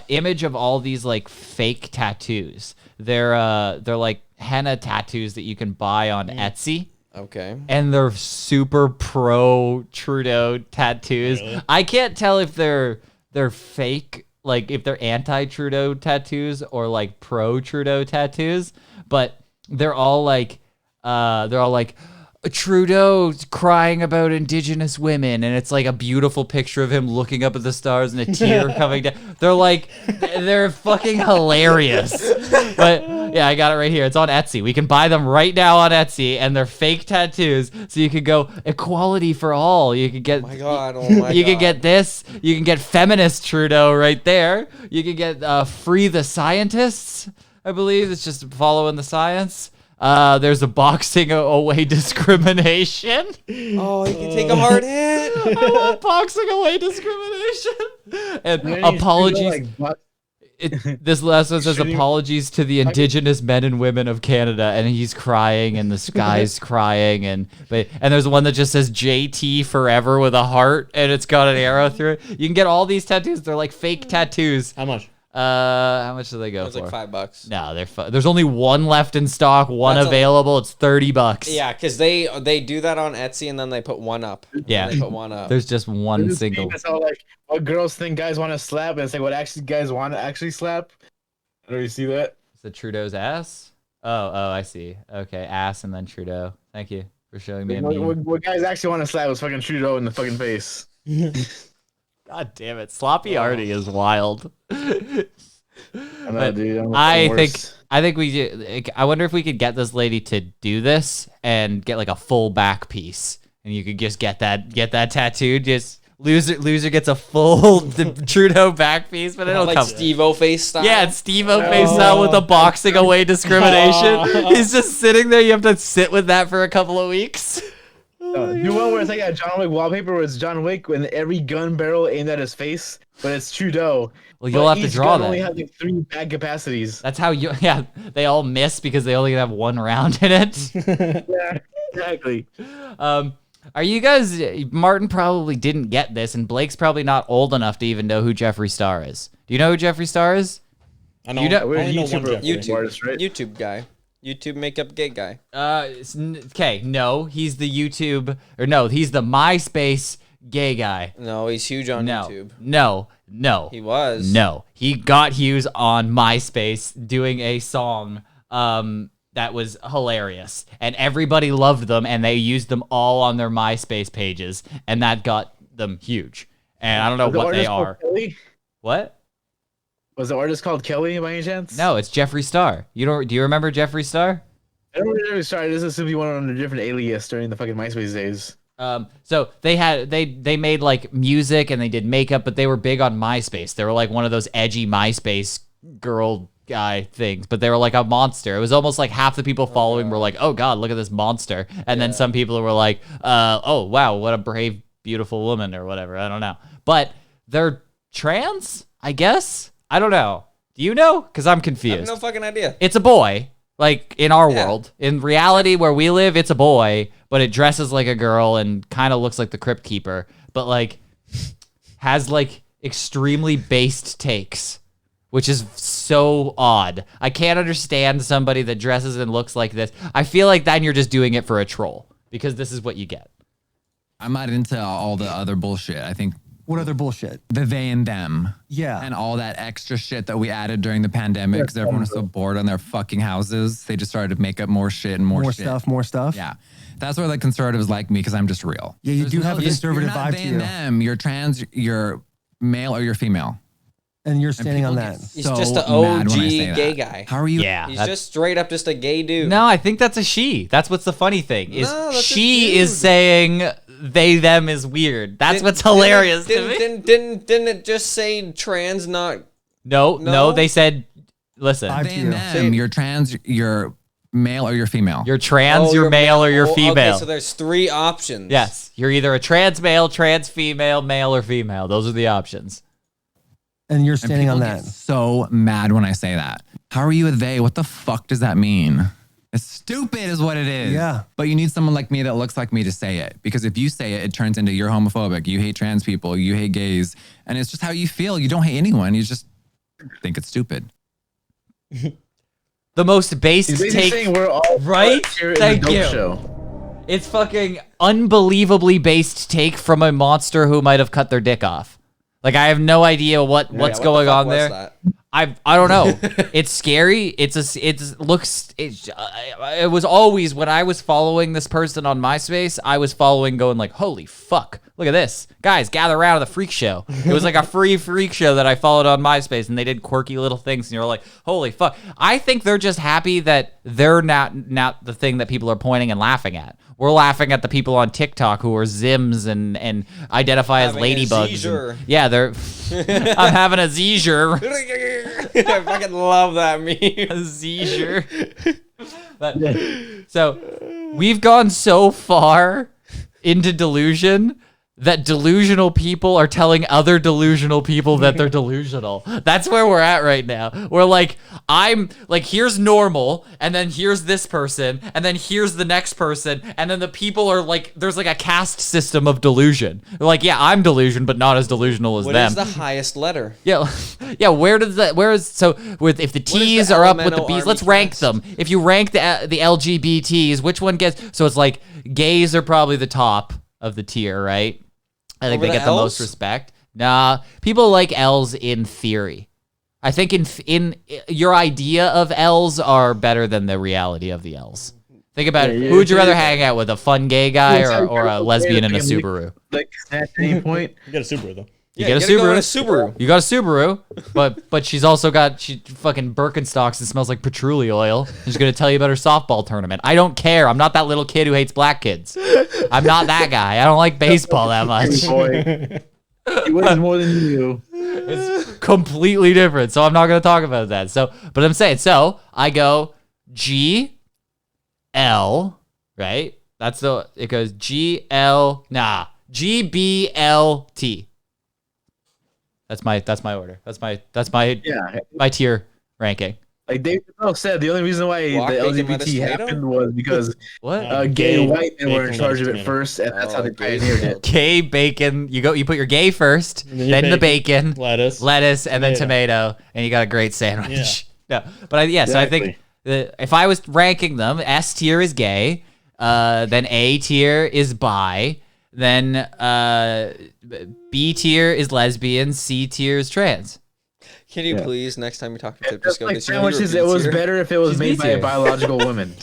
image of all these like fake tattoos. They're like henna tattoos that you can buy on Etsy.
Okay.
And they're super pro Trudeau tattoos. Really? I can't tell if they're fake, like if they're anti-Trudeau tattoos or like pro Trudeau tattoos, but they're all like Trudeau crying about Indigenous women, and it's like a beautiful picture of him looking up at the stars and a tear coming down. They're fucking hilarious. But yeah, I got it right here. It's on Etsy. We can buy them right now on Etsy, and they're fake tattoos. So you could go equality for all. You could get. You can get this. You can get feminist Trudeau right there. You can get free the scientists. I believe it's just following the science. There's a boxing away discrimination.
Oh, you can take a hard hit.
I want boxing away discrimination. And apologies. This last one says apologies to the Indigenous men and women of Canada, and he's crying, and the guy's crying, and there's one that just says JT forever with a heart, and it's got an arrow through it. You can get all these tattoos. They're like fake tattoos.
How much?
How much do they go for?
It's like $5.
No, there's only one left in stock, one available. It's $30.
Yeah, because they do that on Etsy and then they put one up.
Yeah,
they put one up.
There's just one single.
It's all like what girls think guys want to slap, and it's like what actually guys want to actually slap. I don't you see that?
Is it Trudeau's ass? Oh, I see. Okay, ass and then Trudeau. Thank you for showing me a meme.
What guys actually want to slap is fucking Trudeau in the fucking face.
God damn it, sloppy Arty is wild.
I know, dude.
I think we do. I wonder if we could get this lady to do this and get like a full back piece, and you could just get that tattooed. Just loser gets a full Trudeau back piece, but it'll
like
come
Steve-O face style.
Yeah, it's Steve-O face style with the boxing away discrimination. He's just sitting there. You have to sit with that for a couple of weeks.
Do one where it's like a John Wick wallpaper where it's John Wick with every gun barrel aimed at his face, but it's Trudeau.
Well, you'll have to draw that.
Only have like 3 bag capacities.
That's how they all miss because they only have 1 round in it.
Yeah, exactly.
Are you guys? Martin probably didn't get this, and Blake's probably not old enough to even know who Jeffree Star is. Do you know who Jeffree Star is?
I know.
YouTube
artist, right?
YouTube guy. YouTube makeup gay guy.
Okay, no, he's the he's the MySpace gay guy.
No, he's huge on YouTube.
No.
He was.
No, he got Hughes on MySpace doing a song that was hilarious, and everybody loved them, and they used them all on their MySpace pages, and that got them huge. And I don't know what they are. What?
Was the artist called Kelly by any chance?
No, it's Jeffree Star. Do you remember Jeffree Star?
I don't remember Jeffree Star. This is simply one on a different alias during the fucking MySpace days.
So they made like music and they did makeup, but they were big on MySpace. They were like one of those edgy MySpace girl guy things, but they were like a monster. It was almost like half the people following were like, oh God, look at this monster. And then some people were like, oh wow, what a brave, beautiful woman or whatever. I don't know. But they're trans, I guess. I don't know. Do you know? Because I'm confused.
I have no fucking idea.
It's a boy. Like in our world. In reality where we live, it's a boy, but it dresses like a girl and kind of looks like the Crypt Keeper, but like has like extremely based takes, which is so odd. I can't understand somebody that dresses and looks like this. I feel like then you're just doing it for a troll because this is what you get.
I'm not into all the other bullshit. I think What other bullshit?
The they and them.
Yeah.
And all that extra shit that we added during the pandemic because everyone was so bored on their fucking houses. They just started to make up more shit and more shit.
More stuff.
Yeah. That's why the conservatives like me because I'm just real.
Yeah, you do have a conservative vibe to you.
You're not they and them. You're trans, you're male or you're female.
And you're standing on that.
He's just an OG gay guy.
How are you?
Yeah.
He's just straight up just a gay dude.
No, I think that's a she. That's what's the funny thing is
No, that's a
she
dude.
is saying they them is weird. That's what's hilarious to me.
Didn't it just say trans not?
No, they said, listen.
They and them. You're trans, you're male or you're female.
You're trans, you're male, or you're female.
Okay, so there's 3 options.
Yes, you're either a trans male, trans female, male, or female. Those are the options.
And you're standing on
people
that.
get so mad when I say that. How are you a they? What the fuck does that mean? It's stupid is what it is.
Yeah.
But you need someone like me that looks like me to say it. Because if you say it, it turns into you're homophobic, you hate trans people, you hate gays. And it's just how you feel. You don't hate anyone. You just think it's stupid.
The most based take,
saying we're all
right?
here in the
Thank
dope
you.
show.
It's fucking unbelievably based take from a monster who might have cut their dick off. Like I have no idea what's
what
going
the fuck
on
was
there.
that?
I don't know. It's scary. It was always when I was following this person on MySpace, I was following going like, holy fuck, look at this. Guys, gather around at the freak show. It was like a free freak show that I followed on MySpace and they did quirky little things and you're like, holy fuck. I think they're just happy that they're not the thing that people are pointing and laughing at. We're laughing at the people on TikTok who are Zims and identify as ladybugs. Yeah, they're I'm having a seizure.
I fucking love that meme.
A seizure. So we've gone so far into delusion that delusional people are telling other delusional people that they're delusional. That's where we're at right now. We're like, I'm like, here's normal, and then here's this person, and then here's the next person, and then the people are like, there's like a caste system of delusion. They're like, yeah, I'm delusion, but not as delusional as
What
them.
is the highest letter?
Yeah, where is so with if the T's are up with the B's, let's rank them. If you rank the LGBTs, which one gets? So it's like gays are probably the top of the tier, right? I think they get the most respect. Nah, people like L's in theory. I think in your idea of L's are better than the reality of the L's. Think about it. Who would you rather hang out with, a fun gay guy or a lesbian in a Subaru?
Like at any point,
You got a Subaru though.
You get a Subaru. You got a Subaru, but she's also got fucking Birkenstocks and smells like patchouli oil. She's gonna tell you about her softball tournament. I don't care. I'm not that little kid who hates black kids. I'm not that guy. I don't like baseball that much.
He weighs more than you.
It's completely different. So I'm not gonna talk about that. So, but I'm saying, so I go G L, right? It goes G L, G B L T. That's my order. That's my tier ranking.
Like Dave Chappelle said, the only reason why the LGBT happened was because gay white men were in charge of it first, and that's how they pioneered it.
Gay bacon. You put your gay first, then the bacon, lettuce, and then tomato, and you got a great sandwich. Yeah. No, but so I think if I was ranking them, S tier is gay, then A tier is bi, then B tier is lesbian, C tier is trans.
Can you please, next time you talk to Tip, just go
like sandwiches, it was better if it was made by a biological woman.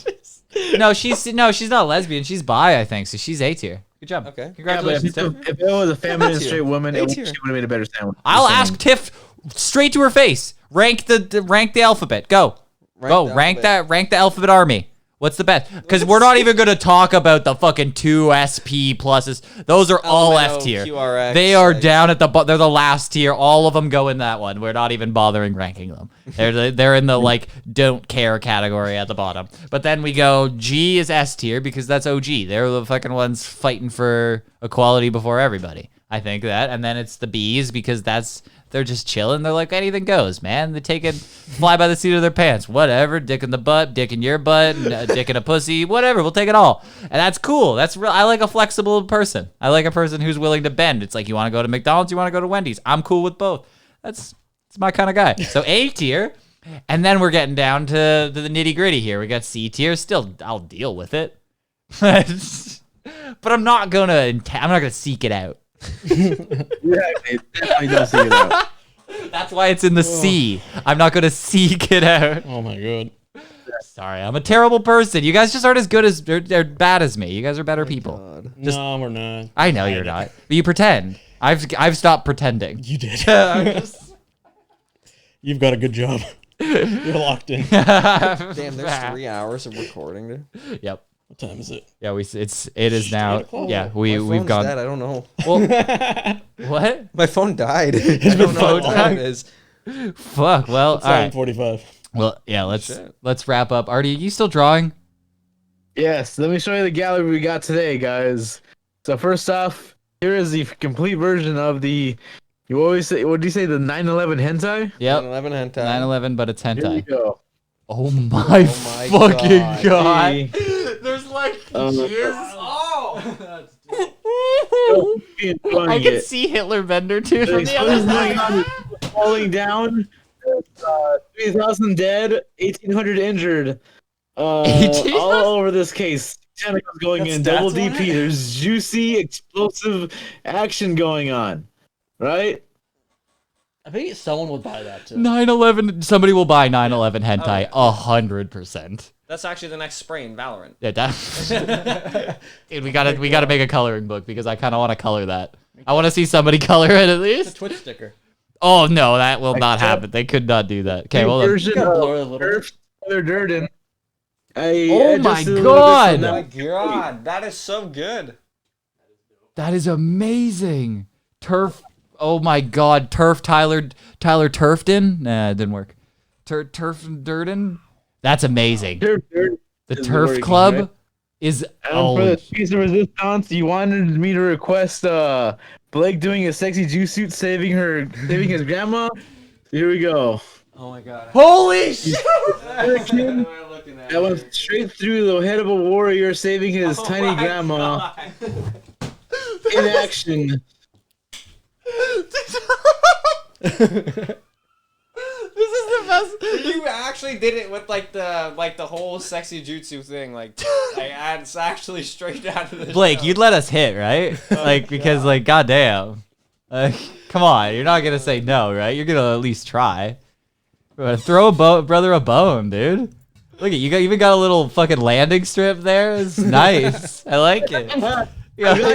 No, she's not lesbian. She's bi, I think. So she's A tier. Good job.
Okay.
Congratulations,
Tiff. If it was a feminine straight woman, she would have made a better sandwich.
I'll ask Tiff straight to her face. Rank the alphabet. Go. Rank the alphabet army. What's the best? Because we're not even going to talk about the fucking 2 SP pluses. Those are all F tier.
QRX,
they are down at they're the last tier. All of them go in that one. We're not even bothering ranking them. They're in the like don't care category at the bottom. But then we go G is S tier because that's OG. They're the fucking ones fighting for equality before everybody. I think that. And then it's the B's because they're just chilling. They're like, anything goes, man. They take it, fly by the seat of their pants. Whatever. Dick in the butt, dick in your butt, dick in a pussy, whatever. We'll take it all. And that's cool. That's real. I like a flexible person. I like a person who's willing to bend. It's like, you want to go to McDonald's, you want to go to Wendy's. I'm cool with both. That's my kind of guy. So A tier. And then we're getting down to the nitty gritty here. We got C tier. Still, I'll deal with it. But I'm not gonna seek it out.
They definitely don't seek it out.
That's why it's in the C. I'm not gonna seek it out.
Oh my god.
Sorry, I'm a terrible person. You guys just aren't as good as they're bad as me. You guys are better people. Just,
No, we're not.
I know you're not. But you pretend. I've stopped pretending.
You did.
Just-
You've got a good job. You're locked in.
Damn, there's 3 hours of recording, dude.
Yep.
What time is it?
Yeah, it is now. Yeah,
My
we've
phone's
gone.
dead, I don't know.
Well, what?
My phone died. I don't know what time it is.
Fuck. Well,
It's
all right.
9:45.
Well, yeah. Let's wrap up. Artie, are you still drawing?
Yes, let me show you the gallery we got today, guys. So first off, here is the complete version of the. You always say, what do you say? The 9/11 hentai.
Yep.
9/11 hentai.
9/11, but it's
Here we
hentai.
go.
Oh my fucking god!
See?
There's like
Oh.
I can see Hitler Bender too from the other side.
Falling down. 3,000 dead, 1,800 injured. All over this case. Tentacles going in, double DP. There's juicy, explosive action going on. Right?
I think someone would buy that too.
9/11. Somebody will buy 9/11 hentai 100%.
That's actually the next spray in Valorant.
Yeah, dude, we gotta make a coloring book because I kind of want to color that. I want to see somebody color it at least.
It's a Twitch sticker.
Oh no, that will not happen. They could not do that. Okay, well.
Version of Tyler Durden.
Oh my god!
Oh my god, that is so good.
That is amazing. Turf. Oh my god, Turf Tyler Turfden. Nah, it didn't work. Turf Durden. That's amazing. The Turf Club is.
And for the piece of resistance, you wanted me to request Blake doing a sexy juice suit, saving his grandma. Here we go.
Oh my god.
Holy shit!
That went straight through the head of a warrior, saving his tiny grandma. In action.
This is the best.
You actually did it with like the whole sexy jutsu thing. It's actually straight out of the
Blake,
show.
you'd let us hit, right? Because goddamn. Come on, you're not gonna say no, right? You're gonna at least try. Throw brother a bone, dude. Look at you even got a little fucking landing strip there. It's nice. I like it.
I'm glad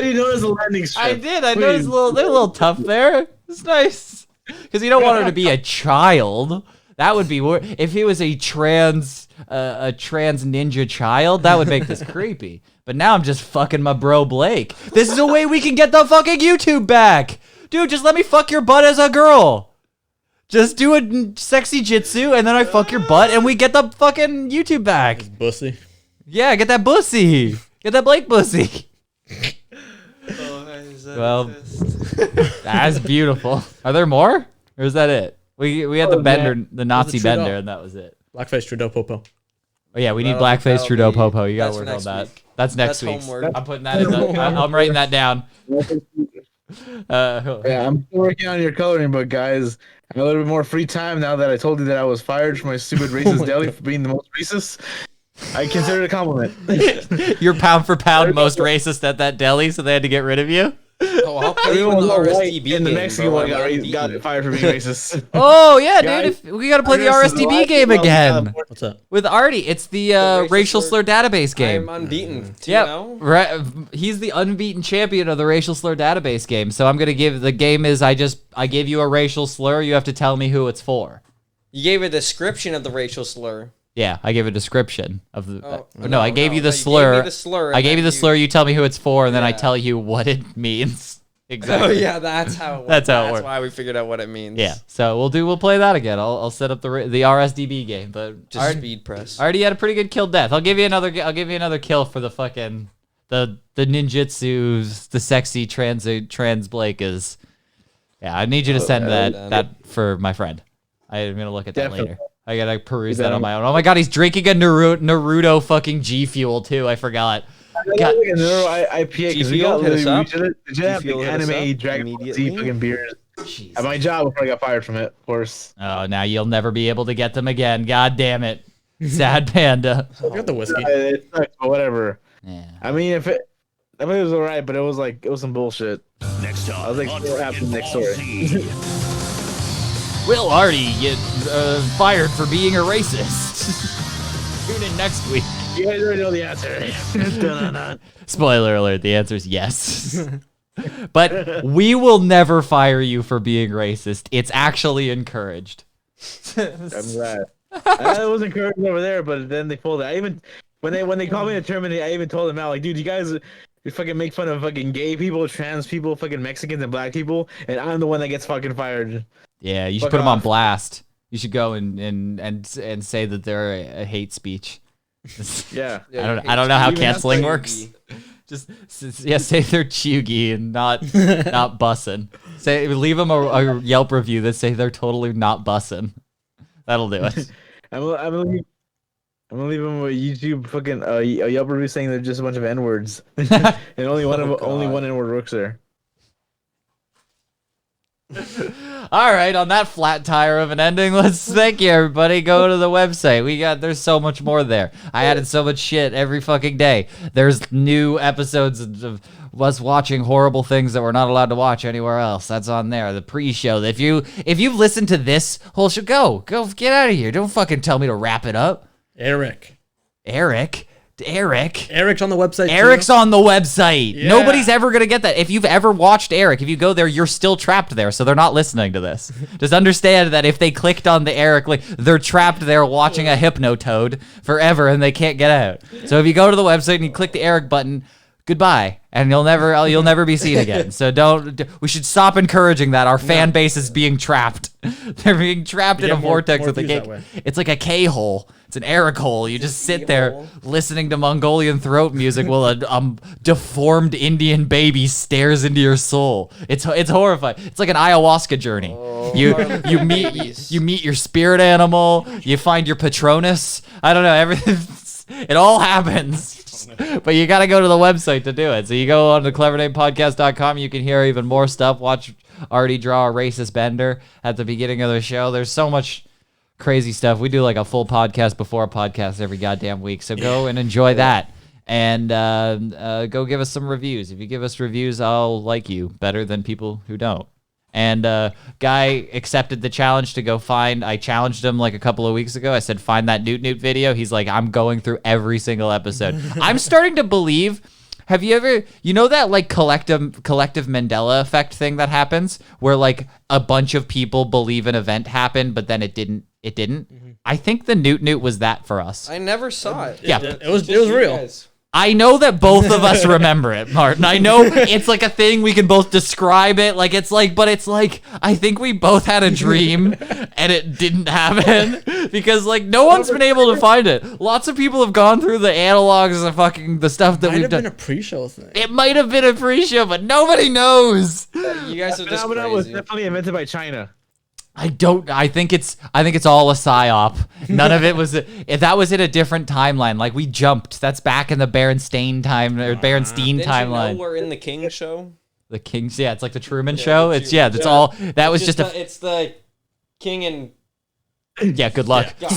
you noticed the landing strip.
I did. I noticed they're a little tough there. It's nice. Because you don't want her to be a child. That would be if he was a trans ninja child. That would make this creepy. But now I'm just fucking my bro Blake. This is a way we can get the fucking YouTube back, dude. Just let me fuck your butt as a girl. Just do a sexy jitsu and then I fuck your butt and we get the fucking YouTube back.
Bussy.
Yeah, get that bussy. Get that Blake bussy. Well, that's beautiful. Are there more? Or is that it? We had the bender, the Nazi bender, and that was it.
Blackface Trudeau Popo.
Oh yeah, we need blackface Trudeau Popo. You gotta work on that. That's next week. I'm putting that in the. I'm writing that down.
Yeah, I'm still working on your coloring book, guys. I have a little bit more free time now that I told you that I was fired from my stupid racist deli for being the most racist. I consider it a compliment.
You're pound for pound most racist at that deli, so they had to get rid of you.
Oh, I'll play you in the RSTB
in the
game,
Mexican
bro.
one got fired for being racist.
Oh yeah,
Guys,
dude! We gotta play the RSTB game again.
What's that?
With Arty, it's the racial slur database game.
I'm unbeaten. Do
Yeah,
you know?
right. He's the unbeaten champion of the racial slur database game. So I'm gonna give the game is I gave you a racial slur. You have to tell me who it's for.
You gave a description of the racial slur.
Yeah, I gave a description of the. I
no,
gave you the
you
slur.
gave me the slur,
I
and
gave you
then
the slur. You tell me who it's for, and then I tell you what it means. Exactly.
Oh yeah, that's how it works.
That's how it works.
That's why we figured out what it means.
Yeah. So we'll play that again. I'll set up the RSDB game, but
Just speed press.
I already had a pretty good kill death. I'll give you another kill for the fucking the ninjutsus, the sexy trans Blake is. Yeah, I need you to send that for my friend. I'm gonna look at that later. I gotta peruse that on my own. Oh my god, he's drinking a Naruto fucking G Fuel too. I forgot.
I got like a Neuro IPA because we got literally we should have the anime Dragon Ball Z fucking beers at my job before I got fired from it, of course.
Oh, now you'll never be able to get them again. God damn it, sad panda.
I got the whiskey.
It sucks, but whatever.
Yeah.
I mean, if it I mean, it was alright, but it was some bullshit.
Next time,
I was like, what happened next story?
Will Artty get fired for being a racist? Tune in next week.
You guys already know the answer.
Spoiler alert, the answer is yes. But we will never fire you for being racist. It's actually encouraged.
I'm glad. I was encouraged over there, but then they pulled it. When they called me to terminate, I even told them out, like, dude, you guys fucking make fun of fucking gay people, trans people, fucking Mexicans and black people, and I'm the one that gets fucking fired.
Yeah, you should put them on blast. You should go and say that they're a hate speech.
Yeah.
I don't know how canceling works. Just say they're chuggy and not bussin'. Leave them a Yelp review that say they're totally not bussin'. That'll do it.
I'm gonna leave them a YouTube fucking a Yelp review saying they're just a bunch of N words, and only one N word works there.
All right, on that flat tire of an ending, let's thank you everybody. Go to the website. There's so much more there. I added so much shit every fucking day. There's new episodes of us watching horrible things that we're not allowed to watch anywhere else. That's on there. The pre-show. If you've listened to this whole show, go get out of here. Don't fucking tell me to wrap it up.
Eric.
Eric's
on the website.
Eric's
too.
on the website.
Yeah.
Nobody's ever going to get that. If you've ever watched Eric, if you go there, you're still trapped there. So they're not listening to this. Just understand that if they clicked on the Eric link, they're trapped there watching a Hypnotoad forever and they can't get out. So if you go to the website and you click the Eric button, goodbye. And you'll never be seen again. So we should stop encouraging that. Our fan base is being trapped. They're being trapped in a vortex with a K. It's like a K-hole. It's an Eric hole. You just sit there listening to Mongolian throat music while a deformed Indian baby stares into your soul. It's horrifying. It's like an ayahuasca journey. You meet your spirit animal. You find your Patronus. I don't know. Everything. It all happens. But you got to go to the website to do it. So you go on to clevernamepodcast.com. You can hear even more stuff. Watch Artty draw a racist bender at the beginning of the show. There's so much crazy stuff. We do like a full podcast before a podcast every goddamn week. So go and enjoy that. And go give us some reviews. If you give us reviews, I'll like you better than people who don't. And Guy accepted the challenge to go find. I challenged him like a couple of weeks ago. I said, find that Newt Newt video. He's like, I'm going through every single episode. I'm starting to believe. Have you ever, that like collective Mandela effect thing that happens where like a bunch of people believe an event happened, but then it didn't. Mm-hmm. I think the Newt Newt was that for us.
I never saw it.
Yeah,
it was real.
Guys.
I know that both of us remember it, Martin. I know it's like a thing we can both describe it. Like but it's like I think we both had a dream and it didn't happen because like no one's been able to find it. Lots of people have gone through the analogs of fucking the stuff that we've done.
Might have been a pre-show thing.
It might have been a pre-show, but nobody knows.
You guys are just
phenomenon
crazy.
was definitely invented by China.
I think it's all a psyop. None of it was. If that was in a different timeline, like we jumped. That's back in the Berenstein time or Berenstein
Didn't
timeline.
You know we're in the King show.
The King's, yeah, it's like the Truman Show. It's all. That was just a.
It's the King and.
Yeah, good luck.
I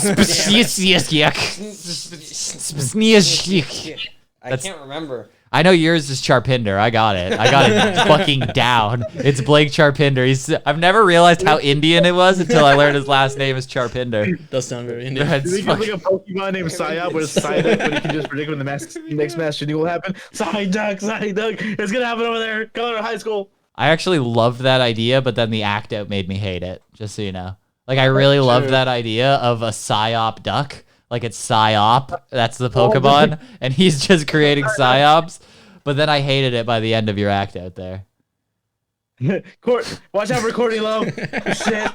can't remember.
I know yours is Charpinder. I got it fucking down. It's Blake Charpinder. I've never realized how Indian it was until I learned his last name is Charpinder.
Does sound very Indian.
There's like a Pokemon named Psyop, where it's Psyduck, but he can just predict when the next mass shooting will happen. Psyduck. It's gonna happen over there. Color High School.
I actually loved that idea, but then the act out made me hate it, just so you know. Like, I really loved that idea of a Psyop duck. Like, it's Psyop, that's the Pokemon, and he's just creating Psyops. But then I hated it by the end of your act out there.
Watch out for Courtney Love. Shit.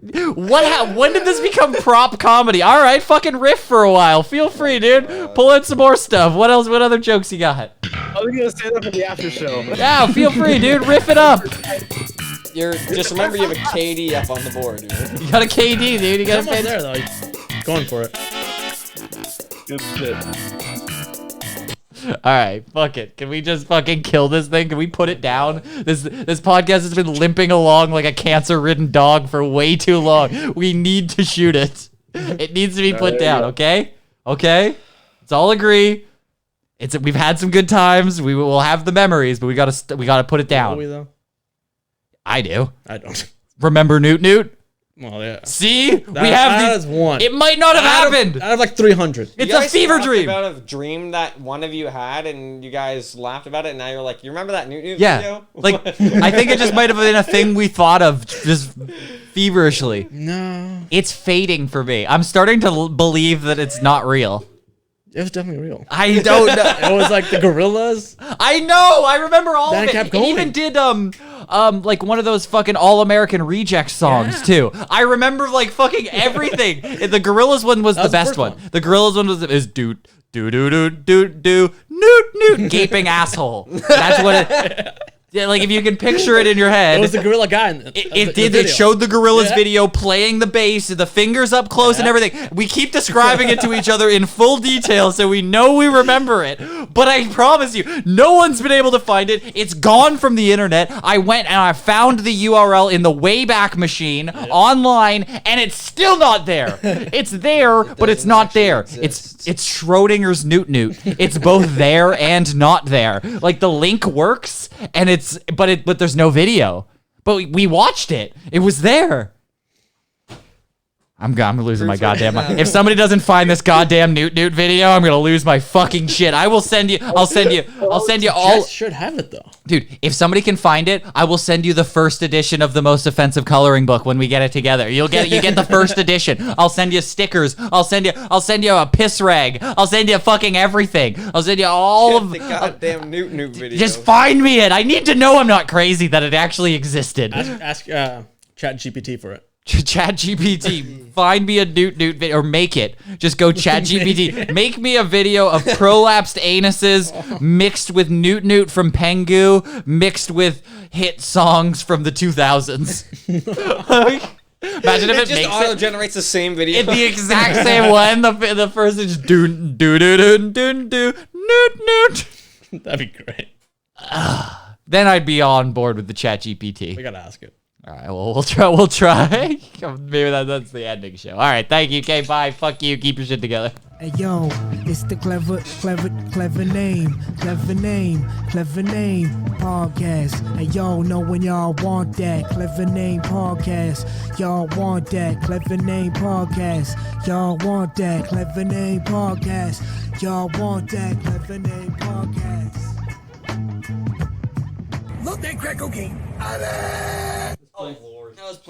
When did this become prop comedy? All right, fucking riff for a while. Feel free, dude. Pull in some more stuff. What else? What other jokes you got?
I was gonna say that for the after show.
Yeah, feel free, dude. Riff it up.
Just remember you have a KD up on the board, dude.
You got a KD, dude. You got
a there though. Going for it.
Good shit.
All right, fuck it. Can we just fucking kill this thing? Can we put it down? This podcast has been limping along like a cancer-ridden dog for way too long. We need to shoot it. It needs to be put down, okay? Okay? Let's all agree. We've had some good times. We will have the memories, but we gotta put it down.
Are we though?
I do.
I don't.
Remember Newt Newt?
Well, yeah.
See, we have
that
these.
is one.
It might not have happened.
Out of like 300.
It's a fever dream.
About a dream that one of you had, and you guys laughed about it, and now you're like, you remember that Newt Newt video?
Like I think it just might have been a thing we thought of just feverishly.
No,
it's fading for me. I'm starting to believe that it's not real.
It was definitely real.
I don't know.
It was like the gorillas.
I know. I remember all
Then
of
it
it.
kept
It
going.
even did like one of those fucking All-American Reject songs too. I remember like fucking everything. The Gorillas one was the best one. The Gorillas one was do do do do do do newt newt gaping asshole. That's what it. Yeah, like if you can picture it in your head.
It was the gorilla guy.
It showed the Gorillas video playing the bass, the fingers up close and everything. We keep describing it to each other in full detail so we know we remember it. But I promise you, no one's been able to find it. It's gone from the internet. I went and I found the URL in the Wayback Machine online, and it's still not there. It's there, but it's not there. It's Schrodinger's Newt Newt. It's both there and not there. Like the link works, and but there's no video. But we watched it. It was there. I'm losing my goddamn mind. If somebody doesn't find this goddamn Newt Newt video, I'm gonna lose my fucking shit. I'll send you all.
Jess should have it though.
Dude, if somebody can find it, I will send you the first edition of the most offensive coloring book when we get it together. You get the first edition. I'll send you stickers. I'll send you a piss rag. I'll send you fucking everything. I'll send you all of
the goddamn Newt Newt video.
Just find me it. I need to know I'm not crazy, that it actually existed.
Ask ChatGPT for it.
ChatGPT, find me a Newt Newt video, or make it. Just go ChatGPT. Make me a video of prolapsed anuses mixed with Newt Newt from Pengu, mixed with hit songs from the 2000s. Imagine if it
just
makes
auto
it.
generates the same video.
It's the exact same one. The first is do do do do do do Newt Newt.
That'd be great.
Then I'd be on board with the ChatGPT.
We gotta ask it.
All right, well, we'll try. Maybe that's the ending show. All right, thank you, K. Bye. Fuck you. Keep your shit together.
Hey yo, it's the clever name podcast. Hey yo, know when y'all want that clever name podcast. Y'all want that clever name podcast. Y'all want that clever name podcast. Y'all want that clever name podcast.
Look that crack cocaine.